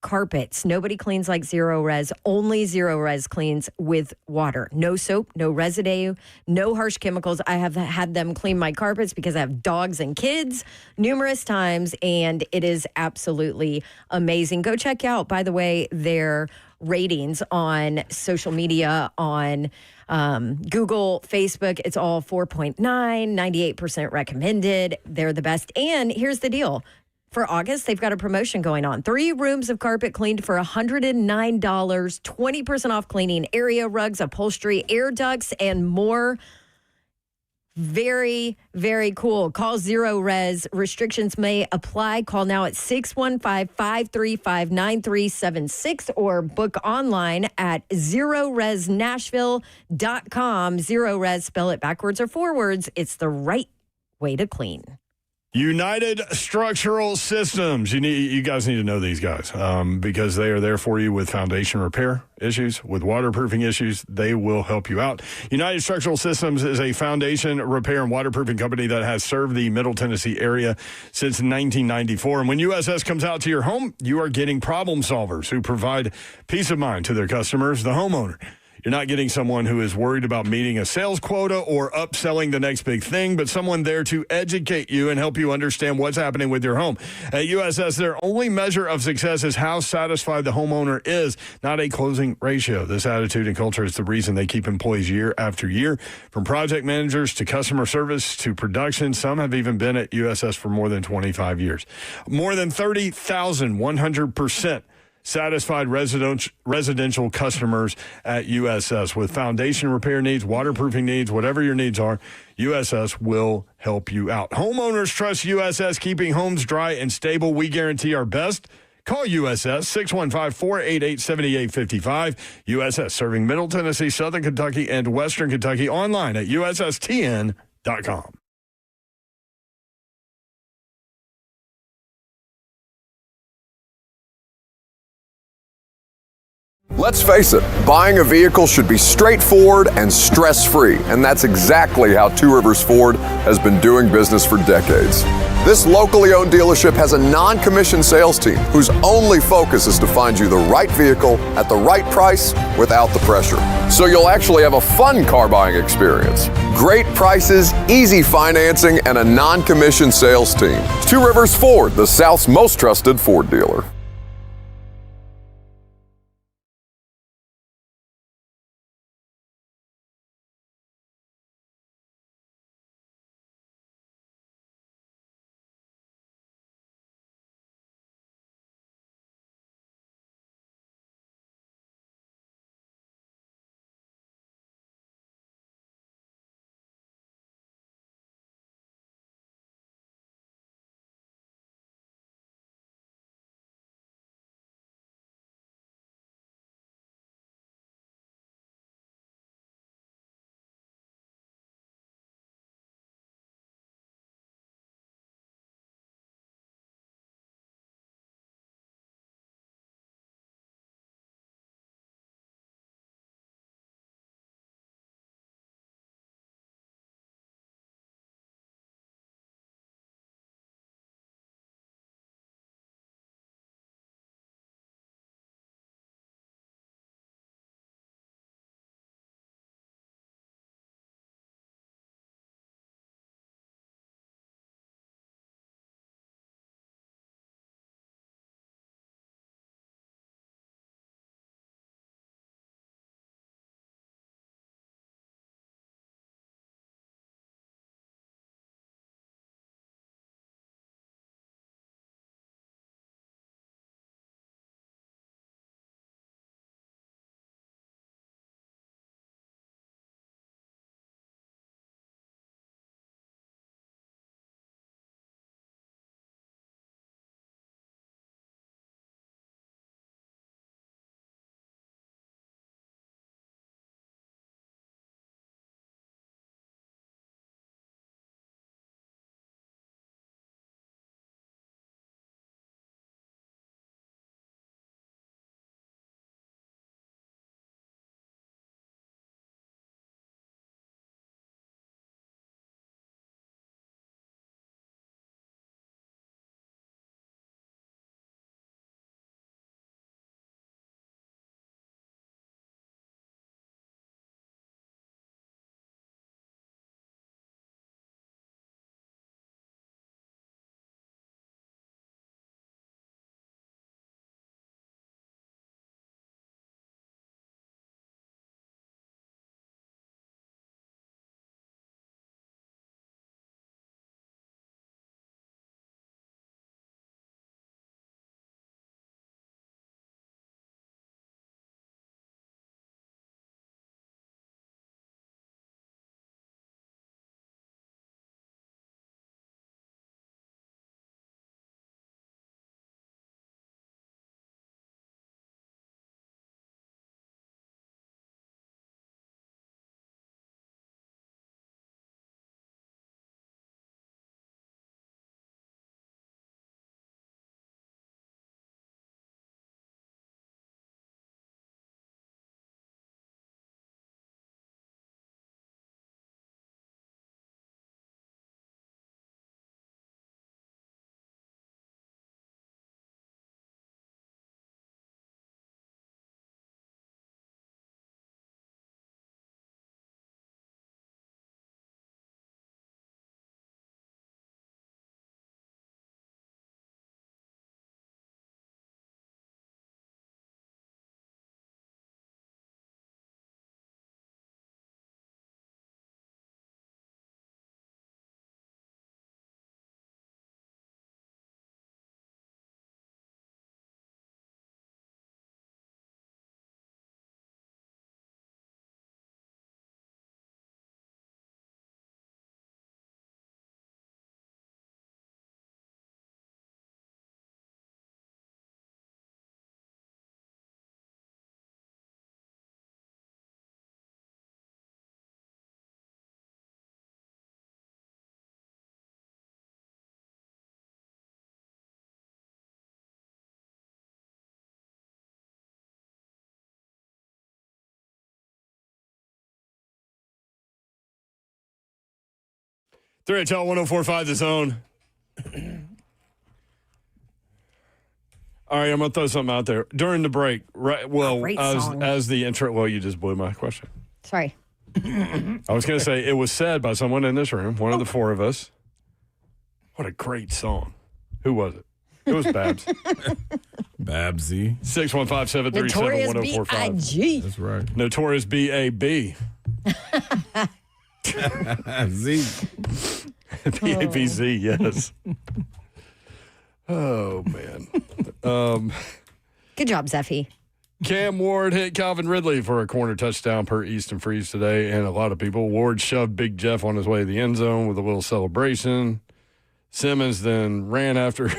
[SPEAKER 3] carpets. Nobody cleans like Zero Res. Only Zero Res cleans with water. No soap, no residue, no harsh chemicals. I have had them clean my carpets because I have dogs and kids numerous times, and it is absolutely amazing. Go check out, by the way, their ratings on social media, on Google, Facebook. It's all 4.9, 98% recommended. They're the best. And here's the deal. For August, they've got a promotion going on. 3 rooms of carpet cleaned for $109, 20% off cleaning area, rugs, upholstery, air ducts, and more. Very, very cool. Call Zero Res. Restrictions may apply. Call now at 615-535-9376 or book online at zeroresnashville.com. Zero Res, spell it backwards or forwards. It's the right way to clean.
[SPEAKER 2] United Structural Systems. You guys need to know these guys because they are there for you with foundation repair issues, with waterproofing issues. They will help you out. United Structural Systems is a foundation repair and waterproofing company that has served the Middle Tennessee area since 1994. And when USS comes out to your home, you are getting problem solvers who provide peace of mind to their customers, the homeowner. You're not getting someone who is worried about meeting a sales quota or upselling the next big thing, but someone there to educate you and help you understand what's happening with your home. At USS, their only measure of success is how satisfied the homeowner is, not a closing ratio. This attitude and culture is the reason they keep employees year after year. From project managers to customer service to production, some have even been at USS for more than 25 years. More than 30,000, 100%. Satisfied residential customers at USS with foundation repair needs, waterproofing needs, whatever your needs are, USS will help you out. Homeowners trust USS keeping homes dry and stable. We guarantee our best. Call USS 615-488-7855. USS serving Middle Tennessee, Southern Kentucky, and Western Kentucky online at USSTN.com.
[SPEAKER 11] Let's face it, buying a vehicle should be straightforward and stress-free, and that's exactly how Two Rivers Ford has been doing business for decades. This locally owned dealership has a non-commissioned sales team whose only focus is to find you the right vehicle at the right price without the pressure. So you'll actually have a fun car buying experience. Great prices, easy financing, and a non-commissioned sales team. Two Rivers Ford, the South's most trusted Ford dealer.
[SPEAKER 2] 3HL 104.5 The Zone. All right, I'm going to throw something out there. During the break, right? Well, as the intro, well, you just blew my question.
[SPEAKER 3] Sorry.
[SPEAKER 2] I was going to say, it was said by someone in this room, one of the four of us. What a great song. Who was it? It was Babs.
[SPEAKER 4] Babsy.
[SPEAKER 2] 615-737-1045.
[SPEAKER 3] B.I.G.
[SPEAKER 4] That's right.
[SPEAKER 2] Notorious B.A.B.
[SPEAKER 4] Z.
[SPEAKER 2] B-A-B-Z, yes. Oh, man.
[SPEAKER 3] Good job, Zeffy.
[SPEAKER 2] Cam Ward hit Calvin Ridley for a corner touchdown per Easton Freeze today, and a lot of people. Ward shoved Big Jeff on his way to the end zone with a little celebration. Simmons then ran after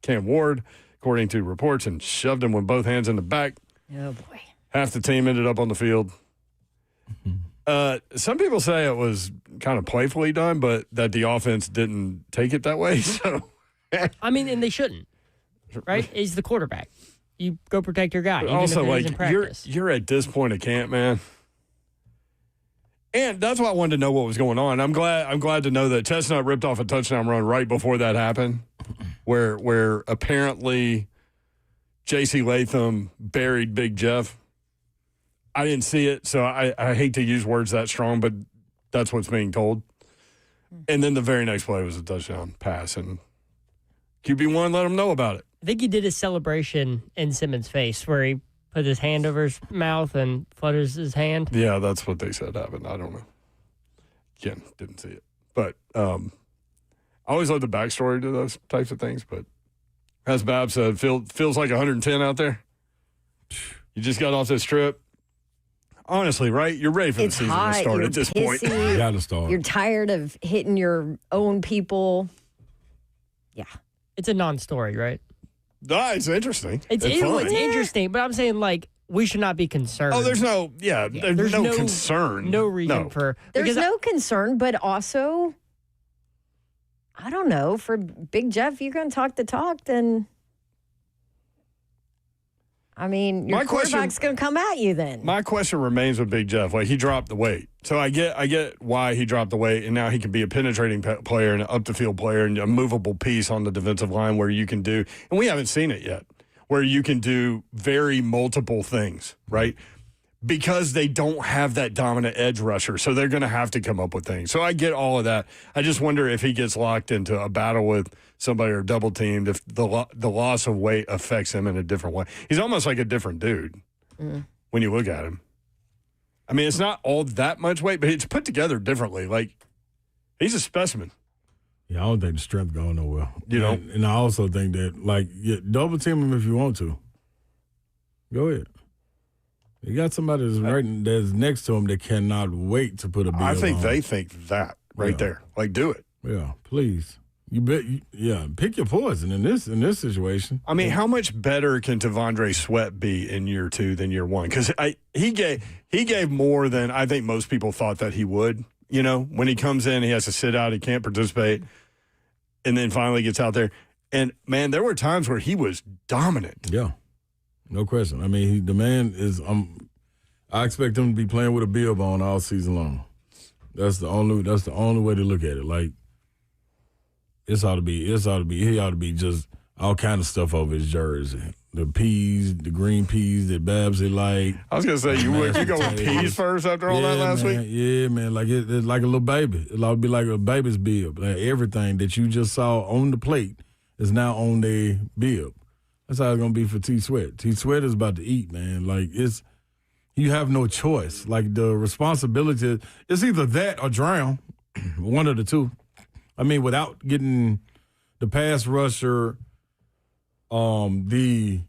[SPEAKER 2] Cam Ward, according to reports, and shoved him with both hands in the back.
[SPEAKER 3] Oh, boy.
[SPEAKER 2] Half the team ended up on the field. Some people say it was kind of playfully done, but that the offense didn't take it that way. So,
[SPEAKER 1] I mean, and they shouldn't, right? He's the quarterback. You go protect your guy. Even
[SPEAKER 2] also,
[SPEAKER 1] if it
[SPEAKER 2] like,
[SPEAKER 1] is in practice.
[SPEAKER 2] you're at this point of camp, man. And that's why I wanted to know what was going on. I'm glad to know that Chestnut ripped off a touchdown run right before that happened, where apparently J.C. Latham buried Big Jeff. I didn't see it, so I hate to use words that strong, but that's what's being told. And then the very next play was a touchdown pass, and QB1 let him know about it.
[SPEAKER 1] I think he did a celebration in Simmons' face where he put his hand over his mouth and flutters his hand.
[SPEAKER 2] Yeah, that's what they said happened. I don't know. Again, didn't see it. But I always love the backstory to those types of things. But as Bab said, feels like 110 out there. You just got off this trip. Honestly, right? You're ready for the season to start at this point.
[SPEAKER 4] You got to start.
[SPEAKER 3] You're tired of hitting your own people. Yeah.
[SPEAKER 1] It's a non-story, right?
[SPEAKER 2] It's interesting.
[SPEAKER 1] It's interesting, but I'm saying, like, we should not be concerned.
[SPEAKER 2] Oh, there's no concern.
[SPEAKER 1] No reason for.
[SPEAKER 3] There's no concern, but also, I don't know, for Big Jeff, you're going to talk the talk, then, I mean, your quarterback's going to come at you then.
[SPEAKER 2] My question remains with Big Jeff. Like, he dropped the weight. So I get why he dropped the weight, and now he can be a penetrating player and an up-the-field player and a movable piece on the defensive line where you can do, and we haven't seen it yet, where you can do very multiple things, right? Because they don't have that dominant edge rusher, so they're going to have to come up with things. So I get all of that. I just wonder if he gets locked into a battle with somebody or double-teamed, if the loss of weight affects him in a different way. He's almost like a different dude when you look at him. I mean, it's not all that much weight, but it's put together differently. Like, he's a specimen.
[SPEAKER 4] Yeah, I don't think the strength going nowhere.
[SPEAKER 2] You know?
[SPEAKER 4] And I also think that, like, double team him if you want to. Go ahead. You got somebody that's next to him that cannot wait to put a bill on.
[SPEAKER 2] I think they think that right there. Like, do it.
[SPEAKER 4] Yeah, please. Pick your poison in this situation.
[SPEAKER 2] I mean, how much better can Tavondre Sweat be in year 2 than year 1? Because he gave more than I think most people thought that he would. You know, when he comes in, he has to sit out, he can't participate, and then finally gets out there. And man, there were times where he was dominant.
[SPEAKER 4] Yeah, no question. I mean, the man is. I expect him to be playing with a bib on all season long. That's the only way to look at it. Like. He ought to be just all kind of stuff over his jersey. The green peas that Babsy like.
[SPEAKER 2] I was going to say, you go with peas first after all that last week?
[SPEAKER 4] Yeah, man. Like it's like a little baby. It ought to be like a baby's bib. Like everything that you just saw on the plate is now on their bib. That's how it's going to be for T Sweat. T Sweat is about to eat, man. Like you have no choice. Like the responsibility, it's either that or drown. One of the two. I mean, without getting the pass rusher, the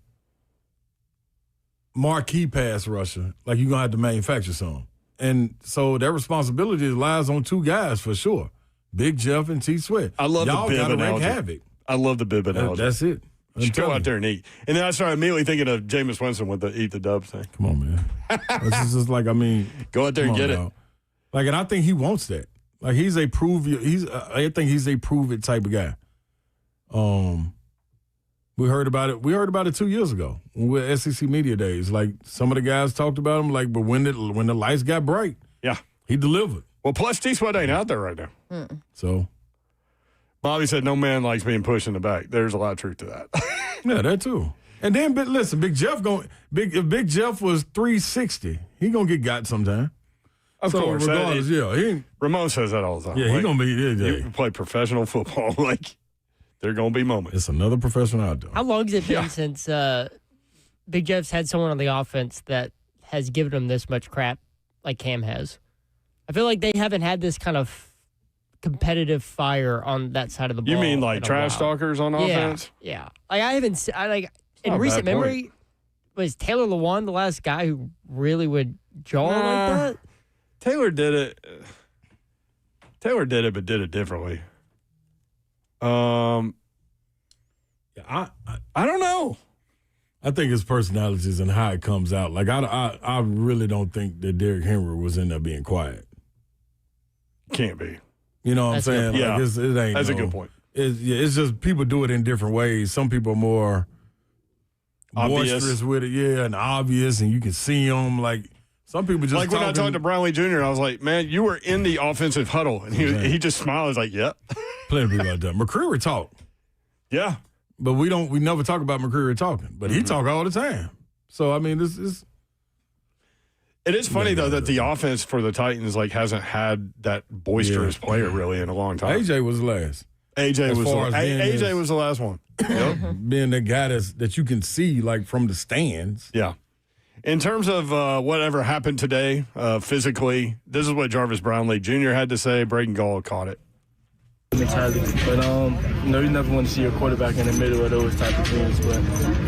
[SPEAKER 4] marquee pass rusher, like you're going to have to manufacture some. And so that responsibility lies on two guys for sure, Big Jeff and T Sweat.
[SPEAKER 2] I love
[SPEAKER 4] Y'all
[SPEAKER 2] the bib analogy.
[SPEAKER 4] havoc.
[SPEAKER 2] I love the bib analogy.
[SPEAKER 4] That's it.
[SPEAKER 2] You go out there and eat. And then I started immediately thinking of Jameis Winston with the eat the dub thing.
[SPEAKER 4] Come on, man. This is just like, I mean.
[SPEAKER 2] Go out there and get it.
[SPEAKER 4] Like, and I think he wants that. Like I think he's a prove it type of guy. We heard about it. We heard about it 2 years ago with SEC Media Days. Like some of the guys talked about him. Like, but when the lights got bright,
[SPEAKER 2] yeah,
[SPEAKER 4] he delivered.
[SPEAKER 2] Well, plus T Sweat ain't out there right now.
[SPEAKER 4] So
[SPEAKER 2] Bobby said no man likes being pushed in the back. There's a lot of truth to that.
[SPEAKER 4] yeah, that too. And then, but listen, Big Jeff if Big Jeff was 360, he gonna get got sometime.
[SPEAKER 2] Of course,
[SPEAKER 4] regardless,
[SPEAKER 2] Ramon says that all the time.
[SPEAKER 4] Yeah, he gonna be.
[SPEAKER 2] You play professional football, like there gonna be moments.
[SPEAKER 4] It's another professional out there.
[SPEAKER 1] How long has it been since Big Jeff's had someone on the offense that has given him this much crap like Cam has? I feel like they haven't had this kind of competitive fire on that side of the ball.
[SPEAKER 2] You mean like trash talkers on offense?
[SPEAKER 1] Yeah. Like I haven't. In recent memory, was Taylor Lewan the last guy who really would jaw like that?
[SPEAKER 2] Taylor did it, but did it differently. I don't know.
[SPEAKER 4] I think his personality is and how it comes out. Like I really don't think that Derrick Henry was in there being quiet.
[SPEAKER 2] Can't be.
[SPEAKER 4] You know what I'm saying?
[SPEAKER 2] Yeah,
[SPEAKER 4] like it ain't.
[SPEAKER 2] That's a good point.
[SPEAKER 4] It's just people do it in different ways. Some people are more boisterous with it, and obvious, and you can see them. Like some people just
[SPEAKER 2] like when I talked to Brownlee Jr., I was like, "Man, you were in the offensive huddle," and he just smiled. He's like, "Yep."
[SPEAKER 4] Plenty of people like that. McCreary talk.
[SPEAKER 2] Yeah,
[SPEAKER 4] but we never talk about McCreary talking, but he talk all the time. So I mean, this is.
[SPEAKER 2] It is funny though that the offense for the Titans hasn't had that boisterous player really in a long time.
[SPEAKER 4] AJ was the last.
[SPEAKER 2] AJ was the last one. Yep.
[SPEAKER 4] Being the guy that you can see like from the stands.
[SPEAKER 2] Yeah. In terms of whatever happened today physically, this is what Jarvis Brownlee Jr. had to say. Braden Gall caught it.
[SPEAKER 6] Mentality, but you never want to see your quarterback in the middle of those type of things. But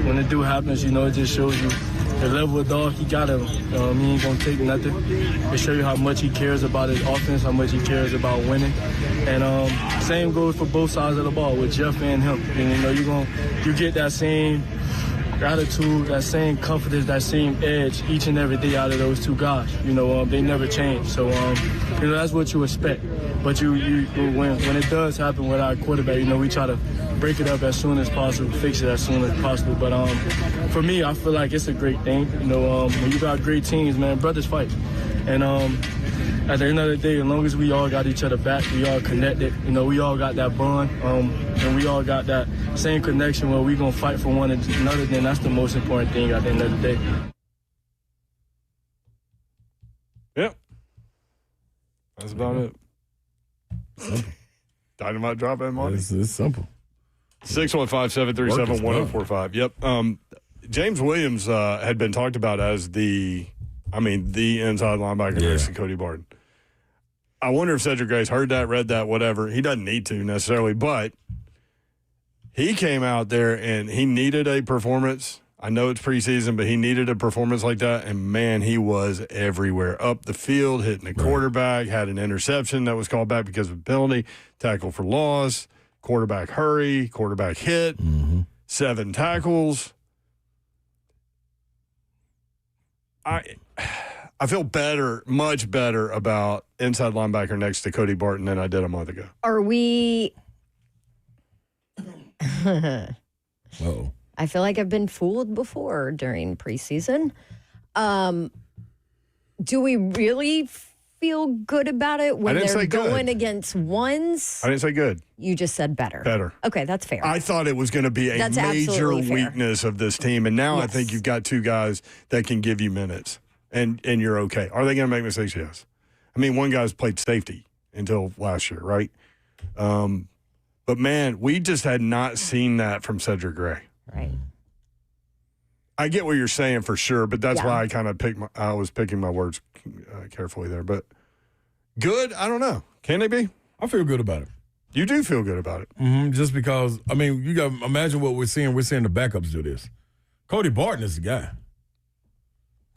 [SPEAKER 6] when it do happens, it just shows you the level of dog he got him. He ain't gonna take nothing. It show you how much he cares about his offense, how much he cares about winning, and same goes for both sides of the ball with Jeff and him. And you get that same attitude, that same confidence, that same edge each and every day out of those two guys. They never change. So that's what you expect. But when it does happen with our quarterback, we try to break it up as soon as possible, fix it as soon as possible. But for me, I feel like it's a great thing. When you got great teams, man, brothers fight. And at the end of the day, as long as we all got each other back, we all connected, we all got that bond, and we all got that same connection where we going to fight for one another, then that's the most important thing at the end of the day.
[SPEAKER 2] Yep. That's about it.
[SPEAKER 4] Simple.
[SPEAKER 2] Dynamite drop in money.
[SPEAKER 4] It's simple.
[SPEAKER 2] 615-737-1045. Yep. James Williams had been talked about as the inside linebacker next to Cody Barton. I wonder if Cedric Gray's heard that, read that, whatever. He doesn't need to necessarily, but he came out there and he needed a performance. I know it's preseason, but he needed a performance like that, and, man, he was everywhere. Up the field, hitting the quarterback, had an interception that was called back because of a penalty, tackle for loss, quarterback hurry, quarterback hit, 7 tackles. I feel better, much better about inside linebacker next to Cody Barton than I did a month ago.
[SPEAKER 3] Are we
[SPEAKER 4] Uh-oh.
[SPEAKER 3] I feel like I've been fooled before during preseason. Do we really feel good about it when they're going against ones?
[SPEAKER 2] I didn't say good.
[SPEAKER 3] You just said better.
[SPEAKER 2] Better.
[SPEAKER 3] Okay, that's fair.
[SPEAKER 2] I thought it was going to be a major weakness of this team, and now I think you've got 2 guys that can give you minutes, and you're okay. Are they going to make mistakes? Yes. I mean, one guy's played safety until last year, right? But, man, we just had not seen that from Cedric Gray.
[SPEAKER 3] Right.
[SPEAKER 2] I get what you're saying for sure, but that's why I kind of I was picking my words carefully there. But good, I don't know. Can they be?
[SPEAKER 4] I feel good about it.
[SPEAKER 2] You do feel good about it.
[SPEAKER 4] Mm-hmm. Just because, you got to imagine what we're seeing. We're seeing the backups do this. Cody Barton is the guy.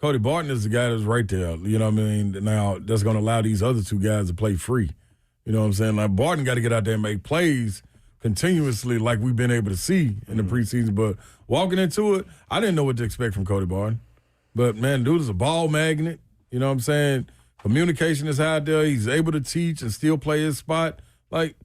[SPEAKER 4] Cody Barton is the guy that's right there. You know what I mean? Now, that's going to allow these other 2 guys to play free. You know what I'm saying? Like, Barton got to get out there and make plays continuously like we've been able to see in the preseason. But walking into it, I didn't know what to expect from Cody Barton. But, man, dude is a ball magnet. You know what I'm saying? Communication is out there. He's able to teach and still play his spot. Like,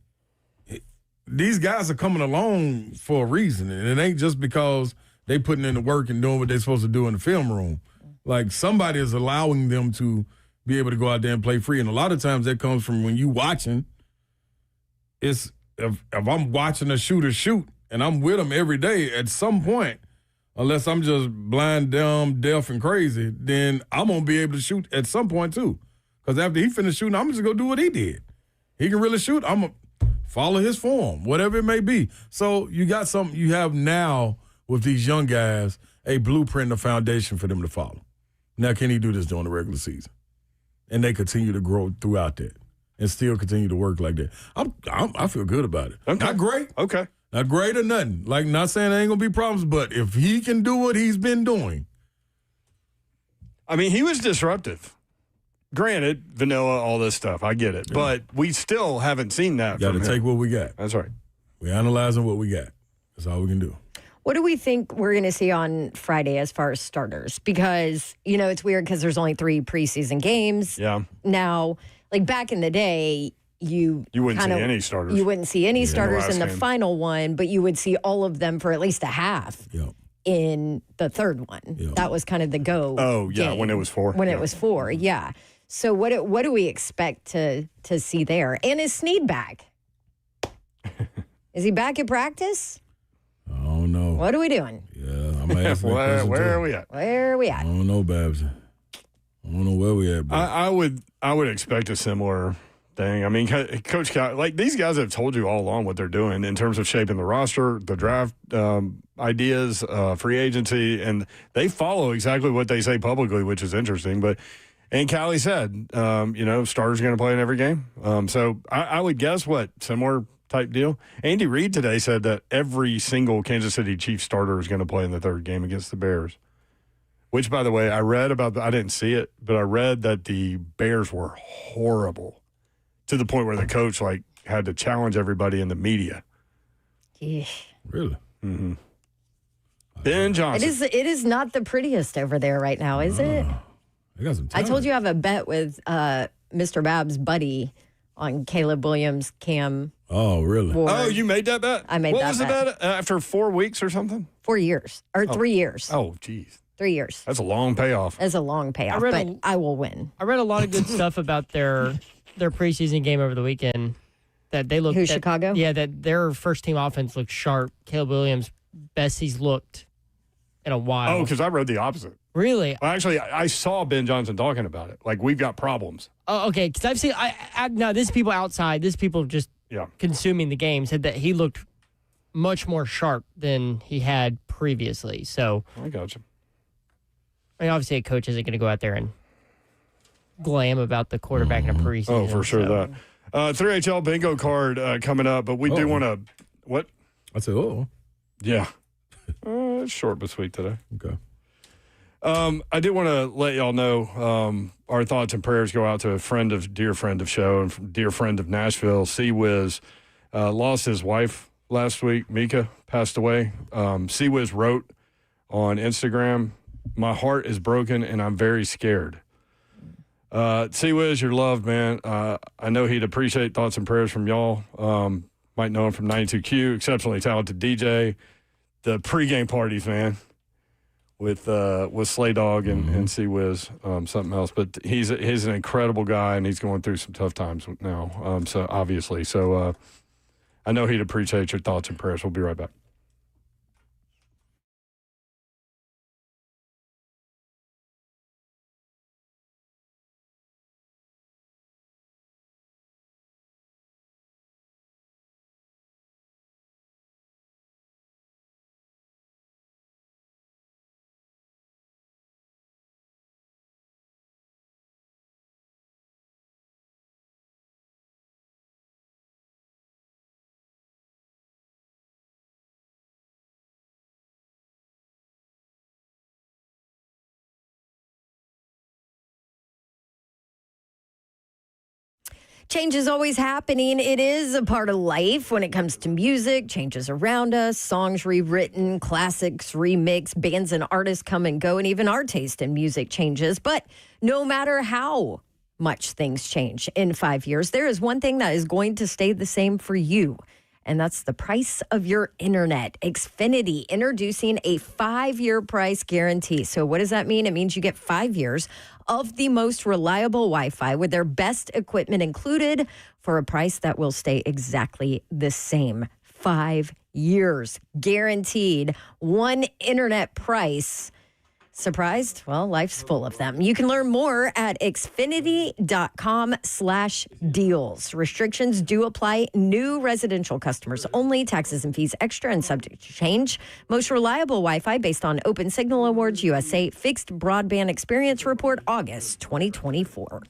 [SPEAKER 4] these guys are coming along for a reason. And it ain't just because they putting in the work and doing what they're supposed to do in the film room. Like, somebody is allowing them to be able to go out there and play free. And a lot of times that comes from when you watching if I'm watching a shooter shoot and I'm with him every day, at some point, unless I'm just blind, dumb, deaf, and crazy, then I'm going to be able to shoot at some point too. Because after he finished shooting, I'm just going to do what he did. He can really shoot. I'm going to follow his form, whatever it may be. So you got something you have now with these young guys, a blueprint, a foundation for them to follow. Now, can he do this during the regular season? And they continue to grow throughout that and still continue to work like that. I feel good about it.
[SPEAKER 2] Okay.
[SPEAKER 4] Not great.
[SPEAKER 2] Okay.
[SPEAKER 4] Not great or nothing. Like, not saying there ain't going to be problems, but if he can do what he's been doing.
[SPEAKER 2] I mean, he was disruptive. Granted, vanilla, all this stuff. I get it. Yeah. But we still haven't seen that.
[SPEAKER 4] Got to take what we got.
[SPEAKER 2] That's right.
[SPEAKER 4] We're analyzing what we got. That's all we can do.
[SPEAKER 3] What do we think we're going to see on Friday as far as starters? Because, it's weird because there's only 3 preseason games.
[SPEAKER 2] Yeah.
[SPEAKER 3] Now, like back in the day, you
[SPEAKER 2] wouldn't see any starters.
[SPEAKER 3] You wouldn't see any starters in the final one, but you would see all of them for at least a half in the third one. Yep. That was kind of the go.
[SPEAKER 2] Oh, yeah,
[SPEAKER 3] game.
[SPEAKER 2] When it was 4.
[SPEAKER 3] When it was 4, yeah. So what do we expect to see there? And is Snead back? Is he back at practice?
[SPEAKER 4] I don't know.
[SPEAKER 3] What are we doing?
[SPEAKER 4] Yeah, I'm going to ask
[SPEAKER 2] where are we at?
[SPEAKER 3] Where are we at?
[SPEAKER 4] I don't know, Babs. I don't know where we at, bro.
[SPEAKER 2] I would expect a similar thing. I mean, Coach Cal, like these guys have told you all along what they're doing in terms of shaping the roster, the draft ideas, free agency, and they follow exactly what they say publicly, which is interesting. And Callie said, starters are going to play in every game. So I would guess similar type deal. Andy Reid today said that every single Kansas City Chiefs starter is going to play in the third game against the Bears. Which, by the way, I read about. I didn't see it, but I read that the Bears were horrible to the point where the coach had to challenge everybody in the media.
[SPEAKER 3] Yeah.
[SPEAKER 4] Really?
[SPEAKER 2] Mm-hmm. Ben Johnson.
[SPEAKER 3] It is not the prettiest over there right now, is it?
[SPEAKER 4] I got some time.
[SPEAKER 3] I told you I have a bet with Mr. Babs' buddy on Caleb Williams, Cam.
[SPEAKER 4] Oh, really?
[SPEAKER 3] Ward.
[SPEAKER 2] Oh, you made that bet?
[SPEAKER 3] I made that bet.
[SPEAKER 2] What was the bet? After 4 weeks or something?
[SPEAKER 3] 4 years. Or 3 years.
[SPEAKER 2] Oh, geez.
[SPEAKER 3] 3 years.
[SPEAKER 2] That's a long payoff.
[SPEAKER 3] That's a long payoff, but I will win.
[SPEAKER 1] I read a lot of good stuff about their preseason game over the weekend. That they looked.
[SPEAKER 3] Chicago?
[SPEAKER 1] Yeah, that their first team offense looked sharp. Caleb Williams, best he's looked in a while.
[SPEAKER 2] Oh, because I read the opposite.
[SPEAKER 1] Really?
[SPEAKER 2] Well, actually, I saw Ben Johnson talking about it. Like, we've got problems.
[SPEAKER 1] Oh, okay. Because I've seen. Now, this is people outside. This is people just consuming the game said that he looked much more sharp than he had previously. So
[SPEAKER 2] I got you.
[SPEAKER 1] I mean, obviously, a coach isn't going to go out there and glam about the quarterback in a preseason.
[SPEAKER 2] Oh, for sure that. 3HL bingo card coming up, but we do want to. What?
[SPEAKER 4] I said,
[SPEAKER 2] yeah. It's short but sweet today.
[SPEAKER 4] Okay.
[SPEAKER 2] I did want to let y'all know our thoughts and prayers go out to a dear friend of show and dear friend of Nashville. C-Wiz lost his wife last week. Mika passed away. C-Wiz wrote on Instagram, "My heart is broken and I'm very scared." C-Wiz, you're loved, man. I know he'd appreciate thoughts and prayers from y'all. Might know him from 92Q, exceptionally talented DJ. The pregame parties, man. With Slay Dog and C-Wiz, something else. But he's an incredible guy, and he's going through some tough times now, so obviously. So I know he'd appreciate your thoughts and prayers. We'll be right back.
[SPEAKER 3] Change is always happening. It is a part of life when it comes to music. Changes around us, songs rewritten, classics remixed, bands and artists come and go, and even our taste in music changes. But no matter how much things change in 5 years, there is one thing that is going to stay the same for you, and that's the price of your internet. Xfinity introducing a 5-year price guarantee. So what does that mean? It means you get 5 years of the most reliable Wi-Fi with their best equipment included for a price that will stay exactly the same. 5 years guaranteed. One internet price. Surprised? Well, life's full of them. You can learn more at xfinity.com/deals. Restrictions do apply. New residential customers only. Taxes and fees extra and subject to change. Most reliable Wi-Fi based on Open Signal Awards USA Fixed Broadband Experience Report, August 2024.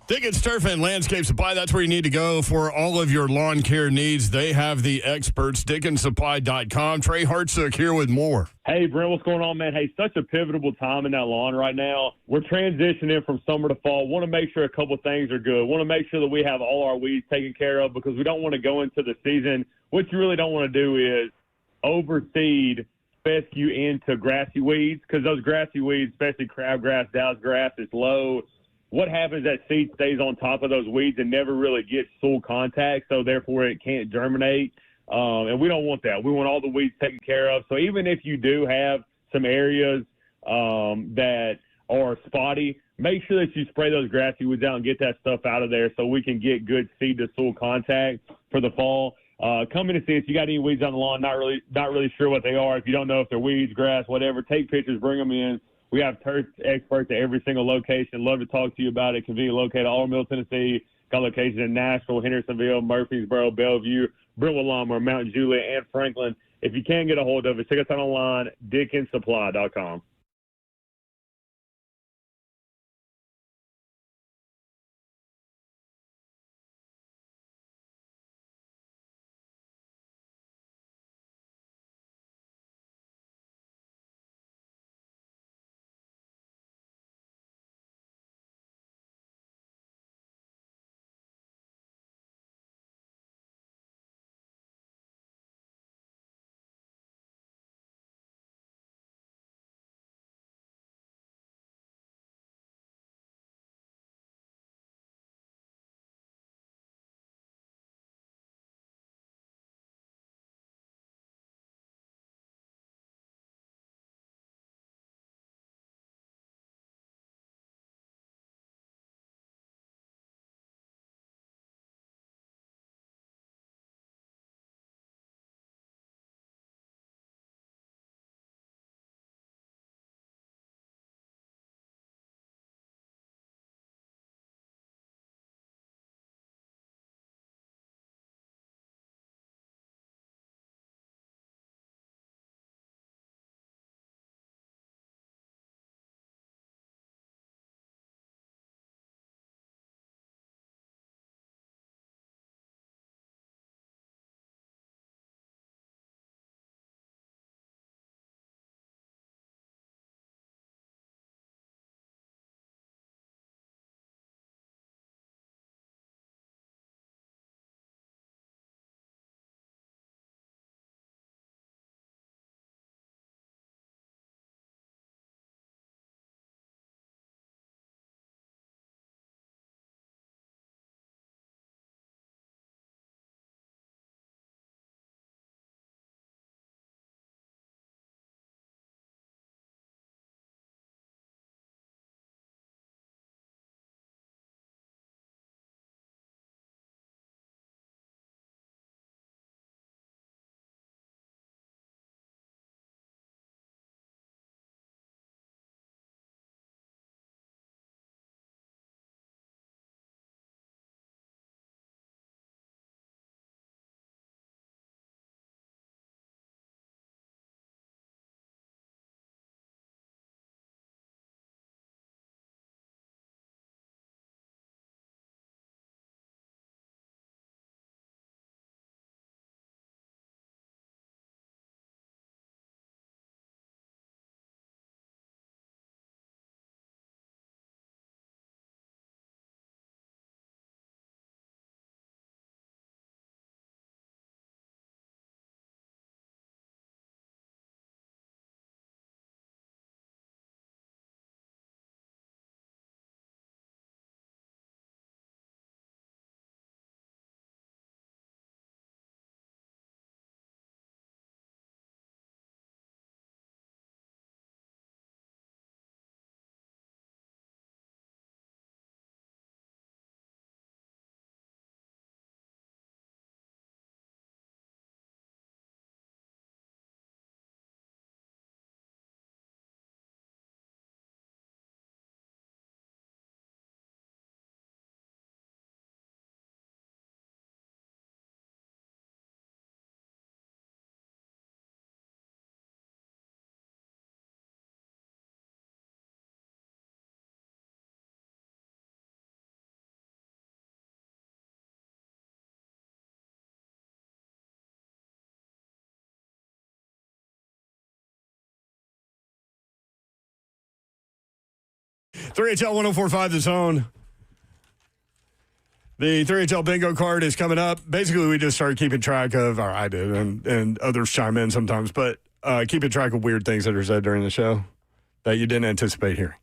[SPEAKER 2] Dickens Turf and Landscape Supply, that's where you need to go for all of your lawn care needs. They have the experts, DickensSupply.com. Trey Hartsook here with more.
[SPEAKER 12] Hey, Brent, what's going on, man? Hey, such a pivotal time in that lawn right now. We're transitioning from summer to fall. Want to make sure a couple things are good. Want to make sure that we have all our weeds taken care of because we don't want to go into the season. What you really don't want to do is overseed fescue into grassy weeds because those grassy weeds, especially crabgrass, Dow's grass, is low. What happens is that seed stays on top of those weeds and never really gets soil contact, so therefore it can't germinate. And we don't want that. We want all the weeds taken care of. So even if you do have some areas that are spotty, make sure that you spray those grassy weeds out and get that stuff out of there so we can get good seed to soil contact for the fall. Come in and see us. You got any weeds on the lawn, not really sure what they are. If you don't know if they're weeds, grass, whatever, take pictures, bring them in. We have turf experts at every single location. Love to talk to you about it. Conveniently located all over Middle Tennessee. Got locations in Nashville, Hendersonville, Murfreesboro, Bellevue, Brentwood, Longmore, Mount Juliet, and Franklin. If you can get a hold of us, check us out online, DickensSupply.com.
[SPEAKER 2] 3HL 1045 The Zone. The 3HL bingo card is coming up. Basically, we just started keeping track of, or I did, and others chime in sometimes, but keeping track of weird things that are said during the show that you didn't anticipate hearing.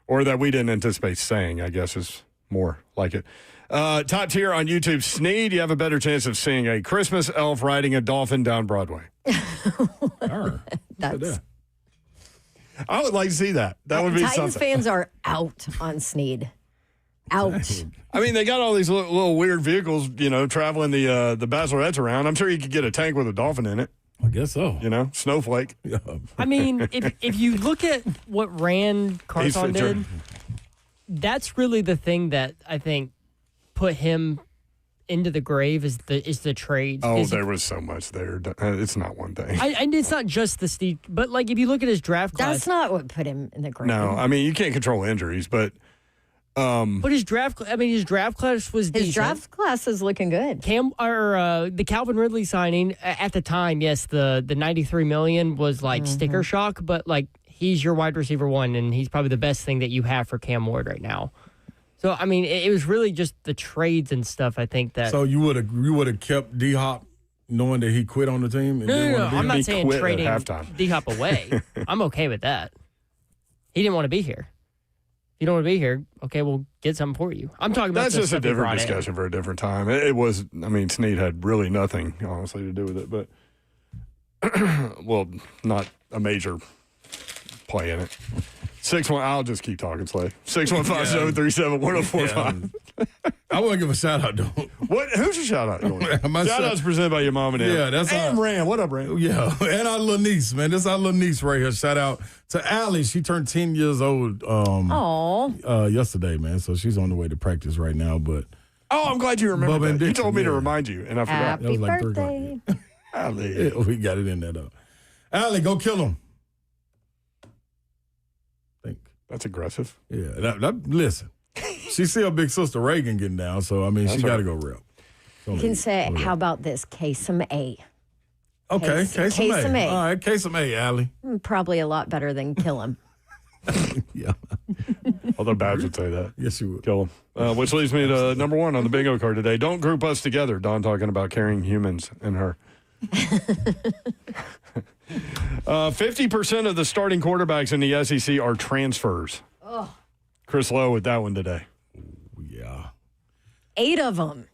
[SPEAKER 2] Or that we didn't anticipate saying, I guess is more like it. Top tier on YouTube, Sneed, you have a better chance of seeing a Christmas elf riding a dolphin down Broadway.
[SPEAKER 3] That's...
[SPEAKER 2] I would like to see that. That would be
[SPEAKER 3] Titans
[SPEAKER 2] something.
[SPEAKER 3] fans are out on Sneed. Out.
[SPEAKER 2] I mean, they got all these little weird vehicles, traveling the bachelorettes around. I'm sure you could get a tank with a dolphin in it.
[SPEAKER 4] I guess so.
[SPEAKER 2] Snowflake.
[SPEAKER 4] Yeah.
[SPEAKER 1] I mean, if you look at what Rand Carthon did, that's really the thing that I think put him into the grave is the trades.
[SPEAKER 2] Oh, there was so much there. It's not one thing.
[SPEAKER 1] And it's not just the Steve, but like if you look at his draft class,
[SPEAKER 3] that's not what put him in the grave.
[SPEAKER 2] No, I mean you can't control injuries, but
[SPEAKER 1] his draft class was decent.
[SPEAKER 3] His draft class is looking good.
[SPEAKER 1] The Calvin Ridley signing at the time, yes, the $93 million was like sticker shock, but like he's your wide receiver one, and he's probably the best thing that you have for Cam Ward right now. So I mean, it was really just the trades and stuff. I think that.
[SPEAKER 4] So you would have kept D Hop, knowing that he quit on the team. And
[SPEAKER 1] No. I'm not saying
[SPEAKER 2] quit
[SPEAKER 1] trading
[SPEAKER 2] at halftime.
[SPEAKER 1] D Hop away. I'm okay with that. He didn't want to be here. If you don't want to be here, okay, we'll get something for you. I'm talking about
[SPEAKER 2] that's just a different discussion for a different time. It was. I mean, Snead had really nothing, honestly, to do with it, but well, not a major play in it. 6-1. I'll just keep talking, Slay. 615-737-1045.
[SPEAKER 4] I want to give a shout out though.
[SPEAKER 2] What? Who's your shout out? Shout out's presented by your mom and dad.
[SPEAKER 4] Yeah, that's
[SPEAKER 2] and Rand. What up, Rand?
[SPEAKER 4] Yeah, and our little niece, man. This is our little niece right here. Shout out to Allie. She turned 10 years old. Yesterday, man. So she's on the way to practice right now. But
[SPEAKER 2] I'm glad you remember that. You told me to remind you, and I forgot.
[SPEAKER 3] Happy
[SPEAKER 2] That was like
[SPEAKER 3] birthday.
[SPEAKER 2] Allie.
[SPEAKER 4] Yeah, we got it in there though. Allie, go kill him.
[SPEAKER 2] That's aggressive.
[SPEAKER 4] Yeah, listen. She see her big sister Reagan getting down, so I mean, she got to go real.
[SPEAKER 3] You can say, how about this? Case-em A.
[SPEAKER 4] Okay, Case-em A. All right, Case-em A, Allie.
[SPEAKER 3] Probably a lot better than kill him.
[SPEAKER 4] Yeah.
[SPEAKER 2] Although Babs would say that.
[SPEAKER 4] Yes, you would.
[SPEAKER 2] Kill him. Which leads me to number one on the bingo card today. Don't group us together. Dawn talking about carrying humans in her. 50% of the starting quarterbacks in the SEC are transfers.
[SPEAKER 3] Oh.
[SPEAKER 2] Chris Lowe with that one today.
[SPEAKER 4] Yeah.
[SPEAKER 3] 8 of them.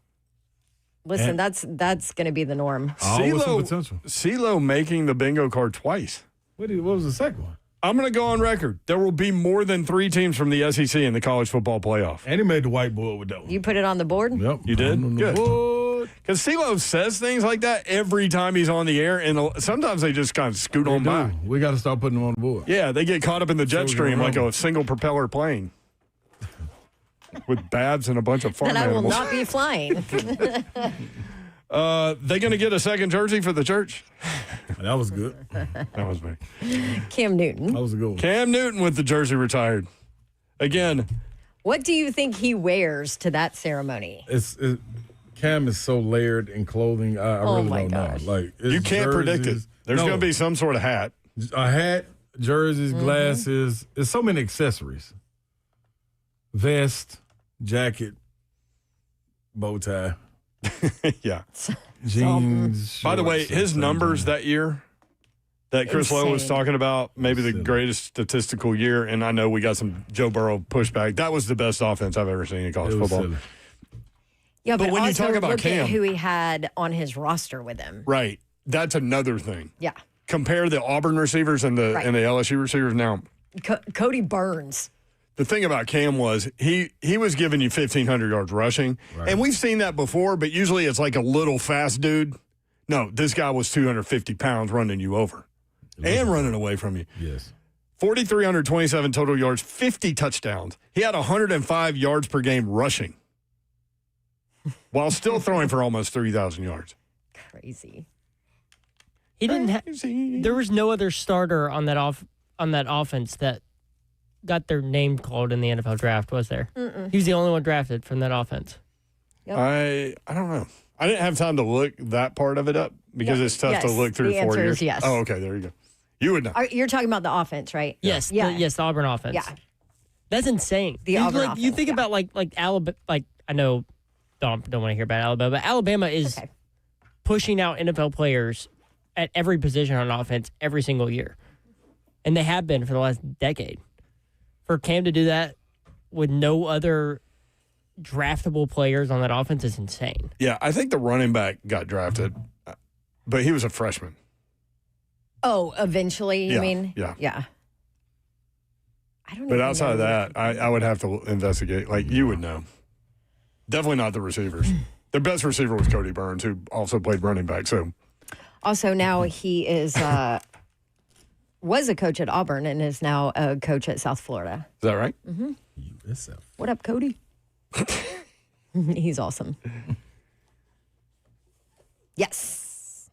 [SPEAKER 3] Listen, that's going to be the norm.
[SPEAKER 2] CeeLo making the bingo card twice.
[SPEAKER 4] What was the second one?
[SPEAKER 2] I'm going to go on record. There will be more than 3 teams from the SEC in the college football playoff.
[SPEAKER 4] And he made the whiteboard with that one.
[SPEAKER 3] You put it on the board?
[SPEAKER 4] Yep.
[SPEAKER 2] You did? Good. Because CeeLo says things like that every time he's on the air, and sometimes they just kind of scoot on by.
[SPEAKER 4] We got to start putting them on the board.
[SPEAKER 2] Yeah, they get caught up in the jet stream like a single propeller plane with Babs and a bunch of farm
[SPEAKER 3] And I will
[SPEAKER 2] animals.
[SPEAKER 3] not be flying.
[SPEAKER 2] They going to get a second jersey for the church?
[SPEAKER 4] That was good.
[SPEAKER 2] That was me.
[SPEAKER 3] Cam Newton.
[SPEAKER 4] That was a good one.
[SPEAKER 2] Cam Newton with the jersey retired. Again.
[SPEAKER 3] What do you think he wears to that ceremony?
[SPEAKER 4] Cam is so layered in clothing. I really don't know. Like
[SPEAKER 2] you can't predict it. There's going to be some sort of hat.
[SPEAKER 4] A hat, jerseys, glasses. There's so many accessories. Vest, jacket, bow tie.
[SPEAKER 2] Yeah.
[SPEAKER 4] Jeans.
[SPEAKER 2] By the way, his numbers that year that Chris Lowe was talking about, maybe the greatest statistical year, and I know we got some Joe Burrow pushback. That was the best offense I've ever seen in college football.
[SPEAKER 4] Silly.
[SPEAKER 3] Yeah, but
[SPEAKER 2] when you
[SPEAKER 3] also
[SPEAKER 2] talk about
[SPEAKER 3] look
[SPEAKER 2] Cam,
[SPEAKER 3] at who he had on his roster with him.
[SPEAKER 2] Right. That's another thing.
[SPEAKER 3] Yeah.
[SPEAKER 2] Compare the Auburn receivers and the LSU receivers now.
[SPEAKER 3] Cody Burns.
[SPEAKER 2] The thing about Cam was he was giving you 1,500 yards rushing. Right. And we've seen that before, but usually it's like a little fast dude. No, this guy was 250 pounds running you over and running away from you.
[SPEAKER 4] Yes.
[SPEAKER 2] 4,327 total yards, 50 touchdowns. He had 105 yards per game rushing while still throwing for almost 3,000 yards.
[SPEAKER 3] Crazy.
[SPEAKER 1] He didn't. There was no other starter on that offense that got their name called in the NFL draft, was there? He was the only one drafted from that offense.
[SPEAKER 3] Yep.
[SPEAKER 2] I don't know. I didn't have time to look that part of it up because it's tough to look through 4 years.
[SPEAKER 3] Is yes.
[SPEAKER 2] Oh, okay. There you go. You would know.
[SPEAKER 3] You're talking about the offense, right?
[SPEAKER 1] Yes.
[SPEAKER 3] Yeah.
[SPEAKER 1] The Auburn offense.
[SPEAKER 3] Yeah.
[SPEAKER 1] That's insane.
[SPEAKER 3] The Auburn offense,
[SPEAKER 1] you think about like Alabama. Like I know, don't want to hear about Alabama, but Alabama is pushing out NFL players at every position on offense every single year, and they have been for the last decade. For Cam to do that with no other draftable players on that offense is insane.
[SPEAKER 2] Yeah, I think the running back got drafted, but he was a freshman.
[SPEAKER 3] Oh, eventually, you mean?
[SPEAKER 2] Yeah.
[SPEAKER 3] Yeah. I don't know.
[SPEAKER 2] But outside of that, I would have to investigate. Like, you would know. Definitely not the receivers. Their best receiver was Cody Burns, who also played running back. So,
[SPEAKER 3] also now he is was a coach at Auburn and is now a coach at South Florida.
[SPEAKER 2] Is that right?
[SPEAKER 3] Mm-hmm. What up, Cody? He's awesome. Yes.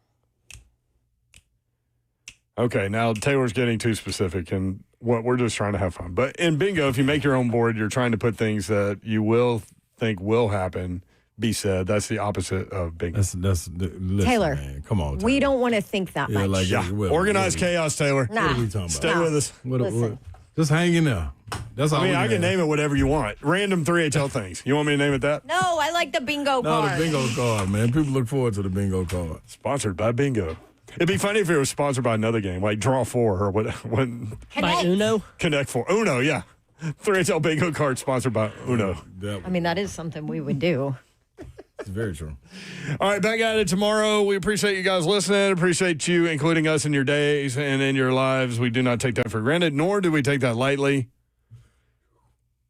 [SPEAKER 2] Okay, now Taylor's getting too specific, and what we're just trying to have fun. But in bingo, if you make your own board, you're trying to put things that you will think will happen be said. That's the opposite of bingo.
[SPEAKER 4] Listen,
[SPEAKER 3] Taylor,
[SPEAKER 4] man, come on. Taylor.
[SPEAKER 3] We don't want to think that much.
[SPEAKER 2] Organized chaos, Taylor.
[SPEAKER 3] Nah.
[SPEAKER 4] What are we talking about?
[SPEAKER 2] Stay with us.
[SPEAKER 3] Listen.
[SPEAKER 4] Just hang in there. That's all.
[SPEAKER 2] I can name it whatever you want. Random 3HL things. You want me to name it that?
[SPEAKER 3] No, I like the bingo card.
[SPEAKER 4] No, the bingo card, man. People look forward to the bingo card.
[SPEAKER 2] Sponsored by Bingo. It'd be funny if it was sponsored by another game, like Draw 4 or what?
[SPEAKER 1] By Uno?
[SPEAKER 2] Connect 4. Uno, yeah. 3HL bingo card sponsored by Uno.
[SPEAKER 3] I mean, that is something we would do.
[SPEAKER 4] It's very true.
[SPEAKER 2] All right, back at it tomorrow. We appreciate you guys listening. Appreciate you including us in your days and in your lives. We do not take that for granted, nor do we take that lightly.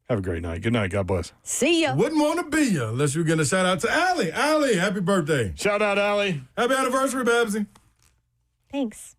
[SPEAKER 2] Have a great night. Good night. God bless.
[SPEAKER 3] See ya.
[SPEAKER 4] Wouldn't want to be you unless you're going to shout out to Allie. Allie, happy birthday.
[SPEAKER 2] Shout out, Allie.
[SPEAKER 4] Happy anniversary, Babsy.
[SPEAKER 3] Thanks.